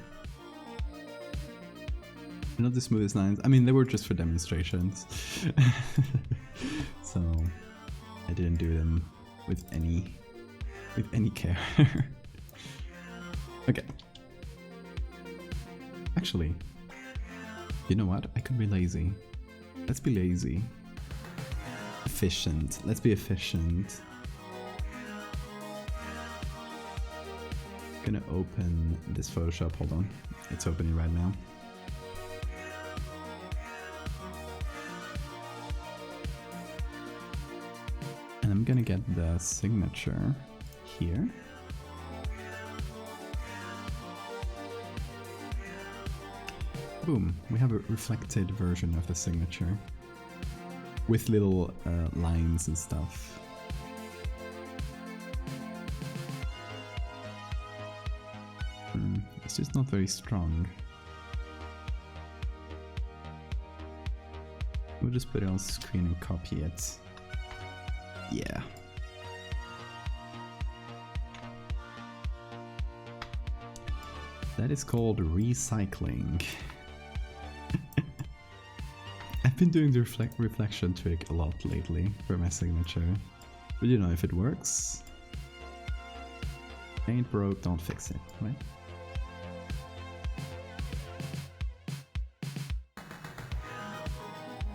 Not the smoothest lines. I mean, they were just for demonstrations, so I didn't do them with any care. Okay. Actually, you know what? I could be lazy. Let's be lazy. Efficient. Let's be efficient. I'm gonna open this Photoshop. Hold on. It's opening right now. And I'm gonna get the signature here. Boom, we have a reflected version of the signature with little lines and stuff. It's just not very strong. We'll just put it on screen and copy it. Yeah. That is called recycling. I've been doing the reflection trick a lot lately for my signature, but you know, if it works, ain't broke, don't fix it, right?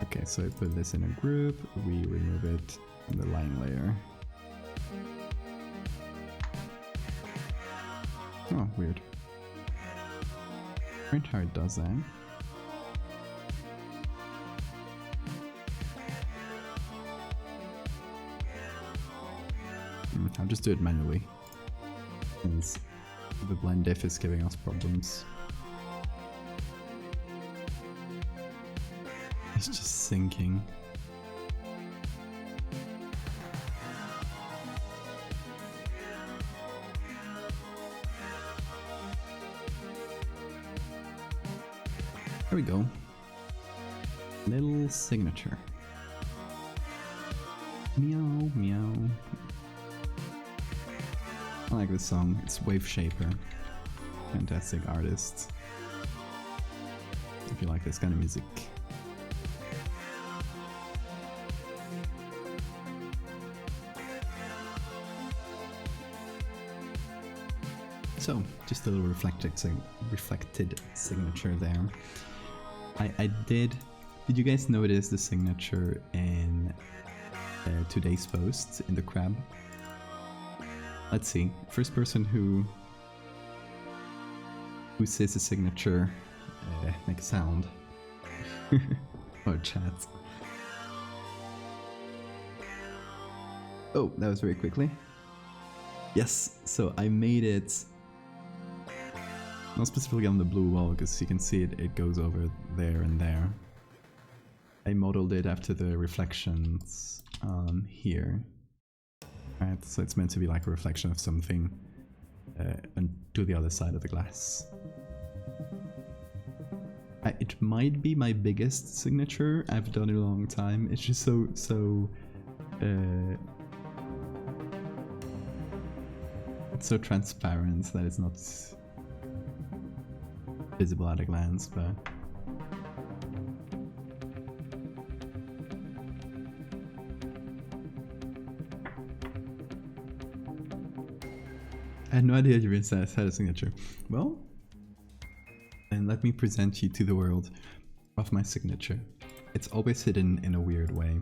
Okay, so I put this in a group, we remove it in the line layer. Oh, weird. Strange how it does that. I'll just do it manually, since the blend diff is giving us problems. It's just sinking. There we go. Little signature. Meow, meow. I like this song. It's Wave Shaper. Fantastic artist. If you like this kind of music. So, just a little reflected signature there. Did you guys notice the signature in today's post in the crab? Let's see. First person who says a signature, make a sound. Or chat. Oh, that was very quickly. Yes, so I made it not specifically on the blue wall, because you can see it goes over there and there. I modeled it after the reflections here. Right, so it's meant to be like a reflection of something and to the other side of the glass. It might be my biggest signature I've done in a long time. It's just so it's so transparent that it's not visible at a glance, but I had no idea you had a signature. Well, and let me present you to the world of my signature. It's always hidden in a weird way,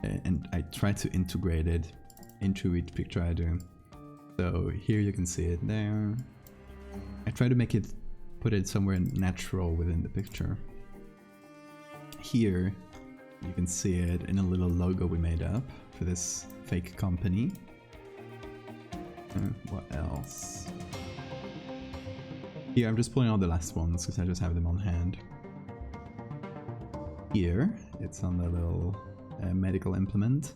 and I try to integrate it into each picture I do. So here you can see it there. I try to put it somewhere natural within the picture. Here you can see it in a little logo we made up for this fake company. What else? Here I'm just pulling out the last ones because I just have them on hand. Here it's on the little medical implement.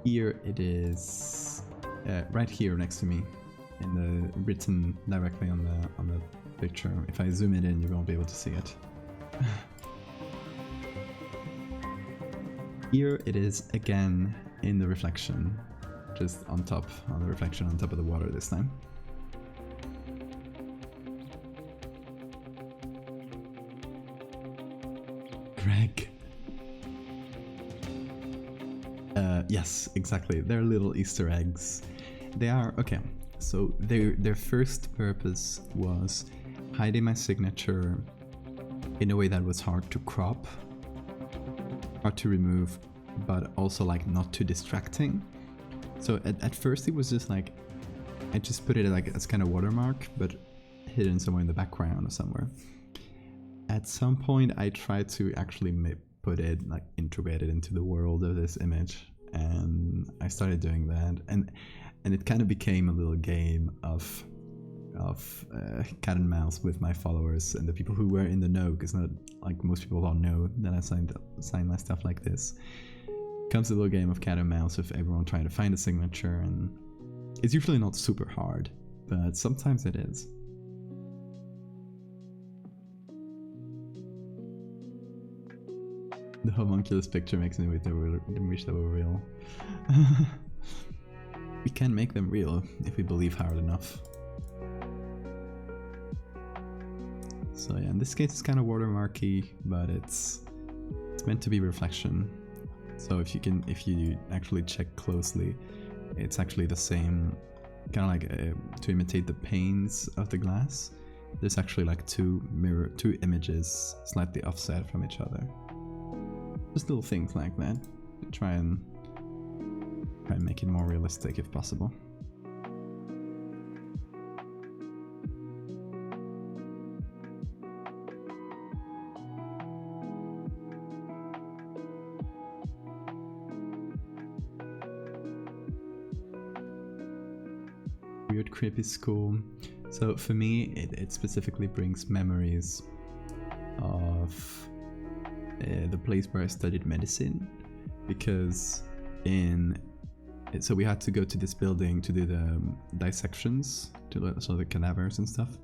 Here it is right here next to me, in the written directly on the picture. If I zoom it in, you won't be able to see it. Here it is again in the reflection, just on top, on the reflection on top of the water this time. Greg. Yes, exactly. They're little Easter eggs. They are, okay, so their first purpose was hiding my signature in a way that was hard to crop, hard to remove, but also like not too distracting. So at first it was just like, I just put it like as kind of watermark, but hidden somewhere in the background or somewhere. At some point I tried to actually put it, like integrate it into the world of this image, and I started doing that, and it kind of became a little game of cat and mouse with my followers and the people who were in the know, because not like most people don't know that I signed my stuff like this. Comes a little game of cat and mouse with everyone trying to find a signature, and it's usually not super hard, but sometimes it is. The homunculus picture makes me wish they were real. We can make them real if we believe hard enough. So yeah, in this case it's kind of watermarky, but it's meant to be reflection. So if you actually check closely, it's actually the same, kind of like to imitate the panes of the glass. There's actually like two images slightly offset from each other. Just little things like that. Try and make it more realistic if possible. Weird creepy school. So for me, it specifically brings memories of the place where I studied medicine, because so we had to go to this building to do the dissections, so the cadavers and stuff,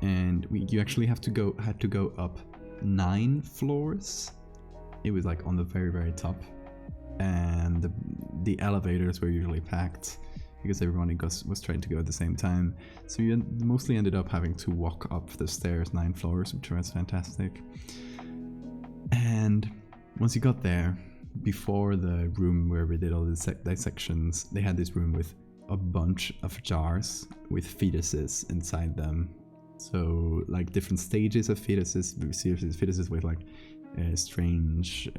and you actually had to go up 9 floors. It was like on the very, very top, and the elevators were usually packed because everyone was trying to go at the same time, so you mostly ended up having to walk up the stairs 9 floors, which was fantastic. And once you got there, before the room where we did all the dissections, they had this room with a bunch of jars with fetuses inside them. So like different stages of fetuses with like strange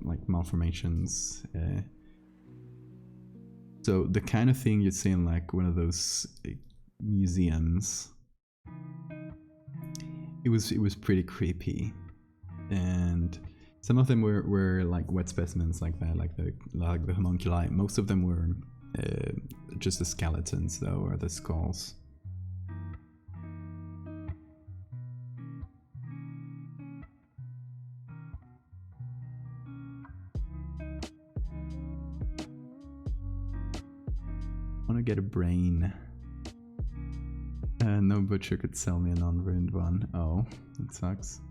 like malformations. So the kind of thing you'd see in like one of those museums. It was pretty creepy, and some of them were like wet specimens like that, like the homunculi. Most of them were just the skeletons though, or the skulls. Want to get a brain. No butcher could sell me a non-ruined one. Oh, that sucks.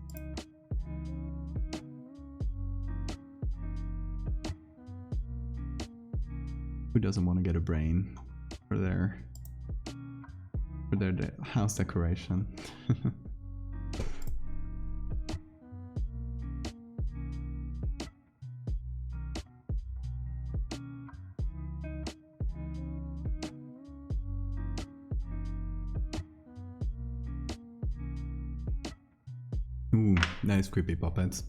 Who doesn't want to get a brain for their house decoration? Ooh, nice creepy puppets.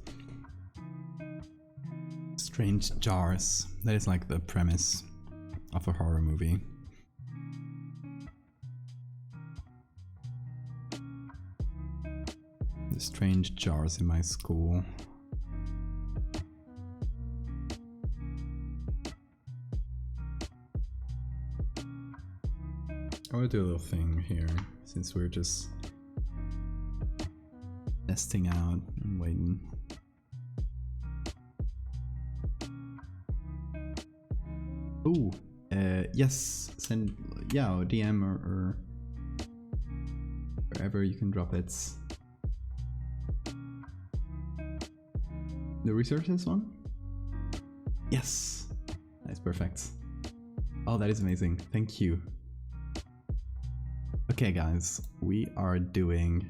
Strange jars. That is like the premise of a horror movie. The strange jars in my school. I want to do a little thing here, since we're just testing out and waiting. Oh, yes, send, yeah, or DM or wherever you can drop it. The resources one? Yes, that's perfect. Oh, that is amazing, thank you. Okay guys, we are doing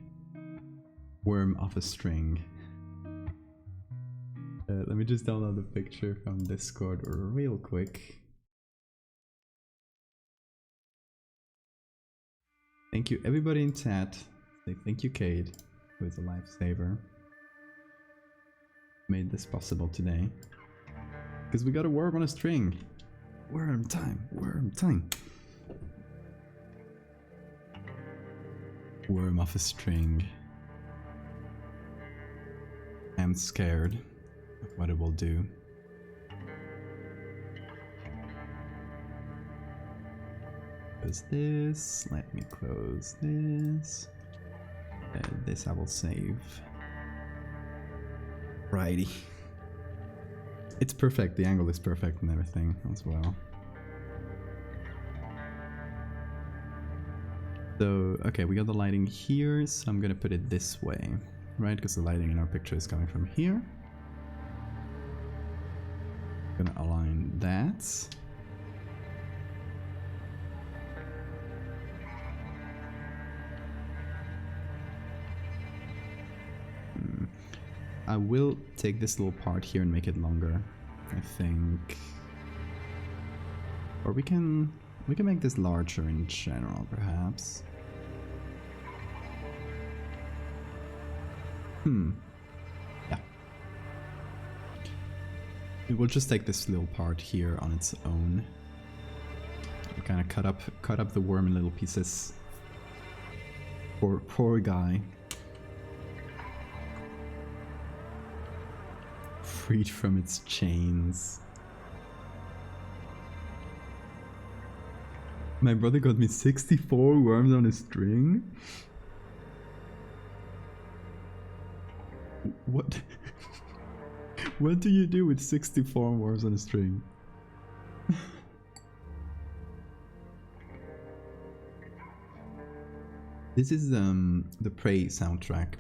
Worm of a String. Let me just download the picture from Discord real quick. Thank you everybody in chat. Thank you Cade, who is a lifesaver. Made this possible today. Because we got a worm on a string. Worm time, worm time. Worm of a string. I'm scared of what it will do. Close this, let me close this. This I will save. Righty. It's perfect, the angle is perfect and everything as well. So, okay, we got the lighting here, so I'm gonna put it this way, right? Because the lighting in our picture is coming from here. Gonna align that. I will take this little part here and make it longer, I think. Or we can make this larger in general, perhaps. Yeah. We will just take this little part here on its own. We kind of cut up the worm in little pieces. Poor guy. Freed from its chains. My brother got me 64 worms on a string. What? What do you do with 64 worms on a string? This is the Prey soundtrack.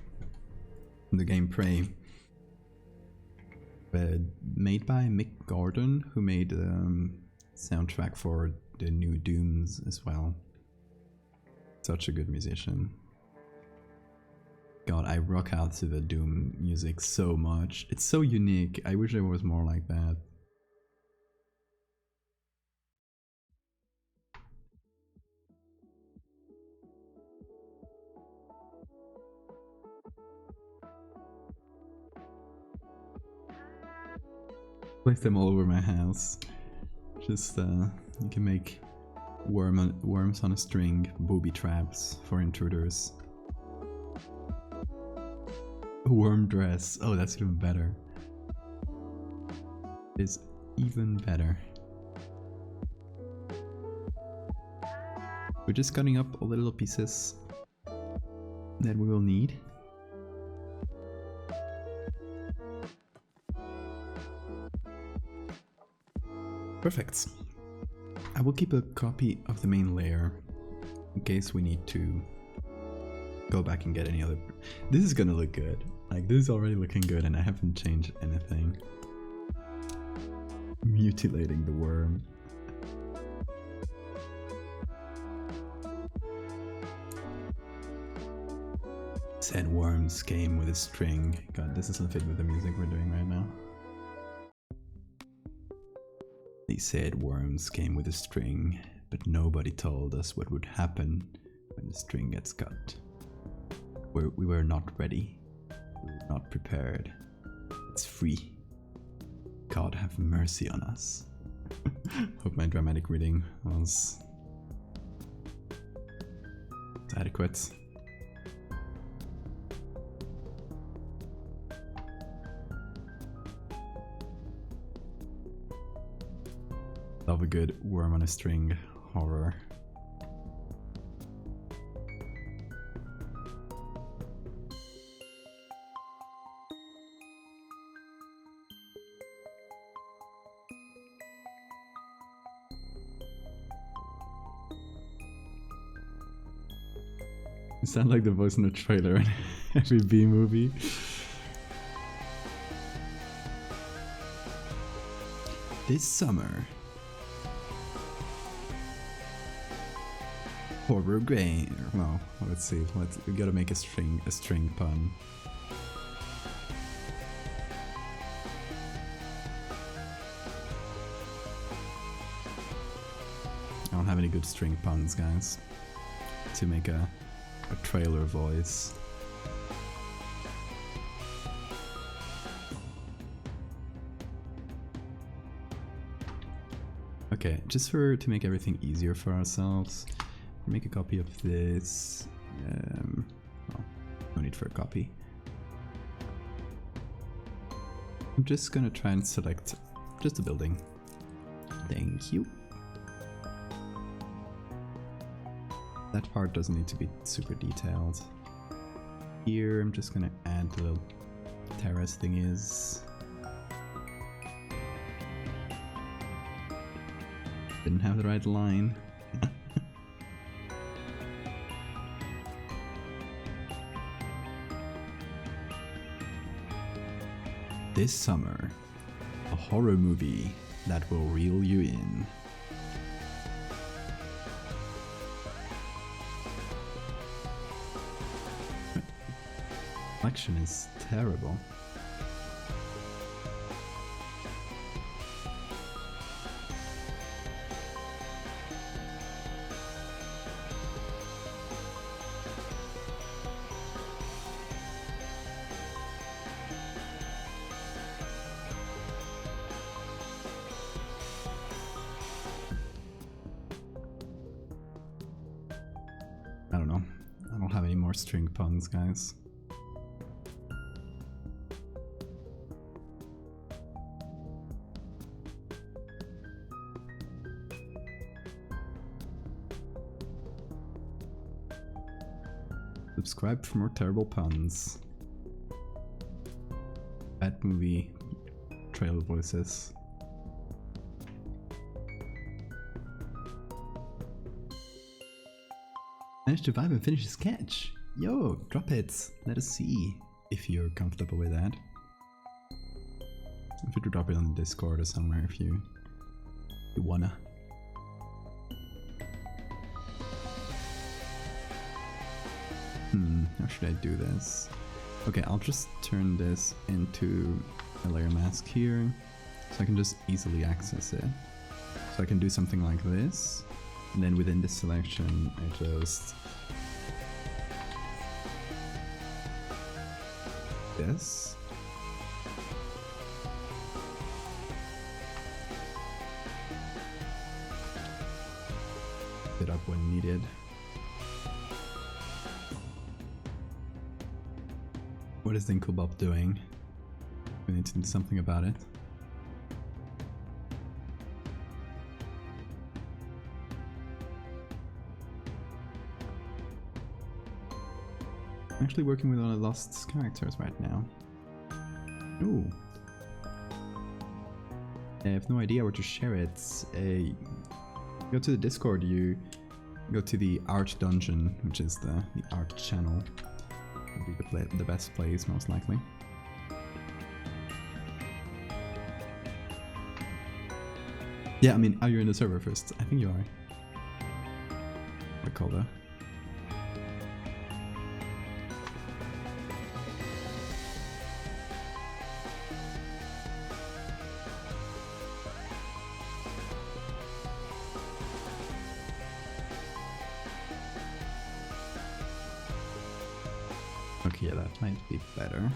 The game Prey. Made by Mick Gordon, who made soundtrack for the new Dooms as well. Such a good musician. God, I rock out to the Doom music so much. It's so unique. I wish there was more like that. Place them all over my house. Just, you can make worms on a string, booby traps for intruders. A worm dress. Oh, that's even better. It's even better. We're just cutting up all the little pieces that we will need. Perfect. I will keep a copy of the main layer in case we need to go back and get any other. This is gonna look good. Like, this is already looking good and I haven't changed anything. Mutilating the worm. Said worms came with a string. God, this doesn't fit with the music we're doing right now. They said worms came with a string, but nobody told us what would happen when the string gets cut. We were not ready. We were not prepared. It's free. God have mercy on us. Hope my dramatic reading was adequate. Love a good worm on a string horror. You sound like the voice in the trailer in every B movie. This summer. Horror grain. Well, let's see. We gotta make a string pun. I don't have any good string puns, guys, to make a trailer voice. Okay, just to make everything easier for ourselves, make a copy of this. Well, no need for a copy. I'm just gonna try and select just a building. Thank you. That part doesn't need to be super detailed. Here, I'm just gonna add the little terrace thingies. Didn't have the right line. This summer, a horror movie that will reel you in. Reflection is terrible. I don't know. I don't have any more string puns, guys. Subscribe for more terrible puns. Bad movie trailer voices. Managed to vibe and finish a sketch. Yo, drop it. Let us see if you're comfortable with that. I'm free to drop it on the Discord or somewhere if you wanna. How should I do this? Okay, I'll just turn this into a layer mask here, so I can just easily access it. So I can do something like this, and then within this selection, I just this. needed. What is Dinkelbop doing? We need to do something about it. I'm actually working with one of the Lost characters right now. Ooh. I have no idea where to share it. Go to the Discord, you go to the art dungeon, which is the art channel. Would be the best place, most likely. Yeah, I mean, are you in the server first? I think you are. Recall that. Okay, yeah, that might be better.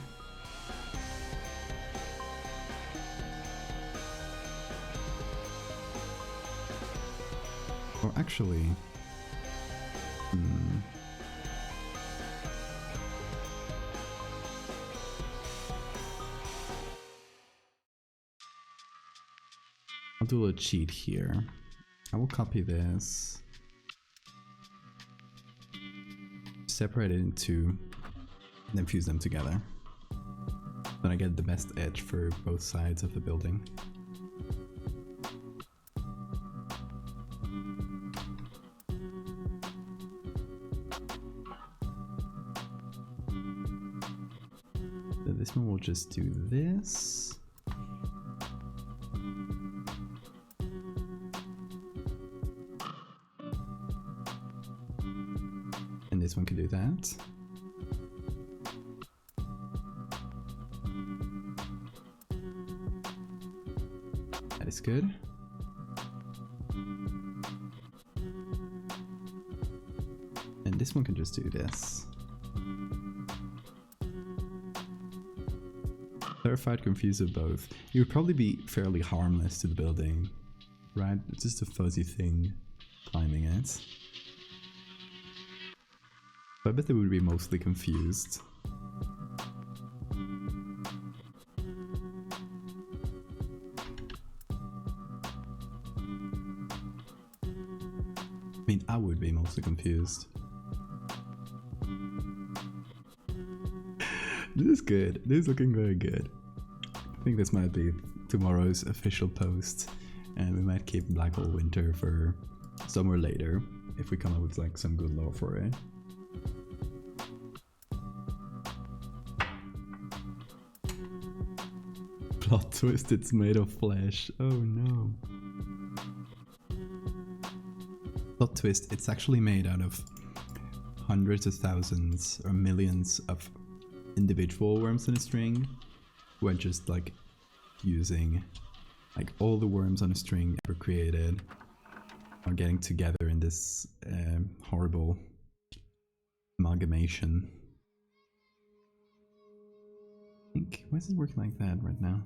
Or actually... I'll do a cheat here. I will copy this. Separate it in two. And then fuse them together. Then I get the best edge for both sides of the building. So this one will just do this. And this one can do that. Is good. And this one can just do this. Terrified, confused of both. It would probably be fairly harmless to the building, right? It's just a fuzzy thing climbing it. But I bet they would be mostly confused. I mean, I would be mostly confused. This is good. This is looking very good. I think this might be tomorrow's official post, and we might keep Black Hole Winter for somewhere later if we come up with like some good lore for it. Plot twist, it's made of flesh. Oh no. Plot twist, it's actually made out of hundreds of thousands or millions of individual worms in a string who are just like using like all the worms on a string ever created are getting together in this horrible amalgamation. I think, why is it working like that right now?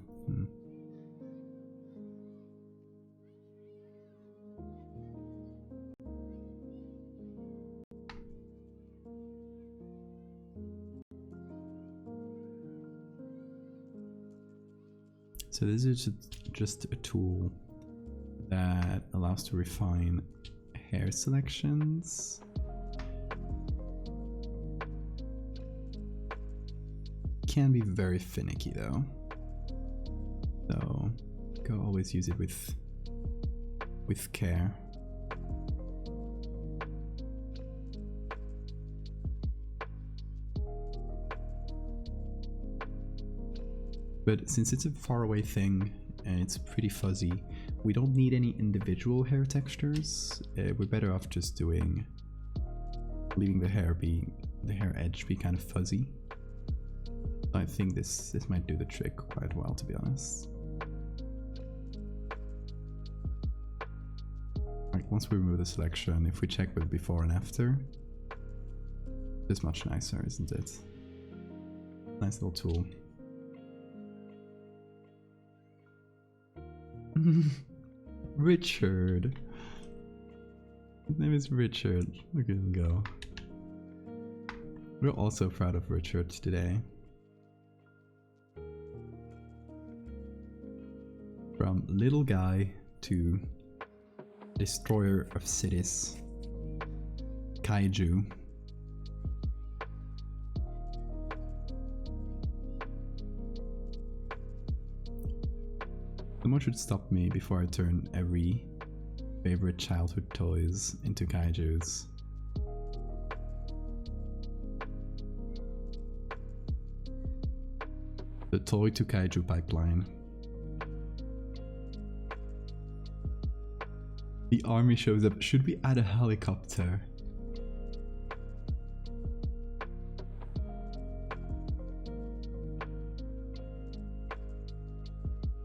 So this is just a tool that allows to refine hair selections. Can be very finicky though. So go always use it with care. But since it's a faraway thing and it's pretty fuzzy, we don't need any individual hair textures. We're better off just leaving the hair edge be kind of fuzzy. I think this might do the trick quite well, to be honest. Like once we remove the selection, if we check with before and after, it's much nicer, isn't it? Nice little tool. Richard. His name is Richard. Look at him go. We're also proud of Richard today. From little guy to destroyer of cities. Kaiju. Someone should stop me before I turn every favorite childhood toys into kaijus. The toy to kaiju pipeline. The army shows up. Should we add a helicopter?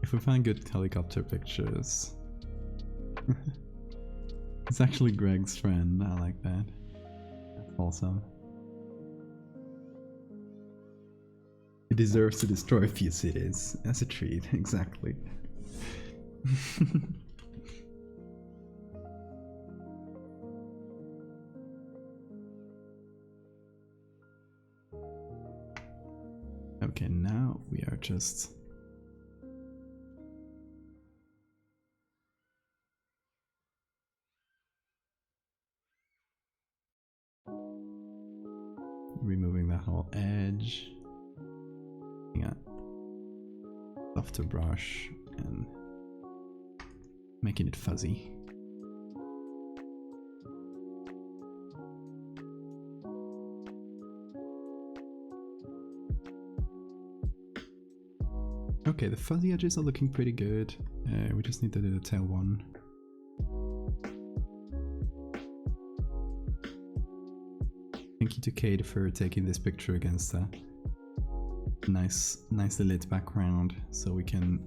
If we find good helicopter pictures. It's actually Greg's friend. I like that. That's awesome. He deserves to destroy a few cities. That's a treat, exactly. Okay, now we are just... removing that whole edge. Yeah. Softer brush and making it fuzzy. Okay, the fuzzy edges are looking pretty good. We just need to do the tail one. Thank you to Kate for taking this picture against a nicely lit background, so we can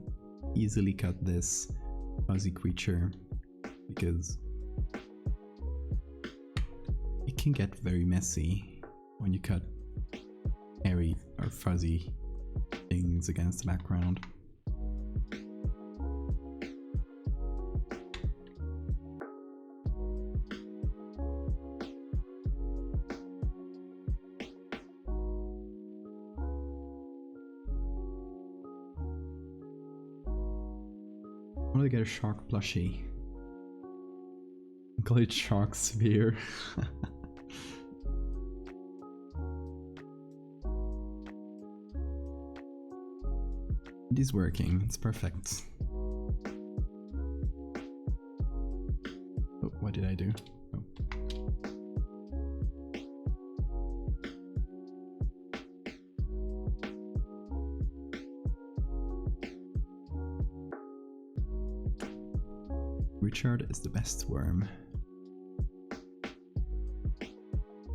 easily cut this fuzzy creature, because it can get very messy when you cut hairy or fuzzy things against the background. I want to get a shark plushie. Call it Shark Sphere. It is working, it's perfect. Oh, what did I do? Oh. Richard is the best worm.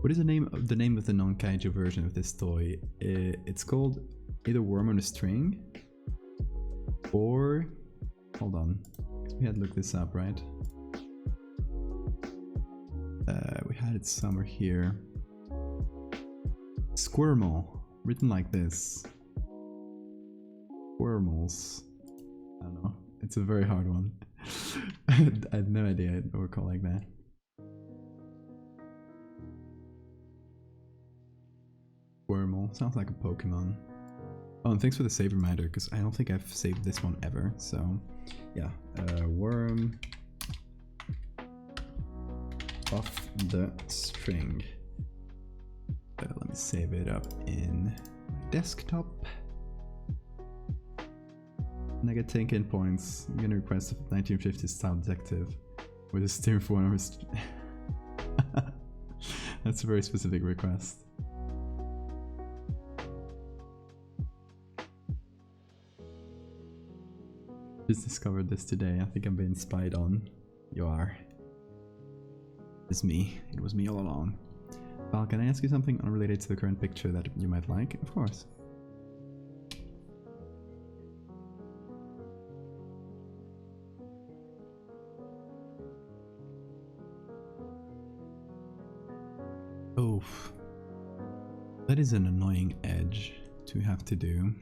What is the name of the non-kaiju version of this toy? It's called either Worm on a String, or hold on, we had to look this up, right? We had it somewhere here. Squirmal, written like this. Squirmals. I don't know. It's a very hard one. I had no idea it were called like that. Squirmal sounds like a Pokemon. Oh, and thanks for the save reminder, because I don't think I've saved this one ever. So, yeah, worm off the string. Let me save it up in my desktop. And I get 10 kin points. I'm gonna request a 1950s style detective with a steering for 1 hour. That's a very specific request. Just discovered this today. I think I'm being spied on. You are. It's me. It was me all along. Val, can I ask you something unrelated to the current picture that you might like? Of course. Oh, that is an annoying edge to have to do.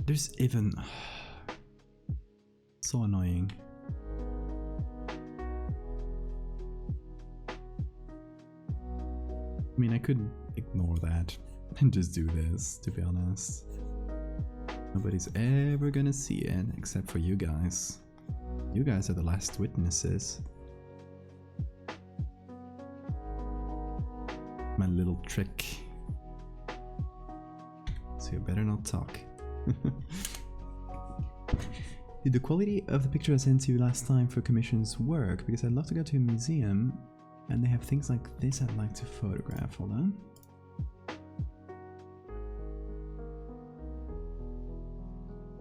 There's even... so annoying. I mean, I could ignore that and just do this, to be honest. Nobody's ever gonna see it, except for you guys. You guys are the last witnesses. My little trick. So you better not talk. Did the quality of the picture I sent you last time for commissions work? Because I'd love to go to a museum and they have things like this I'd like to photograph. Hold on.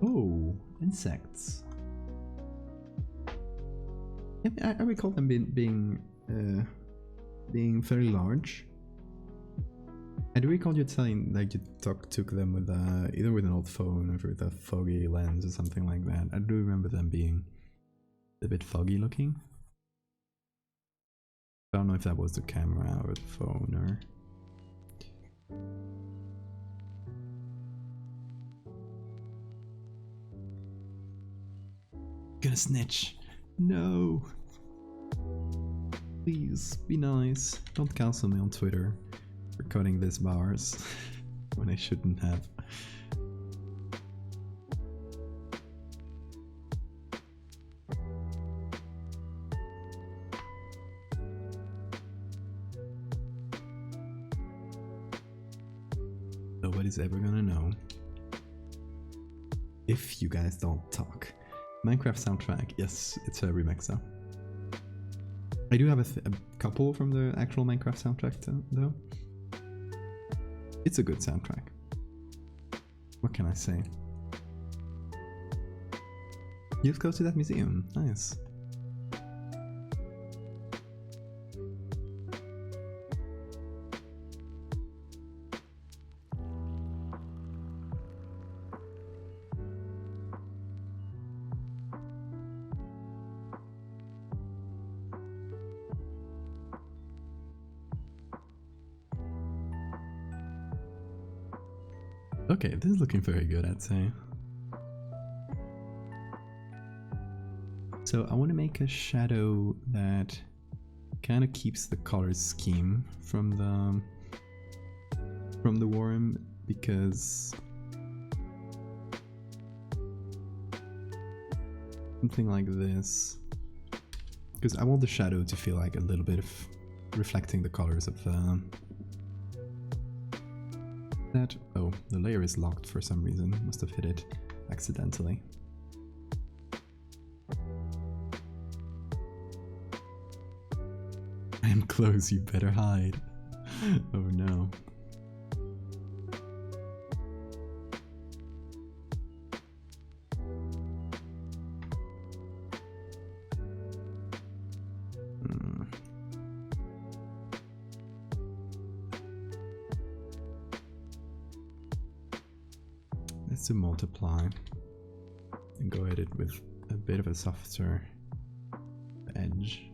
Oh, insects. Yeah, I recall them being fairly large. I do recall you telling like you took them with either with an old phone or with a foggy lens or something like that. I do remember them being a bit foggy looking. I don't know if that was the camera or the phone or... Gonna snitch. No. Please, be nice. Don't cancel me on Twitter for cutting these bars when I shouldn't have. Nobody's ever gonna know if you guys don't talk. Minecraft soundtrack, yes, it's a remix though. I do have a couple from the actual Minecraft soundtrack though. It's a good soundtrack. What can I say? You've go to that museum, nice. Okay, this is looking very good, I'd say. So I want to make a shadow that kind of keeps the color scheme from the worm, because something like this. Because I want the shadow to feel like a little bit of reflecting the colors of that. Oh, the layer is locked for some reason. Must have hit it accidentally. I am close, you better hide. Oh no. To multiply and go at it with a bit of a softer edge.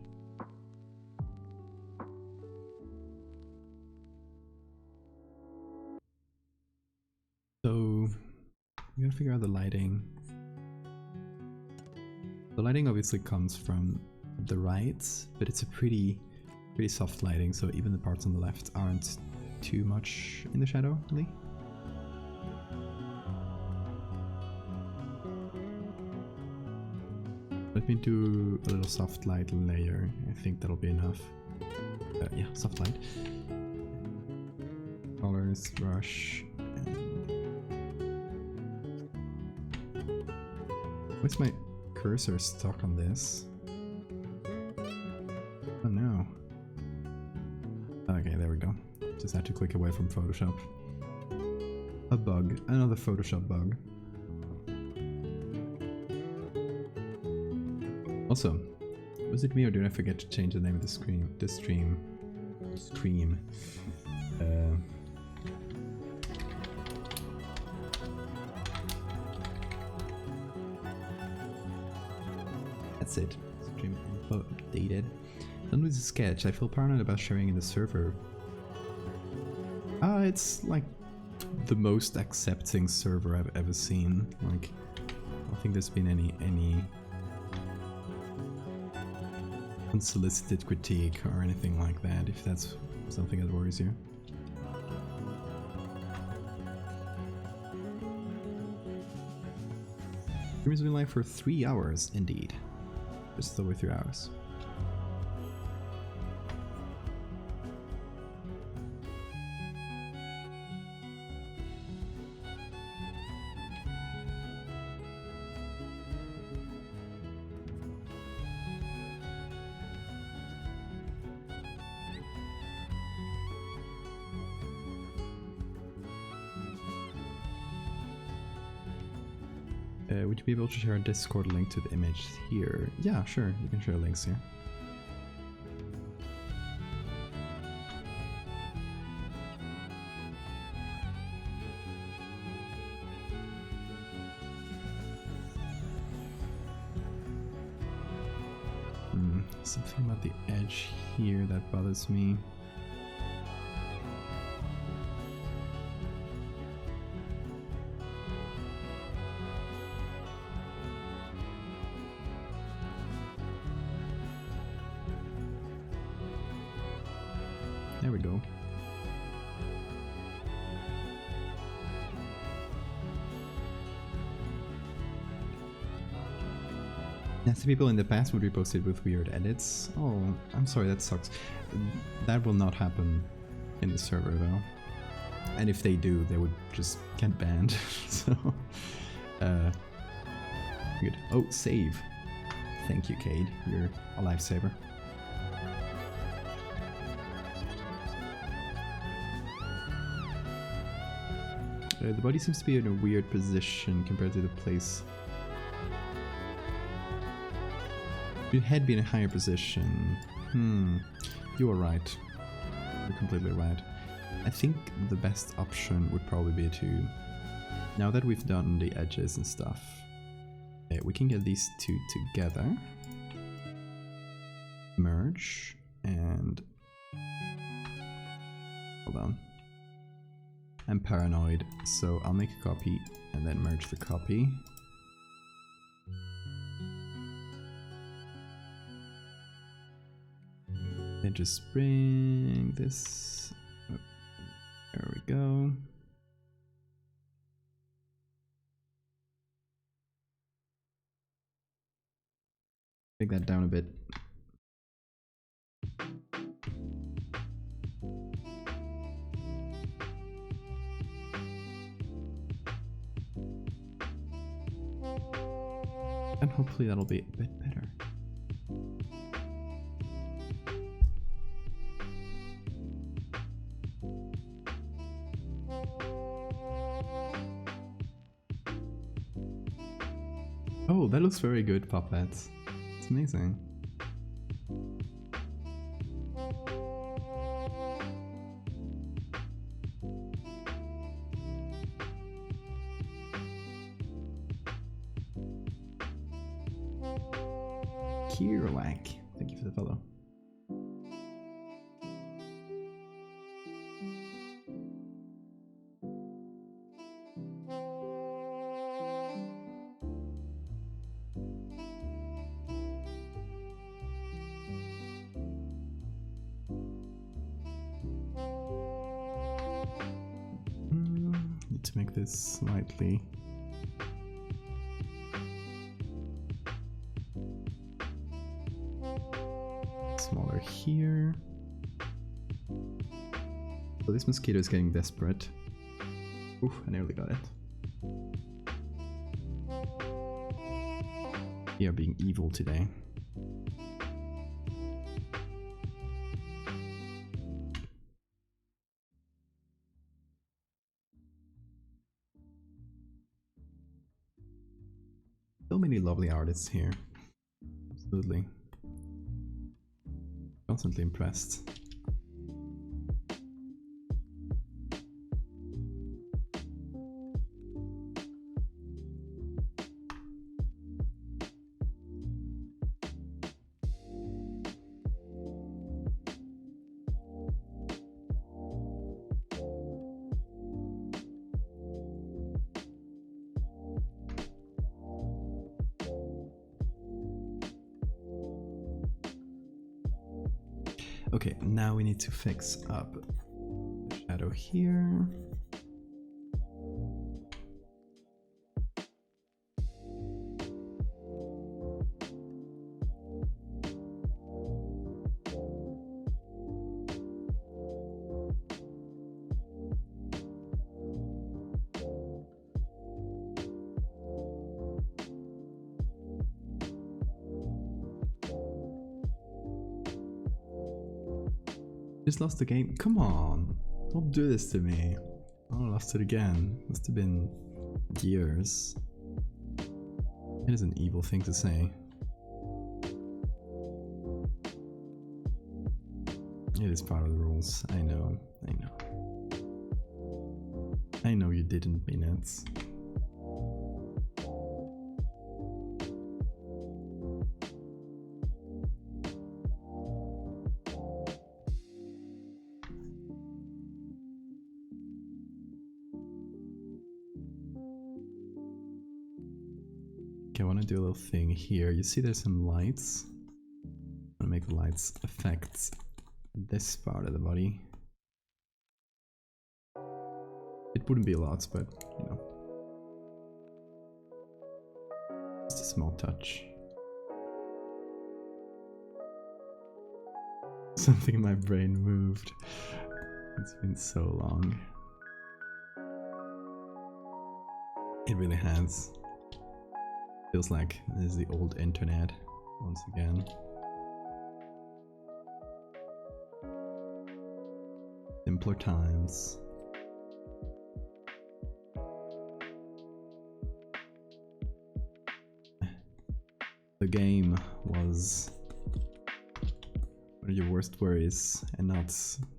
So we gotta figure out the lighting. The lighting obviously comes from the right, but it's a pretty soft lighting, so even the parts on the left aren't too much in the shadow, really. Let me do a little soft light layer. I think that'll be enough. Yeah, soft light. Colors, brush. Why's my cursor stuck on this? Oh no. Okay, there we go. Just had to click away from Photoshop. A bug. Another Photoshop bug. Also, was it me or did I forget to change the name of the stream? That's it. Stream info updated. Done with the sketch. I feel paranoid about sharing in the server. It's like the most accepting server I've ever seen. Like, I don't think there's been any unsolicited critique or anything like that, if that's something that worries you. Stream has been live for 3 hours, indeed. Just over 3 hours. Would you be able to share a Discord link to the image here? Yeah, sure, you can share links here. Something about the edge here that bothers me. There we go. Nasty people in the past would repost it with weird edits. Oh, I'm sorry, that sucks. That will not happen in the server though. And if they do, they would just get banned. So, good. Oh, save. Thank you, Cade. You're a lifesaver. The body seems to be in a weird position compared to the place. Your head be in a higher position. You are right. You're completely right. I think the best option would probably be to, now that we've done the edges and stuff, we can get these two together, merge, and hold on. I'm paranoid, so I'll make a copy and then merge the copy. Then just bring this. Oh, there we go. Take that down a bit. And hopefully that'll be a bit better. Oh, that looks very good, Puppet. It's amazing. Kirwak, thank you for the follow. Need to make this slightly smaller here. So this mosquito is getting desperate. Oof, I nearly got it. We are being evil today. So many lovely artists here. Absolutely. Constantly impressed. Okay, now we need to fix up the shadow here. Just lost the game. Come on, don't do this to me. I lost it again. Must have been years. It is an evil thing to say. It is part of the rules. I know. I know. I know you didn't mean it. Okay, I want to do a little thing here. You see there's some lights. I'm gonna make the lights affect this part of the body. It wouldn't be a lot, but you know. Just a small touch. Something in my brain moved. It's been so long. It really has. Feels like this is the old internet once again. Simpler times. The game was one of your worst worries, and not,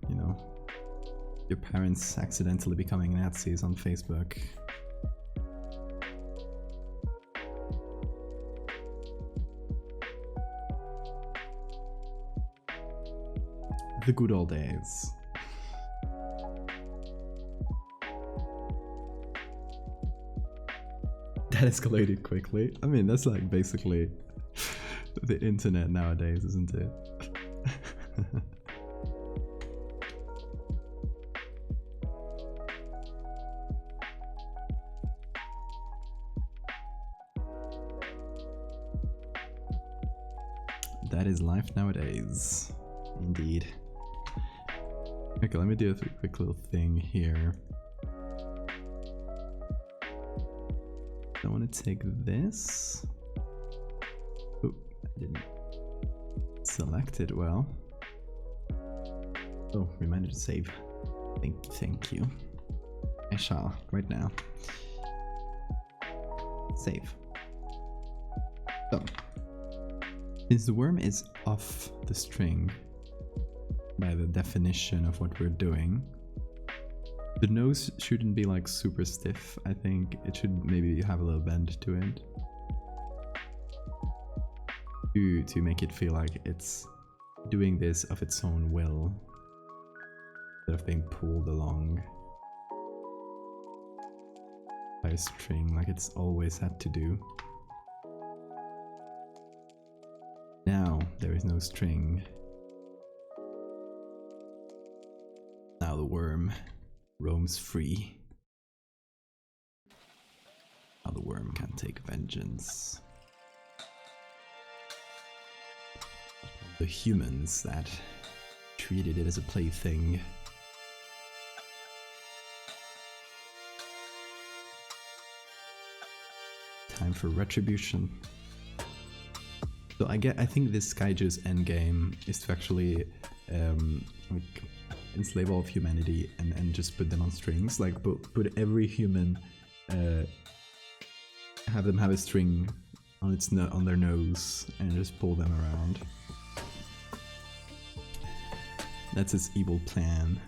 you know, your parents accidentally becoming Nazis on Facebook. The good old days. That escalated quickly. I mean, that's like basically the internet nowadays, isn't it? That is life nowadays, indeed. Okay, let me do a quick little thing here. I want to take this. Oh, I didn't select it well. Oh, reminder to save. Thank you. I shall right now. Save. So, since the worm is off the string, by the definition of what we're doing, the nose shouldn't be like super stiff. I think it should maybe have a little bend to it to make it feel like it's doing this of its own will instead of being pulled along by a string like it's always had to do. Now there is no string. Now the worm roams free. Now the worm can take vengeance. The humans that treated it as a plaything. Time for retribution. So I think this Kaiju's endgame is to actually like enslave all of humanity and just put them on strings, like put every human, have them have a string on their nose and just pull them around. That's his evil plan.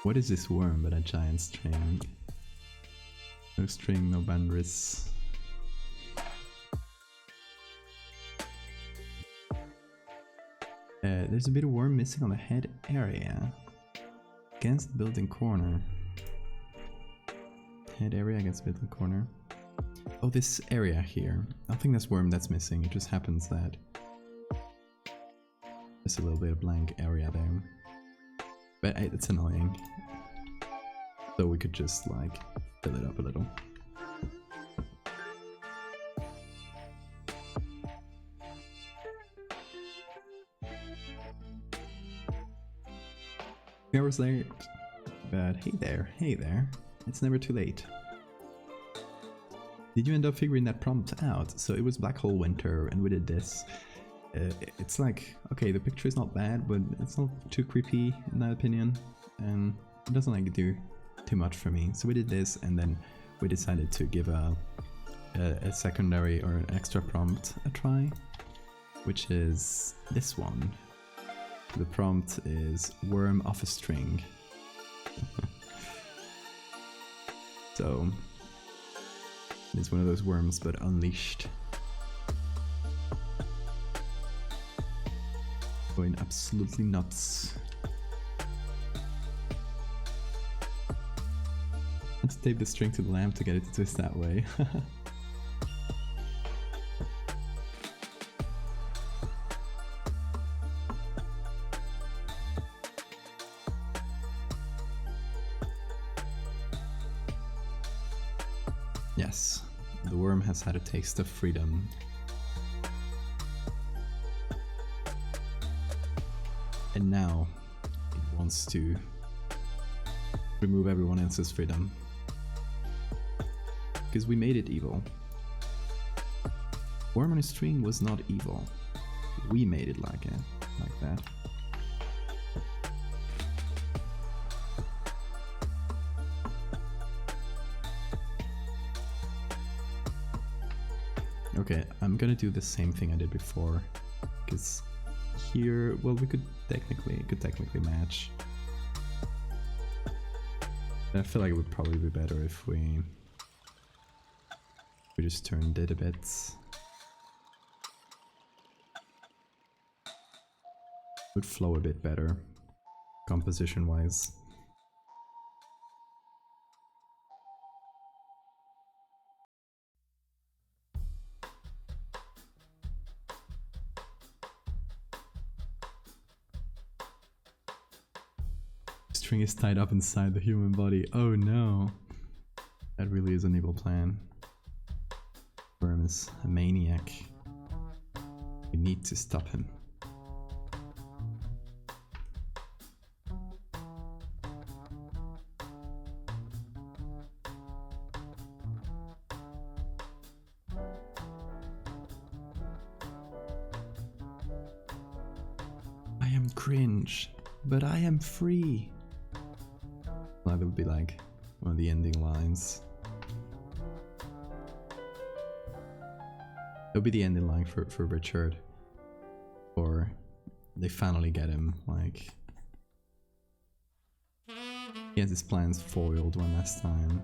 What is this worm but a giant string? No string, no boundaries. There's a bit of worm missing on the head area. Against the building corner. Head area against the building corner. Oh, this area here. I think that's worm that's missing. It just happens that Just a little bit of blank area there. But it's annoying. So we could just like fill it up a little. I was late, but hey there, it's never too late. Did you end up figuring that prompt out? So it was Black Hole Winter and we did this. It's like, okay, the picture is not bad, but it's not too creepy in my opinion, and it doesn't like do too much for me. So we did this, and then we decided to give a secondary or an extra prompt a try, which is this one. The prompt is worm off a string. So it's one of those worms, but unleashed. Going absolutely nuts. Let's tape the string to the lamp to get it to twist that way. Yes, the worm has had a taste of freedom. And now it wants to remove everyone else's freedom. Because we made it evil. Worm on a string was not evil. We made it like that. Okay, I'm gonna do the same thing I did before, because here, well, it could technically match. I feel like it would probably be better if we just turned it a bit. Would flow a bit better, composition wise. String is tied up inside the human body. Oh no. That really is an evil plan. Worm is a maniac. We need to stop him. I am cringe, but I am free. That would be like one of the ending lines. That would be the ending line for Richard. Or they finally get him, like... He has his plans foiled one last time.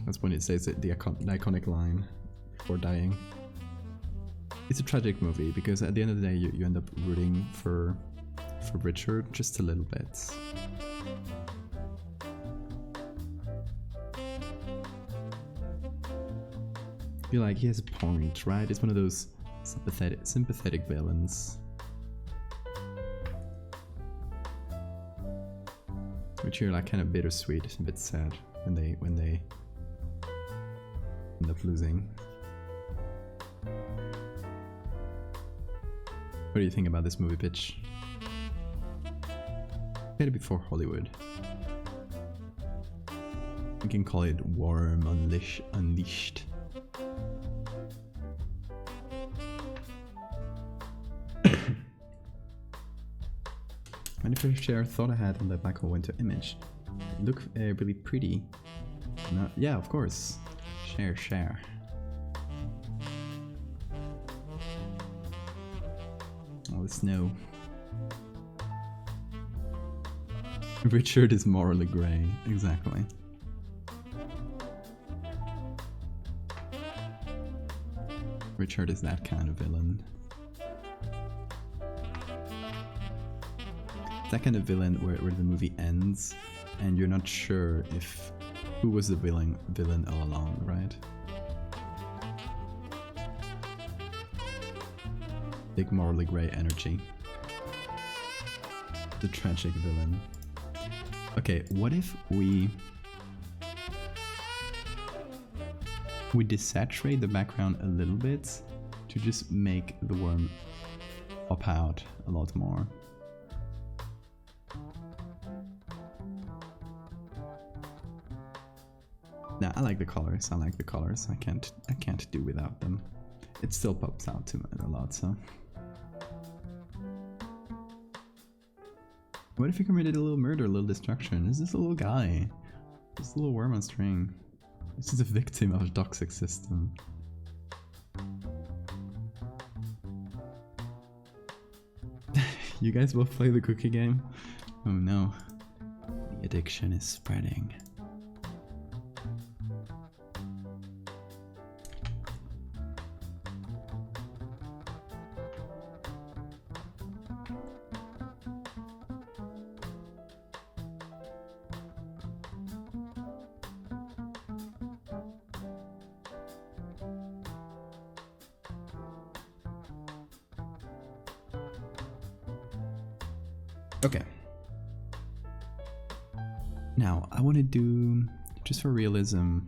That's when it says it, the iconic line before dying. It's a tragic movie because at the end of the day you end up rooting for Richard just a little bit. I feel like he has a point, right? It's one of those sympathetic villains. Which are like kind of bittersweet, a bit sad when they end up losing. What do you think about this movie pitch? Made it before Hollywood. We can call it Worm Unleashed. When I first share thought I had on the Black Hole Winter image. It looked really pretty. Yeah, of course. Share. All the snow. Richard is morally grey, exactly. Richard is that kind of villain. That kind of villain where the movie ends and you're not sure if who was the villain all along, right? Big morally grey energy. The tragic villain. Okay, what if we desaturate the background a little bit to just make the worm pop out a lot more. Nah, I like the colors. I like the colors. I can't do without them. It still pops out to me a lot, so. What if you committed a little murder, a little destruction? Is this a little guy? This little worm on string. This is a victim of a toxic system. You guys both play the cookie game? Oh no. The addiction is spreading. Okay. Now, I want to do, just for realism,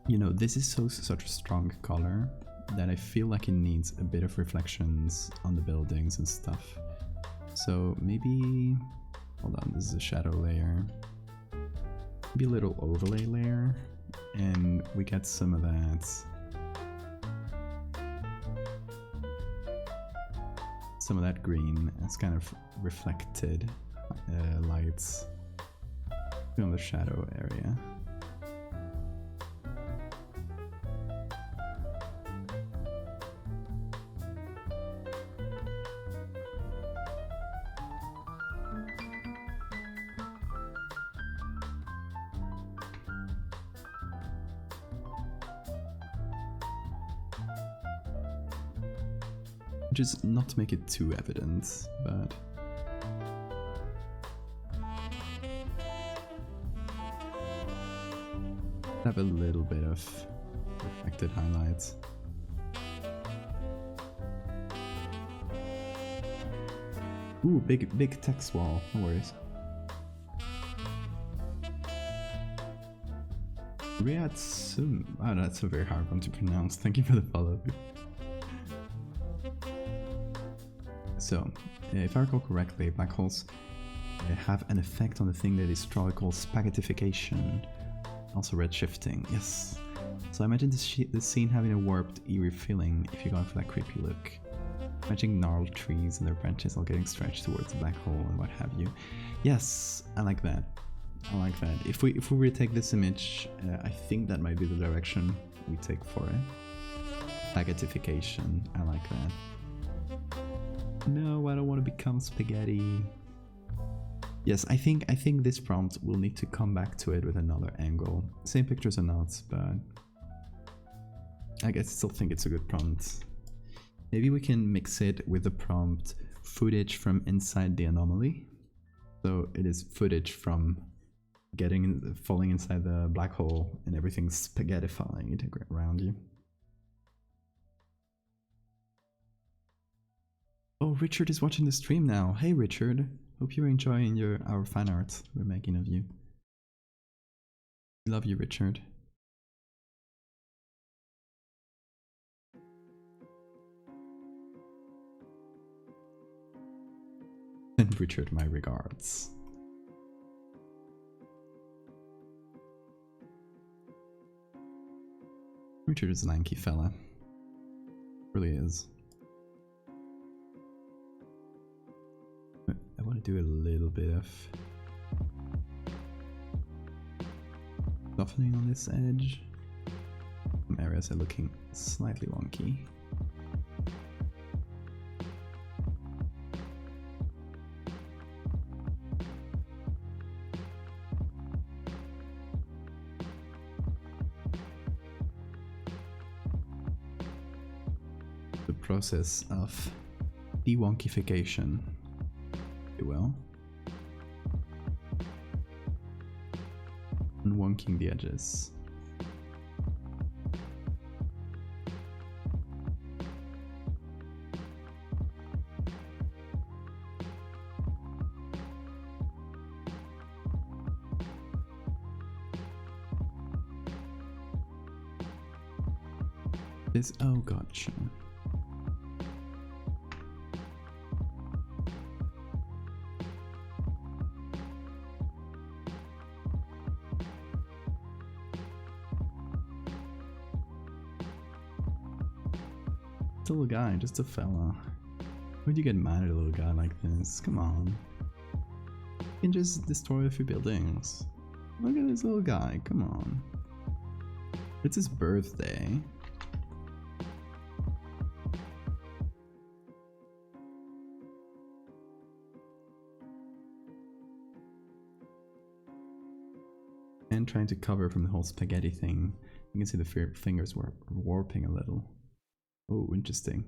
you know, this is such a strong color that I feel like it needs a bit of reflections on the buildings and stuff. So maybe, hold on, this is a shadow layer. Maybe a little overlay layer, and we get some of that. Some of that green as kind of reflected lights on the shadow area. Just not to make it too evident, but have a little bit of reflected highlights. Ooh, big text wall, no worries. Riatsum. Oh, that's a very hard one to pronounce. Thank you for the follow. So, if I recall correctly, black holes have an effect on the thing that Stroll calls spaghettification, also redshifting. Yes. So I imagine this scene having a warped, eerie feeling if you're going for that creepy look. Imagine gnarled trees and their branches all getting stretched towards the black hole and what have you. Yes, I like that. I like that. If we retake this image, I think that might be the direction we take for it. Spaghettification. I like that. No, I don't want to become spaghetti. Yes, I think this prompt will need to come back to it with another angle. Same pictures or not, but I guess I still think it's a good prompt. Maybe we can mix it with the prompt footage from inside the anomaly. So it is footage from falling inside the black hole and everything spaghettifying around you. Oh, Richard is watching the stream now. Hey Richard, hope you're enjoying our fan art we're making of you. Love you, Richard. And Richard, my regards. Richard is a lanky fella. Really is. I want to do a little bit of softening on this edge. Some areas are looking slightly wonky. The process of de-wonkification, if you will. And wonking the edges. This, oh gotcha. Just a little guy, just a fella. Why'd you get mad at a little guy like this? Come on. You can just destroy a few buildings. Look at this little guy, come on. It's his birthday. And trying to cover from the whole spaghetti thing. You can see the fingers were warping a little. Oh, interesting.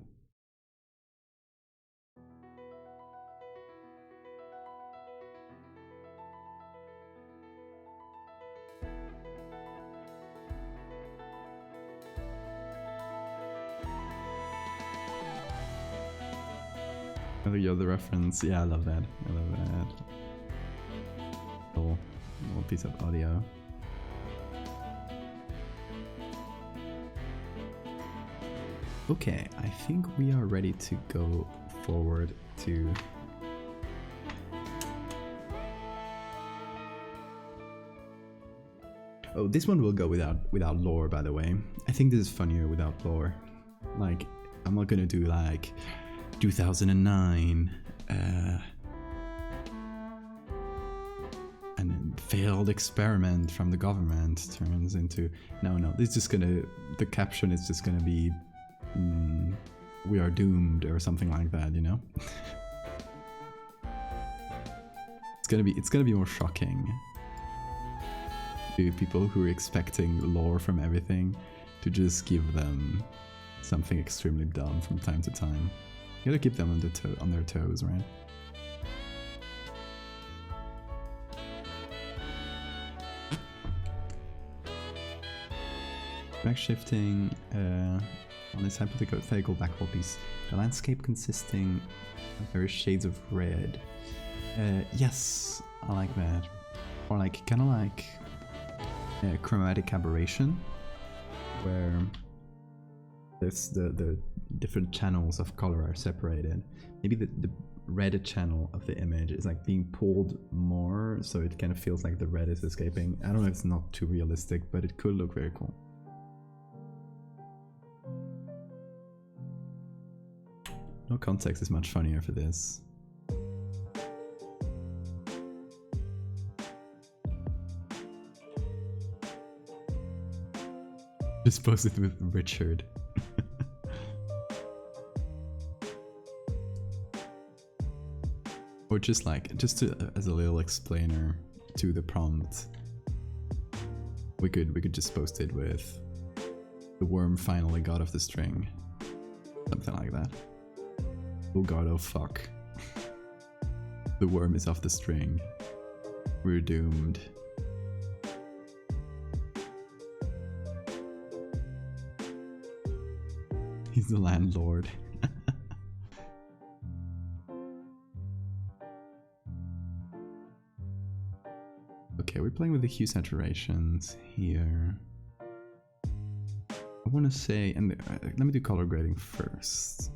Oh, the other reference. Yeah, I love that. I love that. Little piece of audio. Okay, I think we are ready to go forward to... Oh, this one will go without lore, by the way. I think this is funnier without lore. Like, I'm not gonna do like 2009 and then failed experiment from the government turns into... No, this is just gonna... The caption is just gonna be we are doomed or something like that, you know? It's gonna be more shocking to people who are expecting lore from everything to just give them something extremely dumb from time to time. You gotta keep them on their toes, right? Back shifting on this hypothetical black hole piece. The landscape consisting of various shades of red. Yes, I like that. Or like, kind of like chromatic aberration, where the different channels of color are separated. Maybe the red channel of the image is like being pulled more, so it kind of feels like the red is escaping. I don't know if it's not too realistic, but it could look very cool. No context is much funnier for this. Just post it with Richard. Or just like, as a little explainer to the prompt, we could just post it with the worm finally got off the string. Something like that. Oh god, oh fuck. The worm is off the string. We're doomed. He's the landlord. Okay, we're playing with the hue saturations here. I want to say, and let me do color grading first.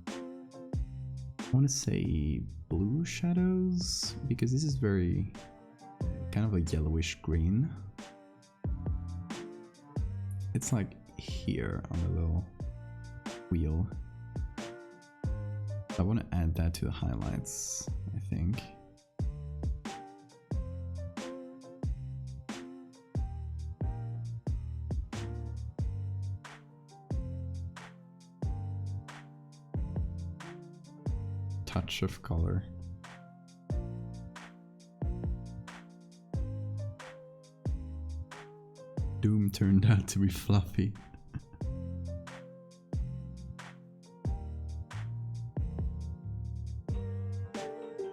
I want to say blue shadows, because this is very kind of a yellowish green. It's like here on the little wheel. I want to add that to the highlights, I think. Touch of color. Doom turned out to be fluffy.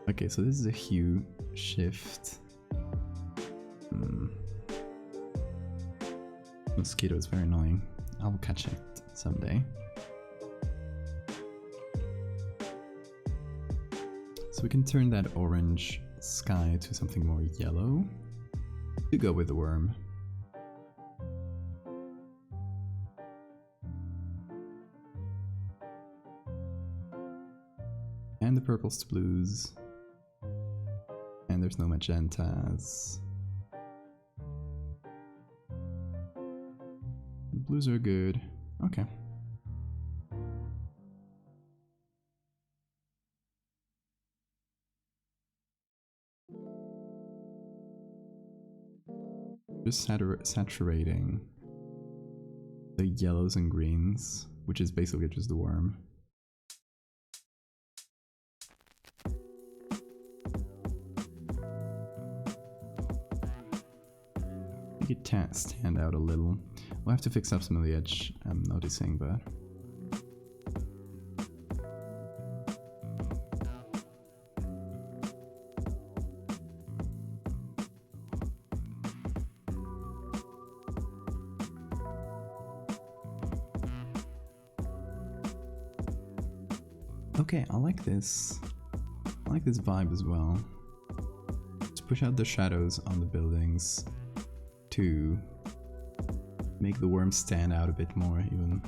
Okay, so this is a hue shift. Mosquito is very annoying. I will catch it someday. So we can turn that orange sky to something more yellow to go with the worm. And the purples to blues. And there's no magentas. The blues are good. Okay. Just saturating the yellows and greens, which is basically just the worm. Make it stand out a little. We'll have to fix up some of the edge, I'm noticing, but... Okay, I like this. I like this vibe as well. Let's push out the shadows on the buildings to make the worms stand out a bit more even.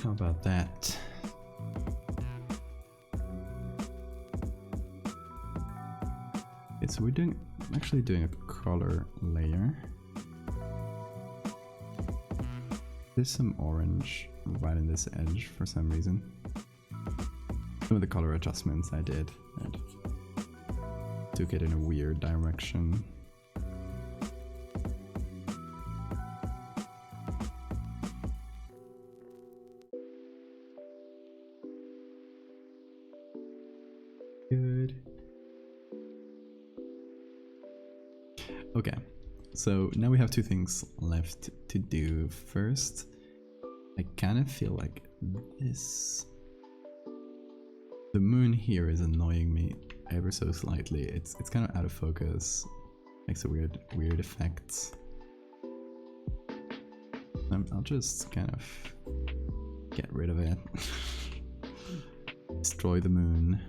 How about that? So I'm actually doing a color layer. There's some orange right in this edge for some reason. Some of the color adjustments I did, and took it in a weird direction. Good. Okay, so now we have two things left to do. First, I kind of feel like this... The moon here is annoying me ever so slightly. It's kind of out of focus. Makes a weird effect. I'll just kind of get rid of it. Destroy the moon.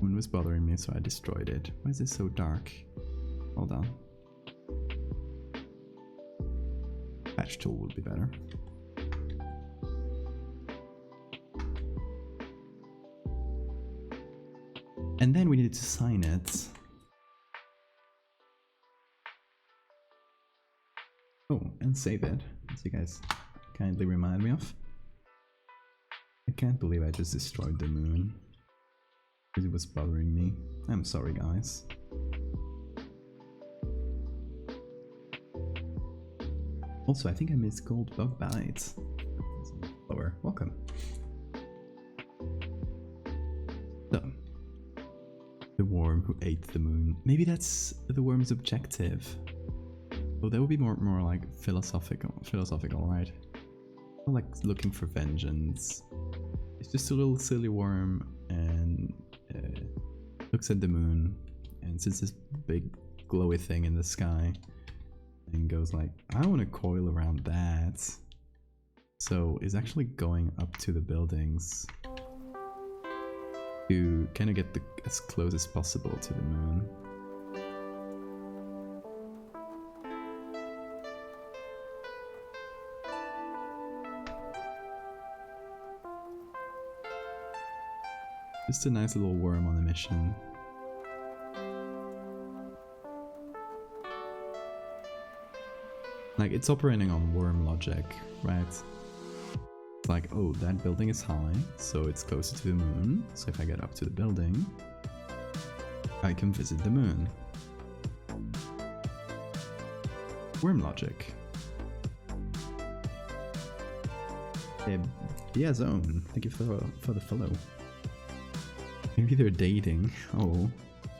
Moon was bothering me, so I destroyed it. Why is this so dark? Hold on. Patch tool would be better. And then we needed to sign it. Oh, and save it, as you guys kindly remind me of. I can't believe I just destroyed the moon. Because it was bothering me. I'm sorry, guys. Also, I think I missed gold bug bites. Lower. Welcome. So, the worm who ate the moon. Maybe that's the worm's objective. Well, that would be more like philosophical, right? Not like looking for vengeance. It's just a little silly worm and looks at the moon and sees this big glowy thing in the sky and goes like, I want to coil around that. So is actually going up to the buildings to kind of get as close as possible to the moon. Just a nice little worm on a mission. Like, it's operating on worm logic, right? It's like, oh, that building is high, so it's closer to the moon. So if I get up to the building, I can visit the moon. Worm logic. Yeah, Zone, thank you for the follow. Maybe they're dating. Oh,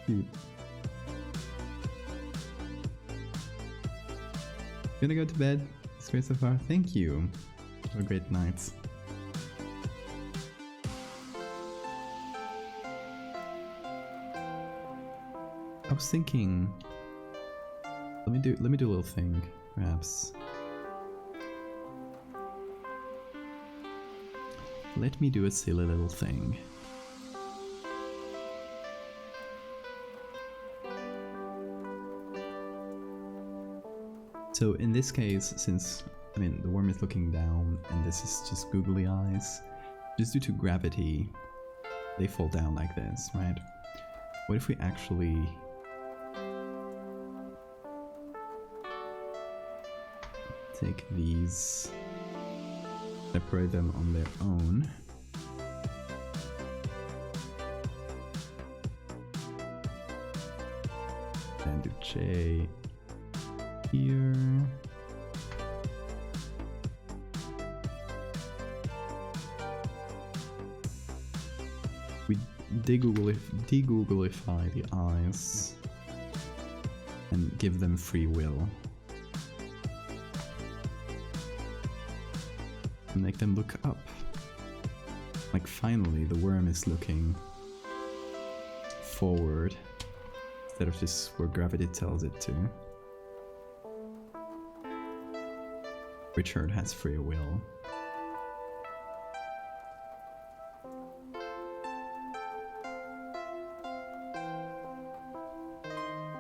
cute. Gonna go to bed. It's great so far. Thank you. Have a great night. I was thinking. Let me do a little thing, perhaps. Let me do a silly little thing. So in this case, since, I mean, the worm is looking down and this is just googly eyes, just due to gravity, they fall down like this, right? What if we actually take these, separate them on their own? And do J here. We de-googleify the eyes and give them free will. And make them look up. Like finally the worm is looking forward instead of just where gravity tells it to. Richard has free will.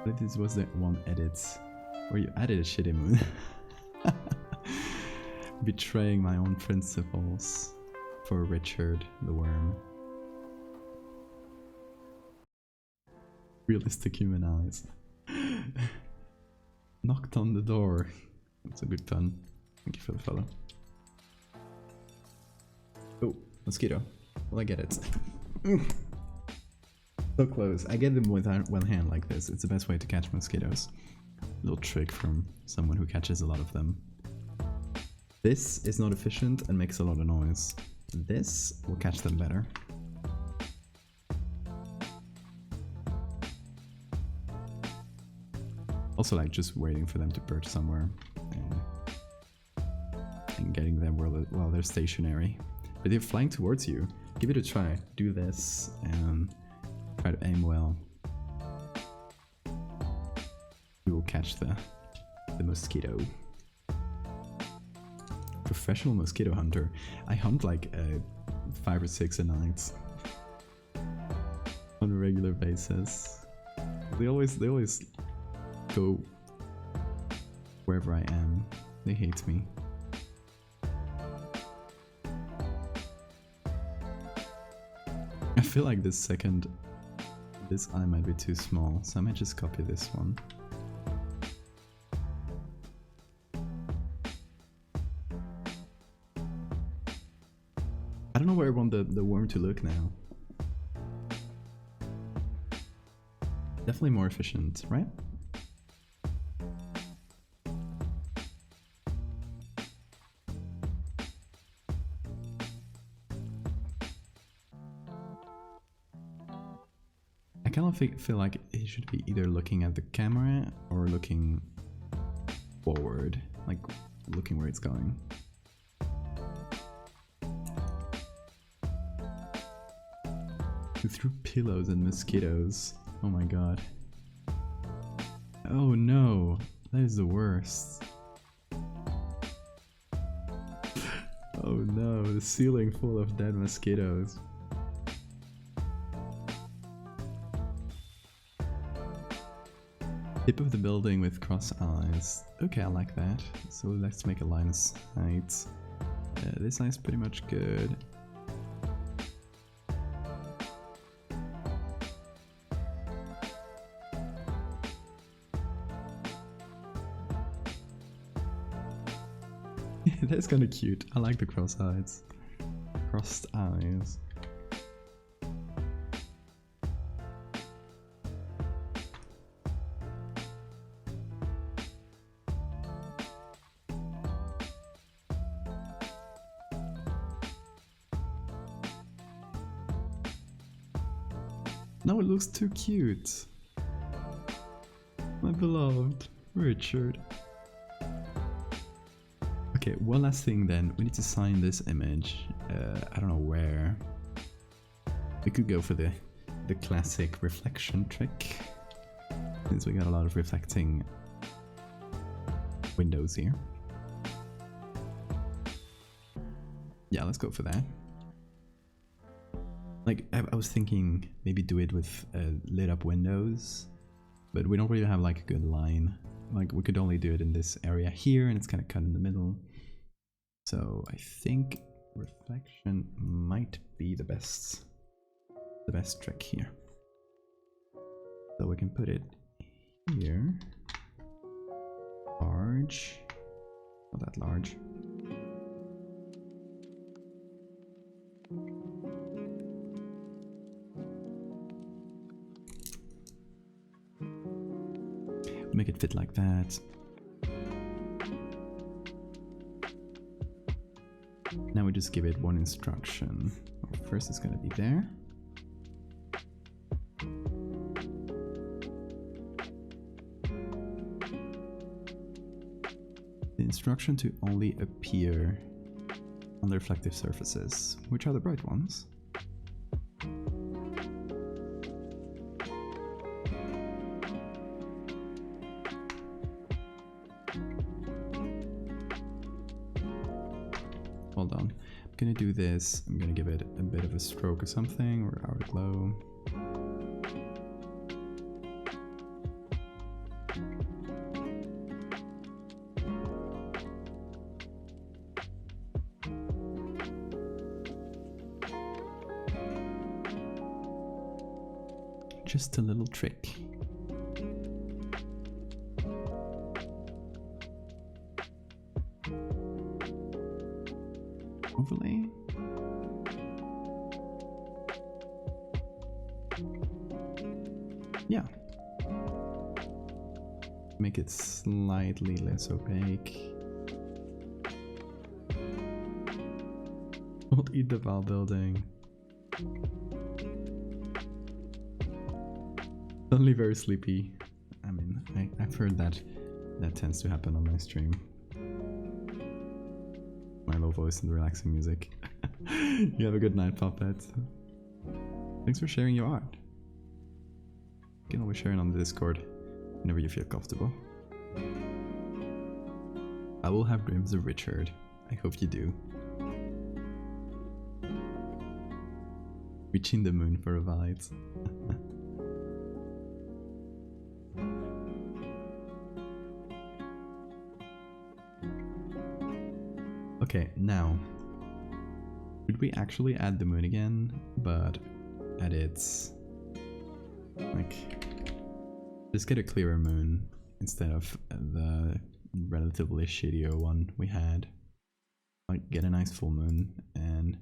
But this was that one edit where you added a shitty moon. Betraying my own principles for Richard the worm. Realistic human eyes. Knocked on the door. That's a good pun. Thank you for the follow. Oh, mosquito. Well, I get it. So close. I get them with one hand like this. It's the best way to catch mosquitoes. Little trick from someone who catches a lot of them. This is not efficient and makes a lot of noise. This will catch them better. Also like just waiting for them to perch somewhere and getting them while they're stationary. But they're flying towards you. Give it a try. Do this and try to aim well. You will catch the mosquito. Professional mosquito hunter. I hunt like 5 or 6 a night on a regular basis. They always go wherever I am. They hate me. I feel like this eye might be too small, so I might just copy this one. I don't know where I want the worm to look now. Definitely more efficient, right? I kind of feel like he should be either looking at the camera or looking forward, like looking where it's going. We threw pillows and mosquitoes. Oh my god. Oh no, that is the worst. Oh no, the ceiling full of dead mosquitoes. Tip of the building with cross eyes. Okay, I like that. So let's make a line of sight. This eye's pretty much good. That's kind of cute. I like the cross eyes. Crossed eyes. No, it looks too cute. My beloved Richard. Okay, one last thing then. We need to sign this image. I don't know where. We could go for the classic reflection trick, since we got a lot of reflecting windows here. Yeah, let's go for that. Like, I was thinking maybe do it with lit up windows, but we don't really have like a good line like we could only do it in this area here, and it's kind of cut in the middle. So I think reflection might be the best trick here. So we can put it here. Large, not that large. Make it fit like that. Now we just give it one instruction. First it's going to be there. The instruction to only appear on the reflective surfaces, which are the bright ones. Hold on, I'm gonna do this. I'm gonna give it a bit of a stroke or something, or outer glow. Just a little trick. Overlay. Yeah. Make it slightly less opaque. Don't eat the Val building. Suddenly very sleepy. I mean, I've heard that tends to happen on my stream. My low voice and the relaxing music. You have a good night, Puppet. Thanks for sharing your art. You can always share it on the Discord whenever you feel comfortable. I will have dreams of Richard. I hope you do. Reaching the moon for a ride. Okay, now, should we actually add the moon again, but at its, like, just get a clearer moon instead of the relatively shittier one we had. Like, get a nice full moon, and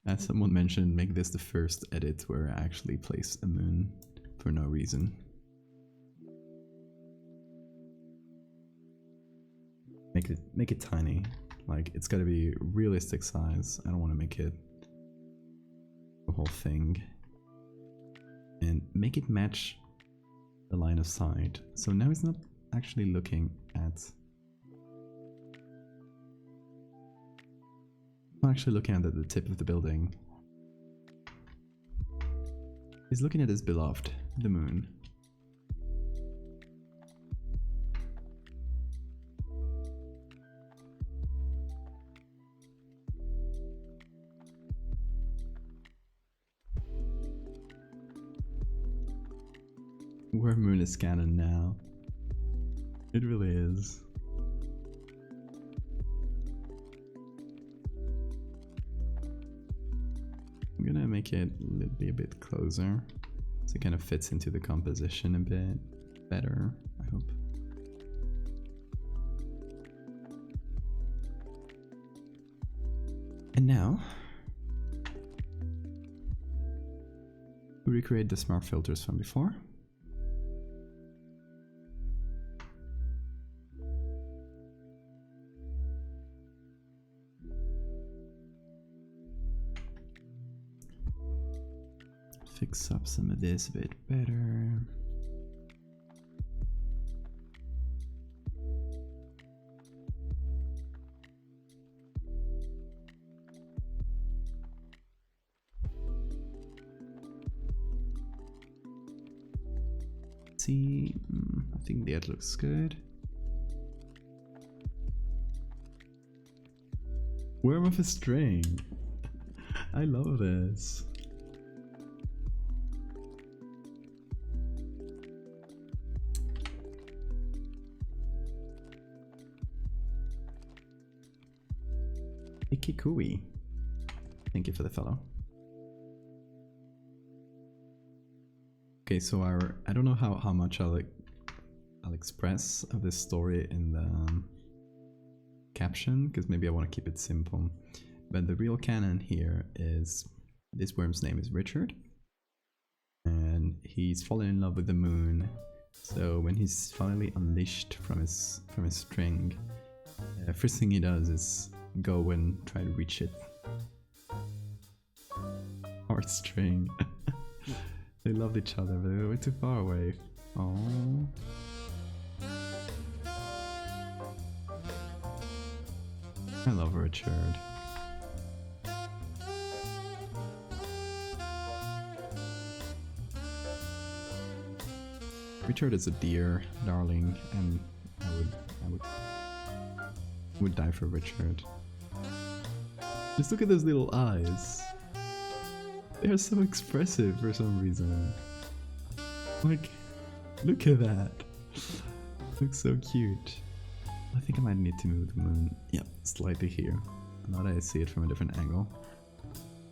as someone mentioned, make this the first edit where I actually place a moon for no reason. Make it tiny. Like, it's gotta be realistic size. I don't want to make it the whole thing. And make it match the line of sight. So now it's not actually looking at... not actually looking at the tip of the building. He's looking at his beloved, the moon. Where moon is canon now. It really is. I'm gonna make it be a bit closer so it kind of fits into the composition a bit better, I hope. And now we recreate the smart filters from before. Fix up some of this a bit better. See, I think that looks good. Worm of a string. I love this. Cooey. Thank you for the follow. Okay, so I don't know how much I'll express of this story in the caption, because maybe I want to keep it simple. But the real canon here is this worm's name is Richard, and he's fallen in love with the moon. So when he's finally unleashed from his string, first thing he does is go and try to reach it. Heartstring. They loved each other, but they were too far away. Oh. I love Richard. Richard is a dear, darling, and I would die for Richard. Just look at those little eyes. They are so expressive for some reason. Like, look at that. Looks so cute. I think I might need to move the moon. Yep, slightly here. Now that I see it from a different angle.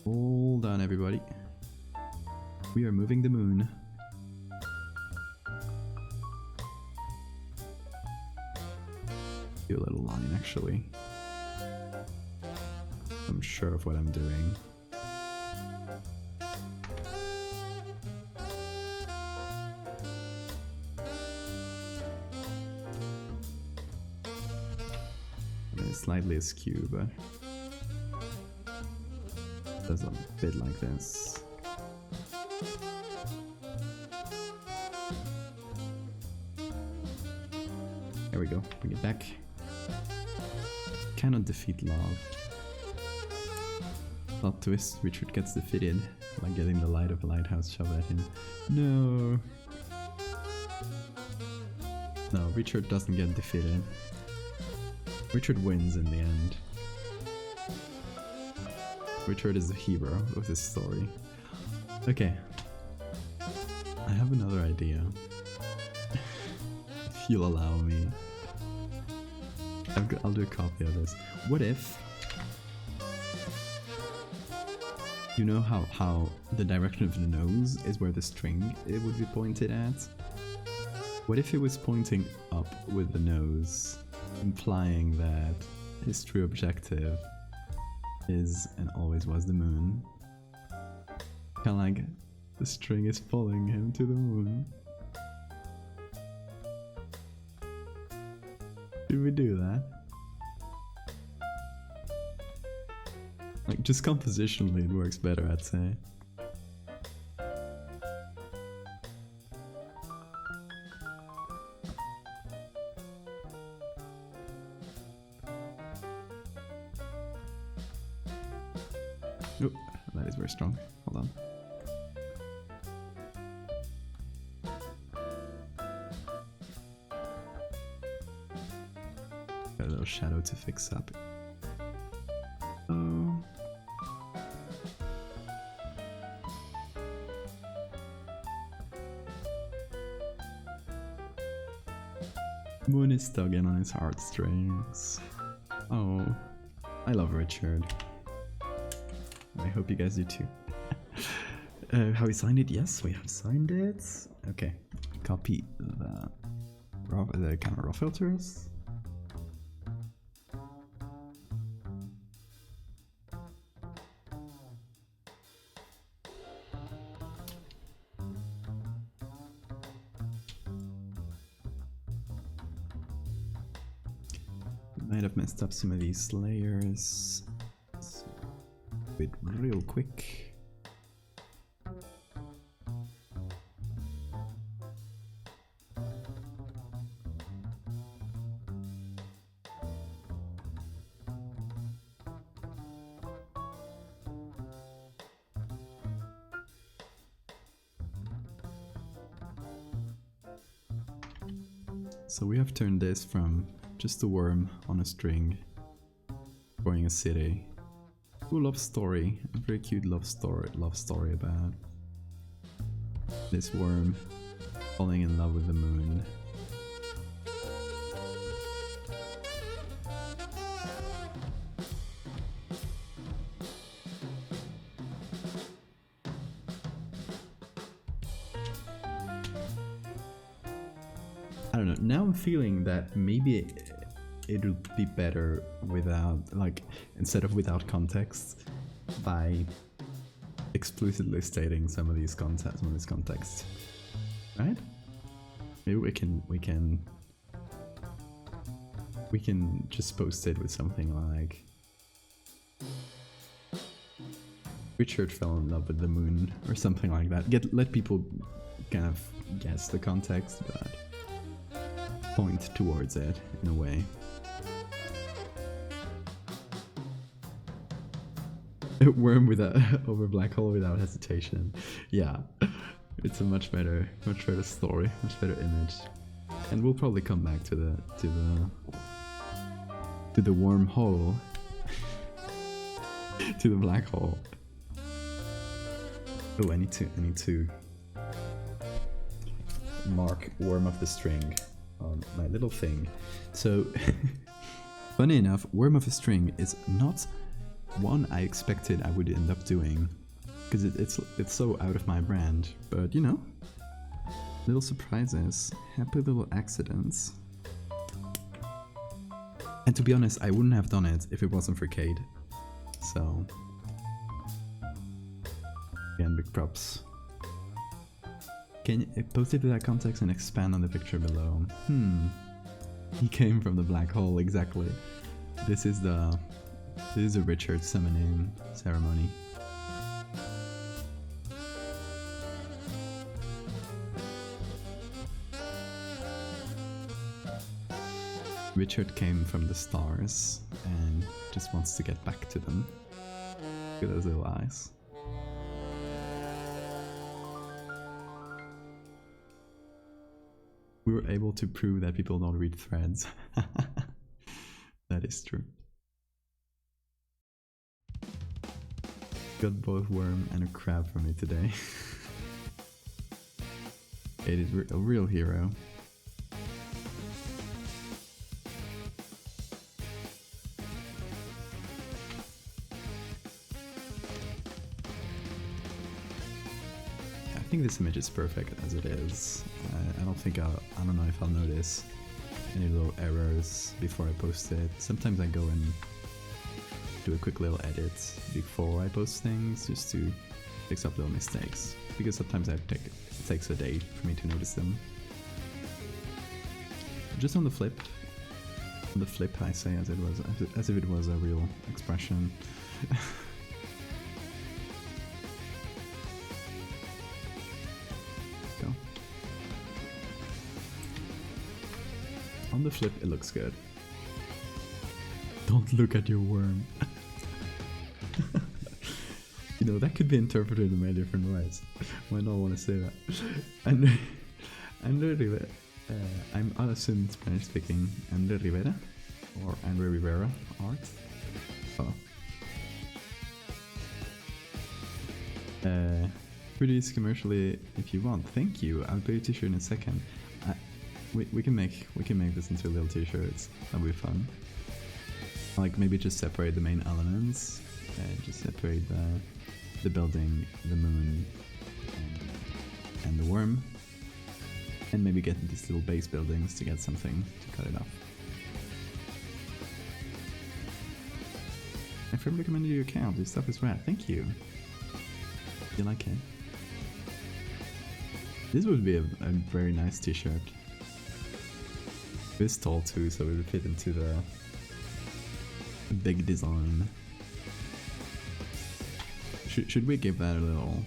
Hold on, everybody. We are moving the moon. Do a little line, actually. I'm sure of what I'm doing. Slightly askew, but it does a bit like this. There we go, bring it back. Cannot defeat love. Plot twist, Richard gets defeated by getting the light of a lighthouse shoved at him. No! No, Richard doesn't get defeated. Richard wins in the end. Richard is the hero of this story. Okay. I have another idea. If you'll allow me. I'll do a copy of this. What if... You know how the direction of the nose is where the string it would be pointed at? What if it was pointing up with the nose? Implying that his true objective is and always was the moon. Kinda like the string is pulling him to the moon. Should we do that? Like, just compositionally it works better, I'd say. Oh, that is very strong. Hold on. Got a little shadow to fix up. Oh. Moon is tugging on his heartstrings. Oh, I love Richard. I hope you guys do too. Have we signed it? Yes, we have signed it. Okay, copy the camera raw filters. Might have messed up some of these layers. It real quick. So we have turned this from just a worm on a string going a city. Cool love story, a very cute love story about this worm falling in love with the moon. don't know. Now I'm feeling that maybe it would be better without, like, instead of without context, by explicitly stating some of these contexts, right? Maybe we can just post it with something like Richard fell in love with the moon or something like that. Let people kind of guess the context, but point towards it in a way. Worm without over black hole without hesitation. Yeah, it's a much better story, much better image, and we'll probably come back to the wormhole, to the black hole. Oh, I need to mark worm of the string on my little thing. So, funny enough, worm of a string is not one I expected I would end up doing, because it's so out of my brand, but you know, little surprises, happy little accidents. And to be honest, I wouldn't have done it if it wasn't for Cade, so again, big props. Can you post it to that context and expand on the picture below? He came from the black hole, exactly. This is a Richard summoning ceremony. Richard came from the stars and just wants to get back to them. Look at those little eyes. We were able to prove that people don't read threads. That is true. Got both worm and a crab for me today. It is a real hero. I think this image is perfect as it is. I don't know if I'll notice any little errors before I post it. Sometimes I go and do a quick little edit before I post things just to fix up little mistakes, because sometimes it takes a day for me to notice them. Just on the flip I say as if it was a real expression. Go. On the flip it looks good. Don't look at your worm. You know, that could be interpreted in many different ways. Might not want to say that. Andre Rivera. I'm unassuming Spanish speaking. Andre Rivera or Andre Rivera art. Oh. Produce commercially if you want. Thank you. I'll pay your t-shirt in a second. We can make this into little t-shirts. That'll be fun. Like maybe just separate the main elements. Just separate the building, the moon, and the worm, and maybe get these little base buildings to get something to cut it off. I firmly recommend your account. This stuff is rad. Thank you. You like it? This would be a very nice t-shirt. It's tall too, so it would fit into the big design. Should we give that a little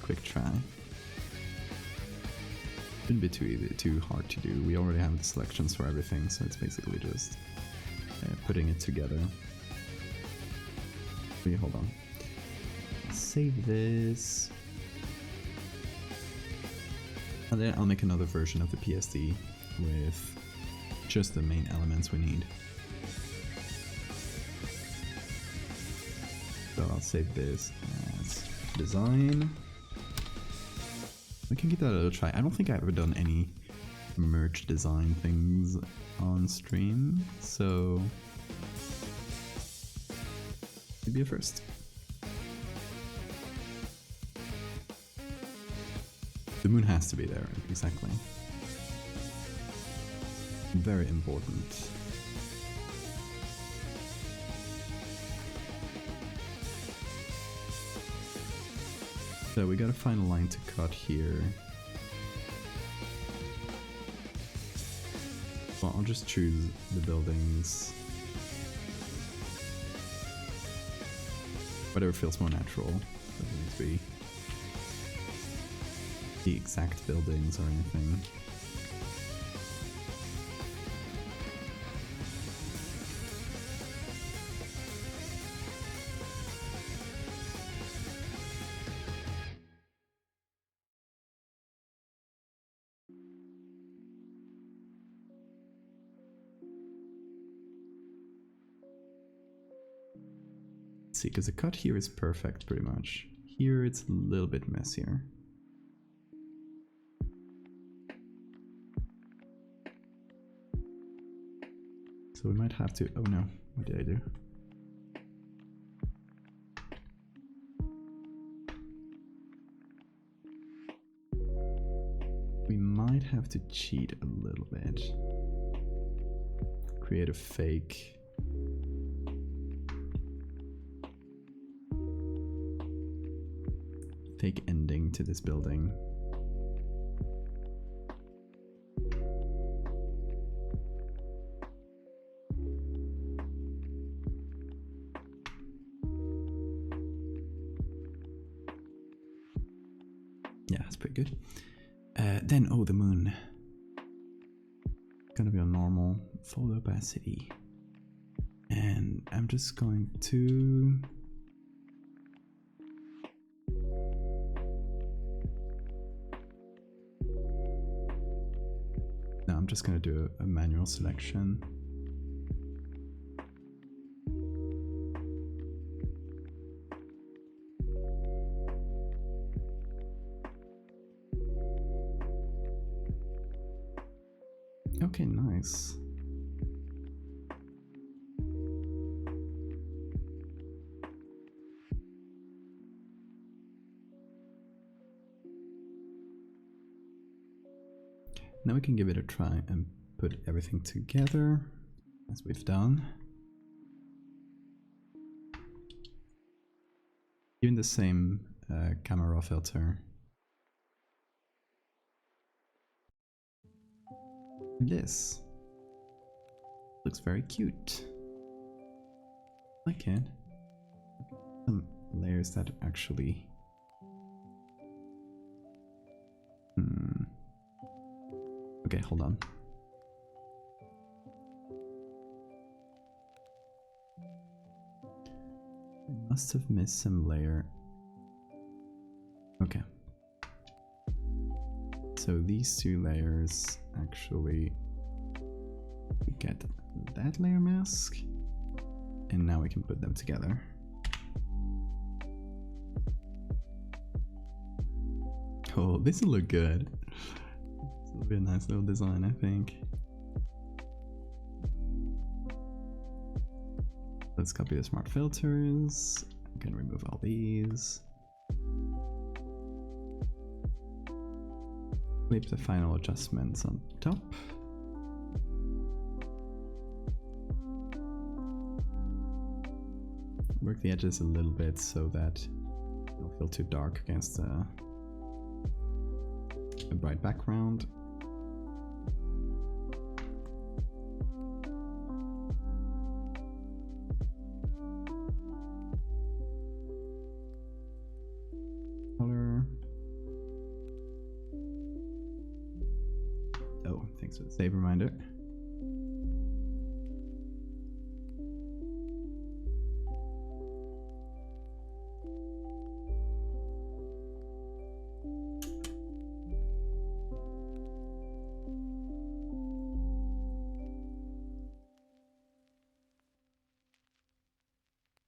quick try? Shouldn't be too hard to do. We already have the selections for everything, so it's basically just putting it together. Wait, hold on. Save this. And then I'll make another version of the PSD with just the main elements we need. So I'll save this as design. We can give that a little try. I don't think I've ever done any merch design things on stream, so maybe a first. The moon has to be there, exactly. Very important. So we got a final line to cut here. Well, I'll just choose the buildings. Whatever feels more natural. Doesn't need to be the exact buildings or anything. See, because the cut here is perfect pretty much. Here it's a little bit messier. So we might have to... oh no, what did I do? We might have to cheat a little bit. Create a fake... ending to this building. Yeah, that's pretty good. Then, oh, the moon. Gonna be on normal, full opacity. And I'm just going to... I'm just going to do a manual selection. Okay, nice. Now we can give it a try and put everything together, as we've done. Even the same camera filter. This looks very cute. I like it. Some layers that actually... Okay, hold on. I must have missed some layer. Okay. So these two layers actually get that layer mask, and now we can put them together. Oh, this will look good. This will be a nice little design, I think. Let's copy the smart filters. I can remove all these. Leave the final adjustments on top. Work the edges a little bit so that it don't feel too dark against a bright background. Color. Oh, thanks for the save reminder.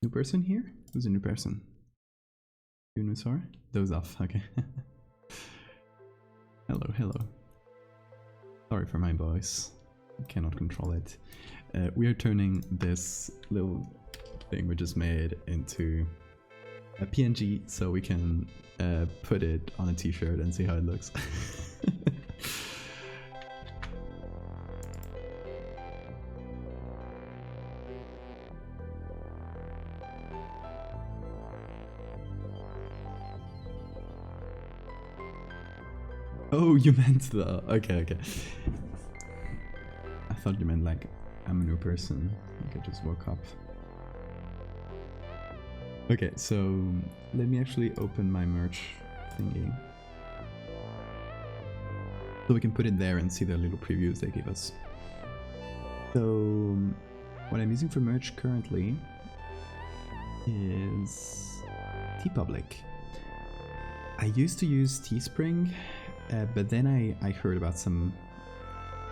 New person here? Who's a new person? You new, sorry? Those off, okay. Hello, hello. Sorry for my voice. I cannot control it. We are turning this little thing we just made into a PNG so we can put it on a t-shirt and see how it looks. Oh, you meant the... Okay, okay. I thought you meant like, I'm a new person. Like I just woke up. Okay, so let me actually open my merch thingy. So we can put it there and see the little previews they give us. So what I'm using for merch currently is TeePublic. I used to use Teespring, but then I heard about some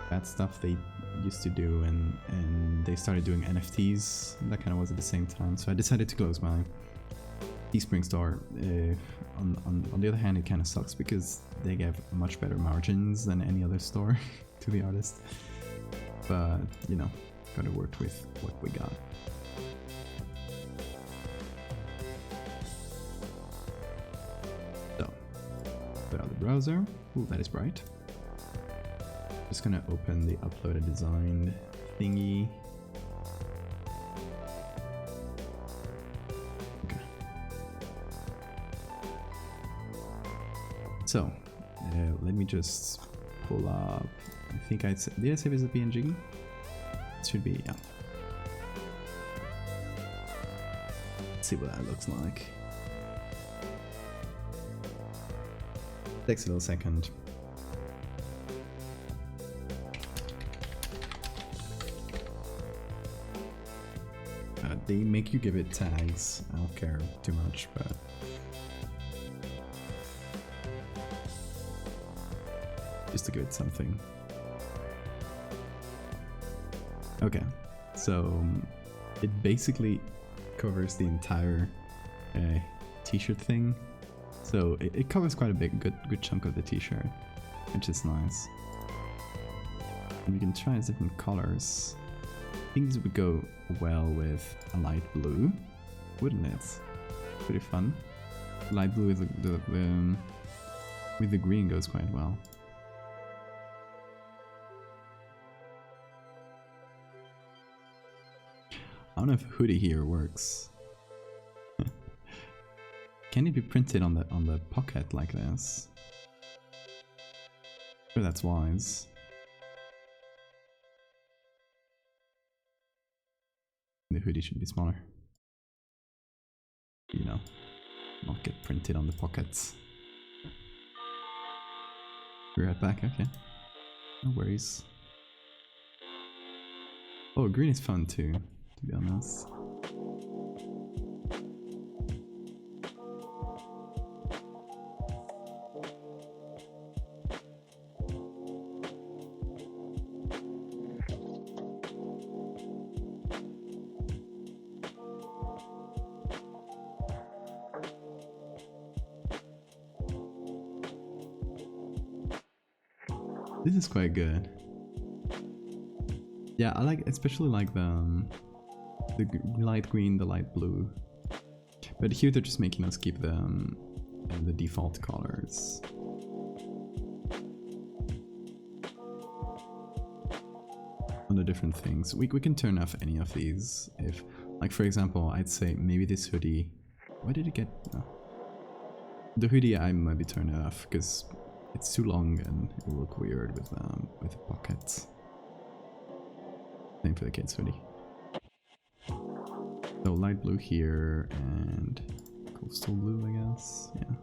bad stuff they used to do, and they started doing NFTs. That kind of was at the same time, so I decided to close my Teespring store. On the other hand, it kind of sucks because they give much better margins than any other store, to be honest. But you know, gotta work with what we got. So, put out the browser. Ooh, that is bright. Just gonna open the upload a design thingy. Okay. So, let me just pull up. I think did I save it as a PNG? It should be, yeah. Let's see what that looks like. Takes a little second. They make you give it tags. I don't care too much, but just to give it something. Okay, so it basically covers the entire t-shirt thing. So it covers quite a big, good chunk of the t-shirt, which is nice. And we can try different colors. I think this would go well with a light blue, wouldn't it? Pretty fun. Light blue with the green goes quite well. I don't know if hoodie here works. Can it be printed on the pocket like this? Sure, that's wise. The hoodie should be smaller. You know, not get printed on the pockets. Be right back, okay. No worries. Oh, green is fun too, to be honest. This is quite good. Yeah, I like, especially like the light green, the light blue. But here they're just making us keep the default colors. On the different things, we can turn off any of these. If, like for example, I'd say maybe this hoodie. Why did it get? The hoodie I maybe turn it off because it's too long and it will look weird with the pockets. Same for the kids hoodie. So light blue here and coastal blue, I guess. Yeah.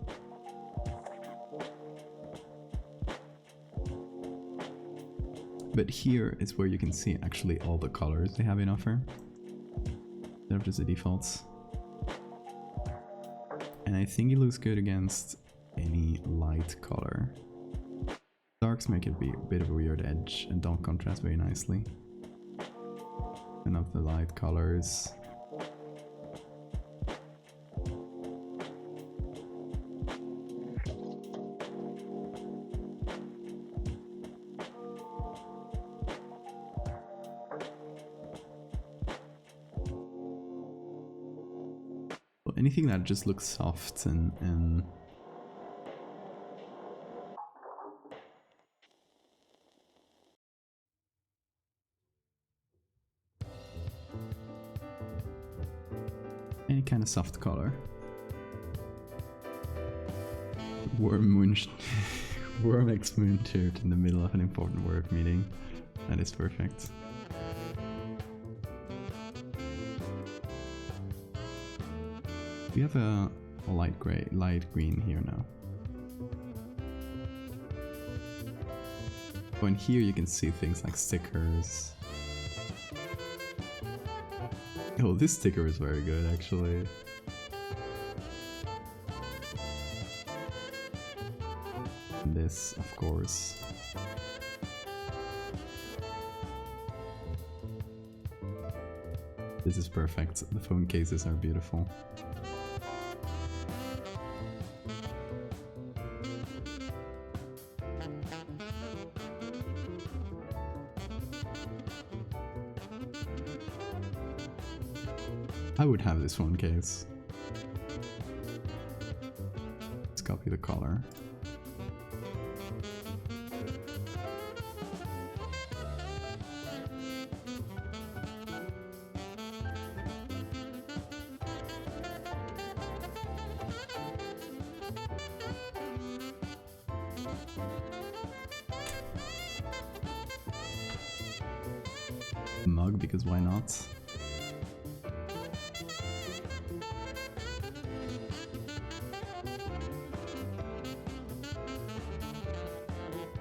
But here is where you can see actually all the colors they have in offer, instead of just the defaults. And I think it looks good against any light color. Darks make it be a bit of a weird edge and don't contrast very nicely. And of the light colors. Well, anything that just looks soft and any kind of soft color. Worm Worm X Moon shirt in the middle of an important work meeting. That is perfect. We have a light green here now. Oh, and here you can see things like stickers. Oh, this sticker is very good actually. And this, of course. This is perfect. The phone cases are beautiful. I would have this phone case. Let's copy the color. A mug, because why not?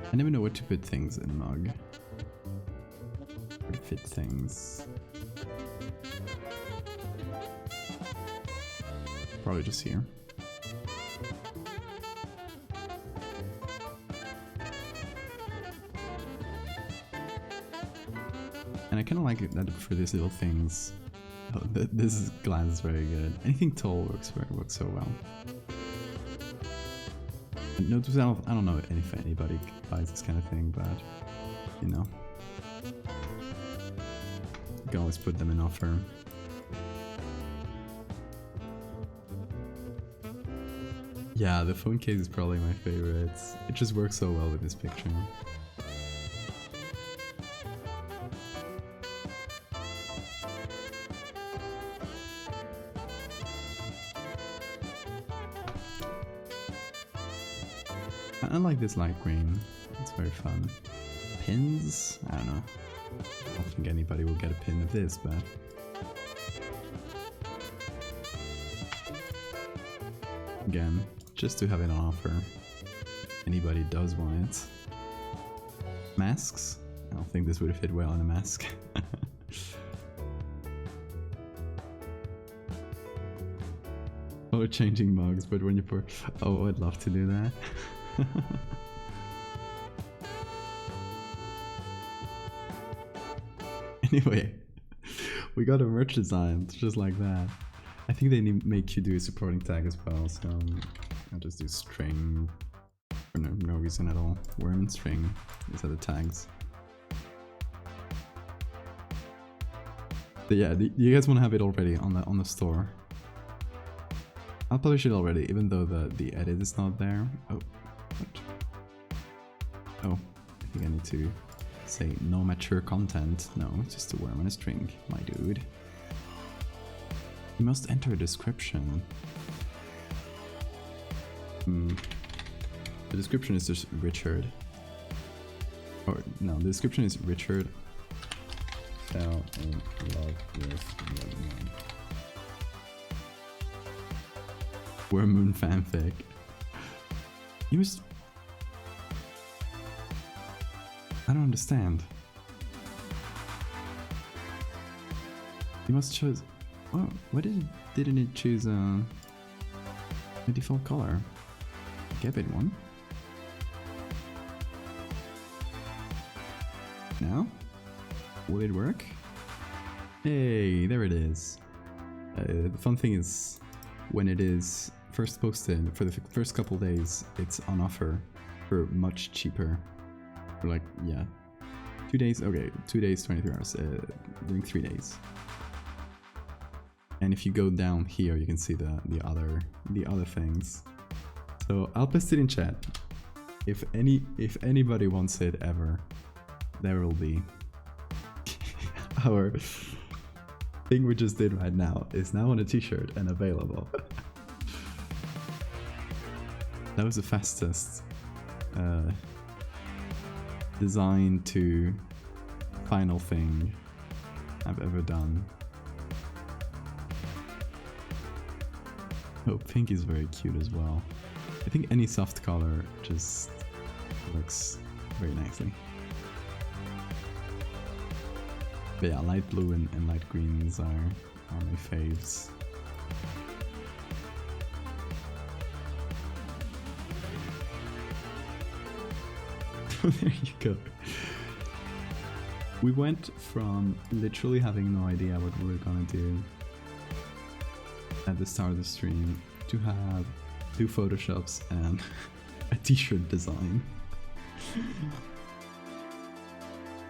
I never know what to put things in mug. Where to fit things. Probably just here. And I kind of like it that for these little things. Oh, this glass is very good. Anything tall works so well. Note to self, I don't know if anybody buys this kind of thing, but you know, you can always put them in offer. Yeah, the phone case is probably my favorite. It just works so well with this picture. I like this light green, it's very fun. Pins? I don't know. I don't think anybody will get a pin of this, but... Again, just to have it on offer. If anybody does want it. Masks? I don't think this would fit well in a mask. Oh, changing mugs, but when you pour... Oh, I'd love to do that. Anyway, we got a merch design just like that. I think they make you do a supporting tag as well, so I'll just do string for no reason at all. Worm and string, these are the tags. But yeah, do you guys want to have it already on the store? I'll publish it already, even though the edit is not there. Oh, what? Oh, I think I need to say no mature content. No, it's just a worm and a string, my dude. You must enter a description. The description is just Richard. Or no, the description is Richard fell in love with Worm. Worm Moon fanfic. You must... I don't understand. You must choose... Oh, why didn't it choose a default color? Give it one. Now? Will it work? Hey, there it is. The fun thing is, when it is first posted, for the first couple days, it's on offer for much cheaper. For like, yeah, 2 days, okay, 2 days, 23 hours, during 3 days. And if you go down here, you can see the other things. So I'll post it in chat. If anybody wants it ever, there will be. Our thing we just did right now is now on a t-shirt and available. That was the fastest design to final thing I've ever done. Oh, pink is very cute as well. I think any soft color just works very nicely. But yeah, light blue and light greens are my faves. There you go. We went from literally having no idea what we were gonna do at the start of the stream to have 2 photoshops and a t-shirt design.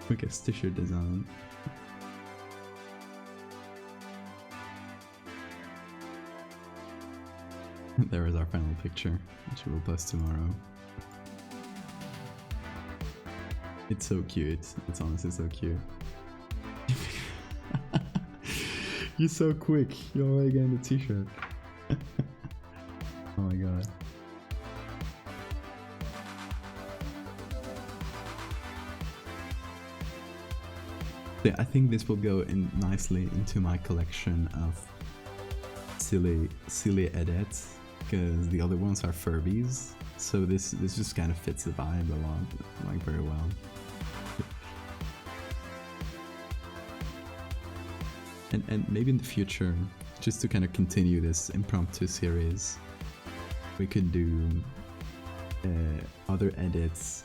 I guess t-shirt design. There is our final picture, which we will post tomorrow. It's so cute. It's honestly so cute. You're so quick. You're already getting the t-shirt. Oh my god. Yeah, I think this will go in nicely into my collection of silly edits, because the other ones are Furbies. So this just kind of fits the vibe a lot, like very well. And maybe in the future, just to kind of continue this impromptu series, we could do other edits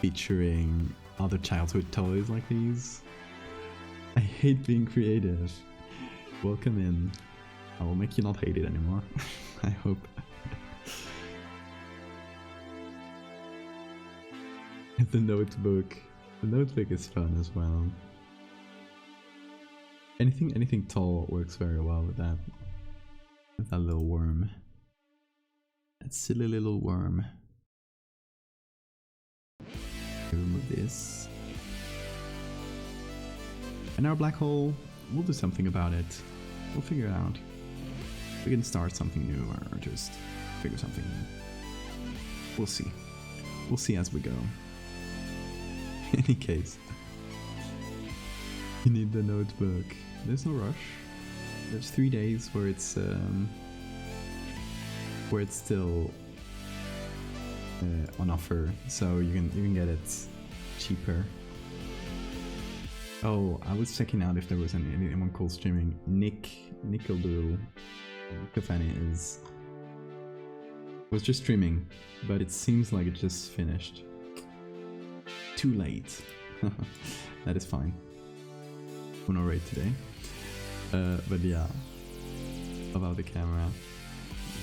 featuring other childhood toys like these. I hate being creative. Welcome in. I will make you not hate it anymore. I hope. The notebook. The notebook is fun as well. Anything tall works very well with that. With that little worm. That silly little worm. Remove this. And our black hole, we'll do something about it. We'll figure it out. We can start something new or just figure something new. We'll see. We'll see as we go. In any case, you need the notebook. There's no rush. There's 3 days where it's still on offer, so you can get it cheaper. Oh, I was checking out if there was anyone cool streaming. Nickeldoodle was just streaming, but it seems like it just finished. Too late. That is fine. We're not raid today. But yeah, about the camera,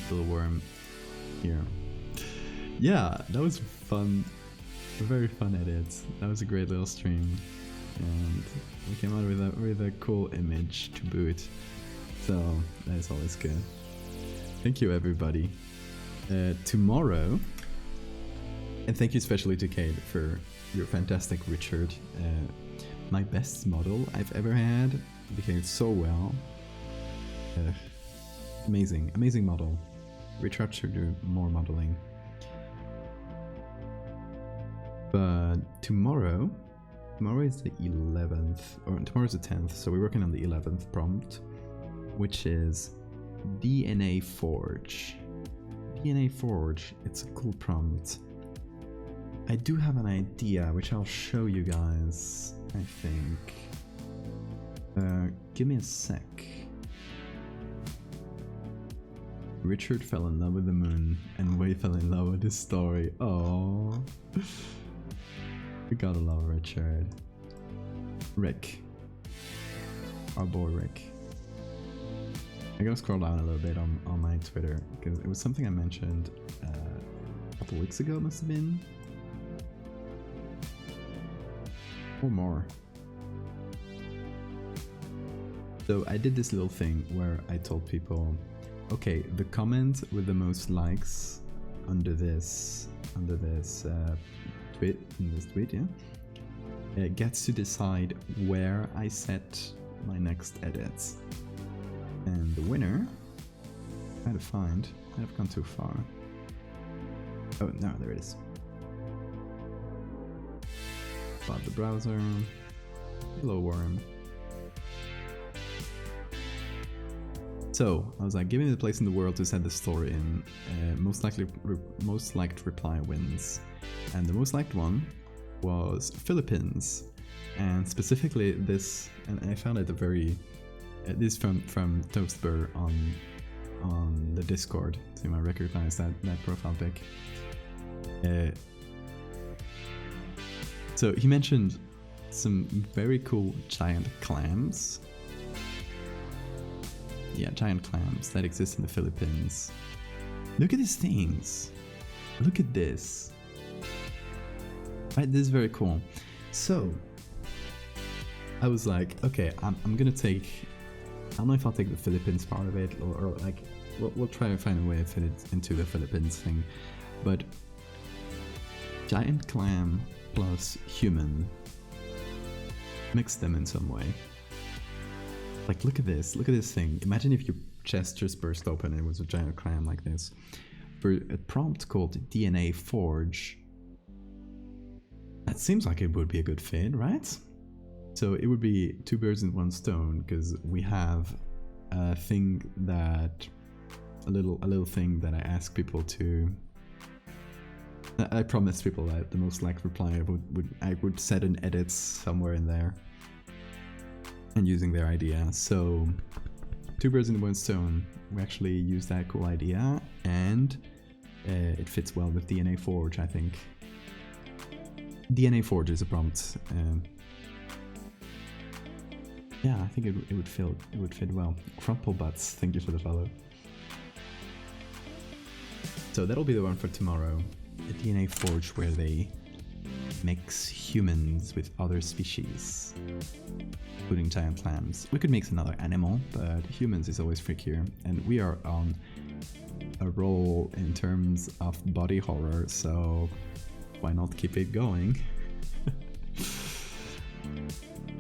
little worm here. Yeah, that was fun. A very fun edit. That was a great little stream, and we came out with a cool image to boot. So that is always good. Thank you, everybody. Tomorrow, and thank you especially to Kate for your fantastic Richard. My best model I've ever had. Behaved so well. Amazing model. Richard should do more modeling. But tomorrow is the 11th, or tomorrow's the 10th, so we're working on the 11th prompt, which is DNA Forge. DNA Forge, it's a cool prompt. I do have an idea, which I'll show you guys, I think. Give me a sec. Richard fell in love with the moon, and Wei fell in love with his story. Oh, we gotta love Richard. Rick. Our boy Rick. I gotta scroll down a little bit on my Twitter, because it was something I mentioned a couple weeks ago, must have been. Or more. So I did this little thing where I told people, okay, the comment with the most likes under this tweet, yeah, gets to decide where I set my next edits. And the winner, I had to find, I've gone too far. Oh no, there it is. about the browser. Hello, worm. So I was like, give me the place in the world to send the story in. Most liked reply wins, and the most liked one was Philippines, and specifically this. And I found it a very this from Toastbur on the Discord. So you might recognize that profile pic. So he mentioned some very cool giant clams. Yeah, giant clams that exist in the Philippines. Look at these things. Look at this. Right, this is very cool. So I was like, okay, I'm gonna take. I don't know if I'll take the Philippines part of it, or like we'll try to find a way to fit it into the Philippines thing. But giant clam plus human, mix them in some way. Like, look at this thing. Imagine if your chest just burst open and it was a giant clam like this. For a prompt called DNA Forge, that seems like it would be a good fit, right? So it would be two birds in one stone, because we have a thing that, a little thing that I ask people to. I promised people that the most liked reply I would set an edit somewhere in there. And using their idea. So two birds in one stone. We actually use that cool idea, and it fits well with DNA Forge, I think. DNA Forge is a prompt. Yeah, I think it would fit well. Crumple Butts, thank you for the follow. So that'll be the one for tomorrow. A DNA Forge where they mix humans with other species, including giant clams. We could mix another animal, but humans is always freakier, and we are on a roll in terms of body horror, so why not keep it going?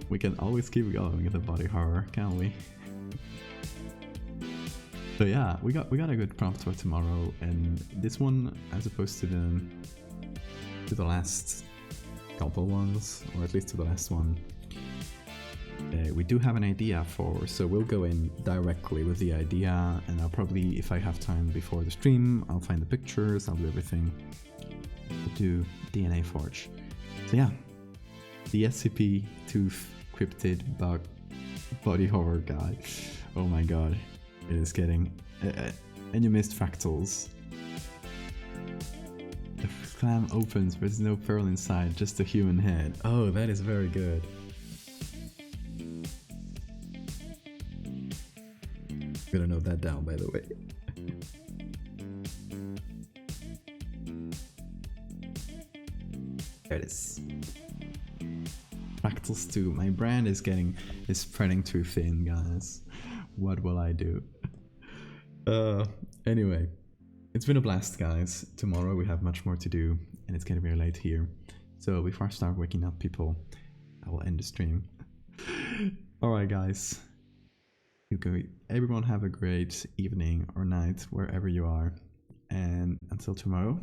We can always keep going with the body horror, can't we? So yeah, we got a good prompt for tomorrow, and this one, as opposed to the last couple ones, or at least to the last one, we do have an idea for, so we'll go in directly with the idea, and I'll probably, if I have time before the stream, I'll find the pictures, I'll do everything. We'll do DNA Forge. So yeah, the SCP tooth cryptid bug body horror guy. Oh my god, it is getting, and you missed fractals. The clam opens, but there's no pearl inside, just a human head. Oh, that is very good. I'm gonna note that down, by the way. There it is. Fractals 2. My brand is spreading too thin, guys. What will I do? Anyway. It's been a blast, guys. Tomorrow we have much more to do, and it's getting very late here. So before I start waking up people, I will end the stream. Alright, guys. Everyone have a great evening or night, wherever you are. And until tomorrow,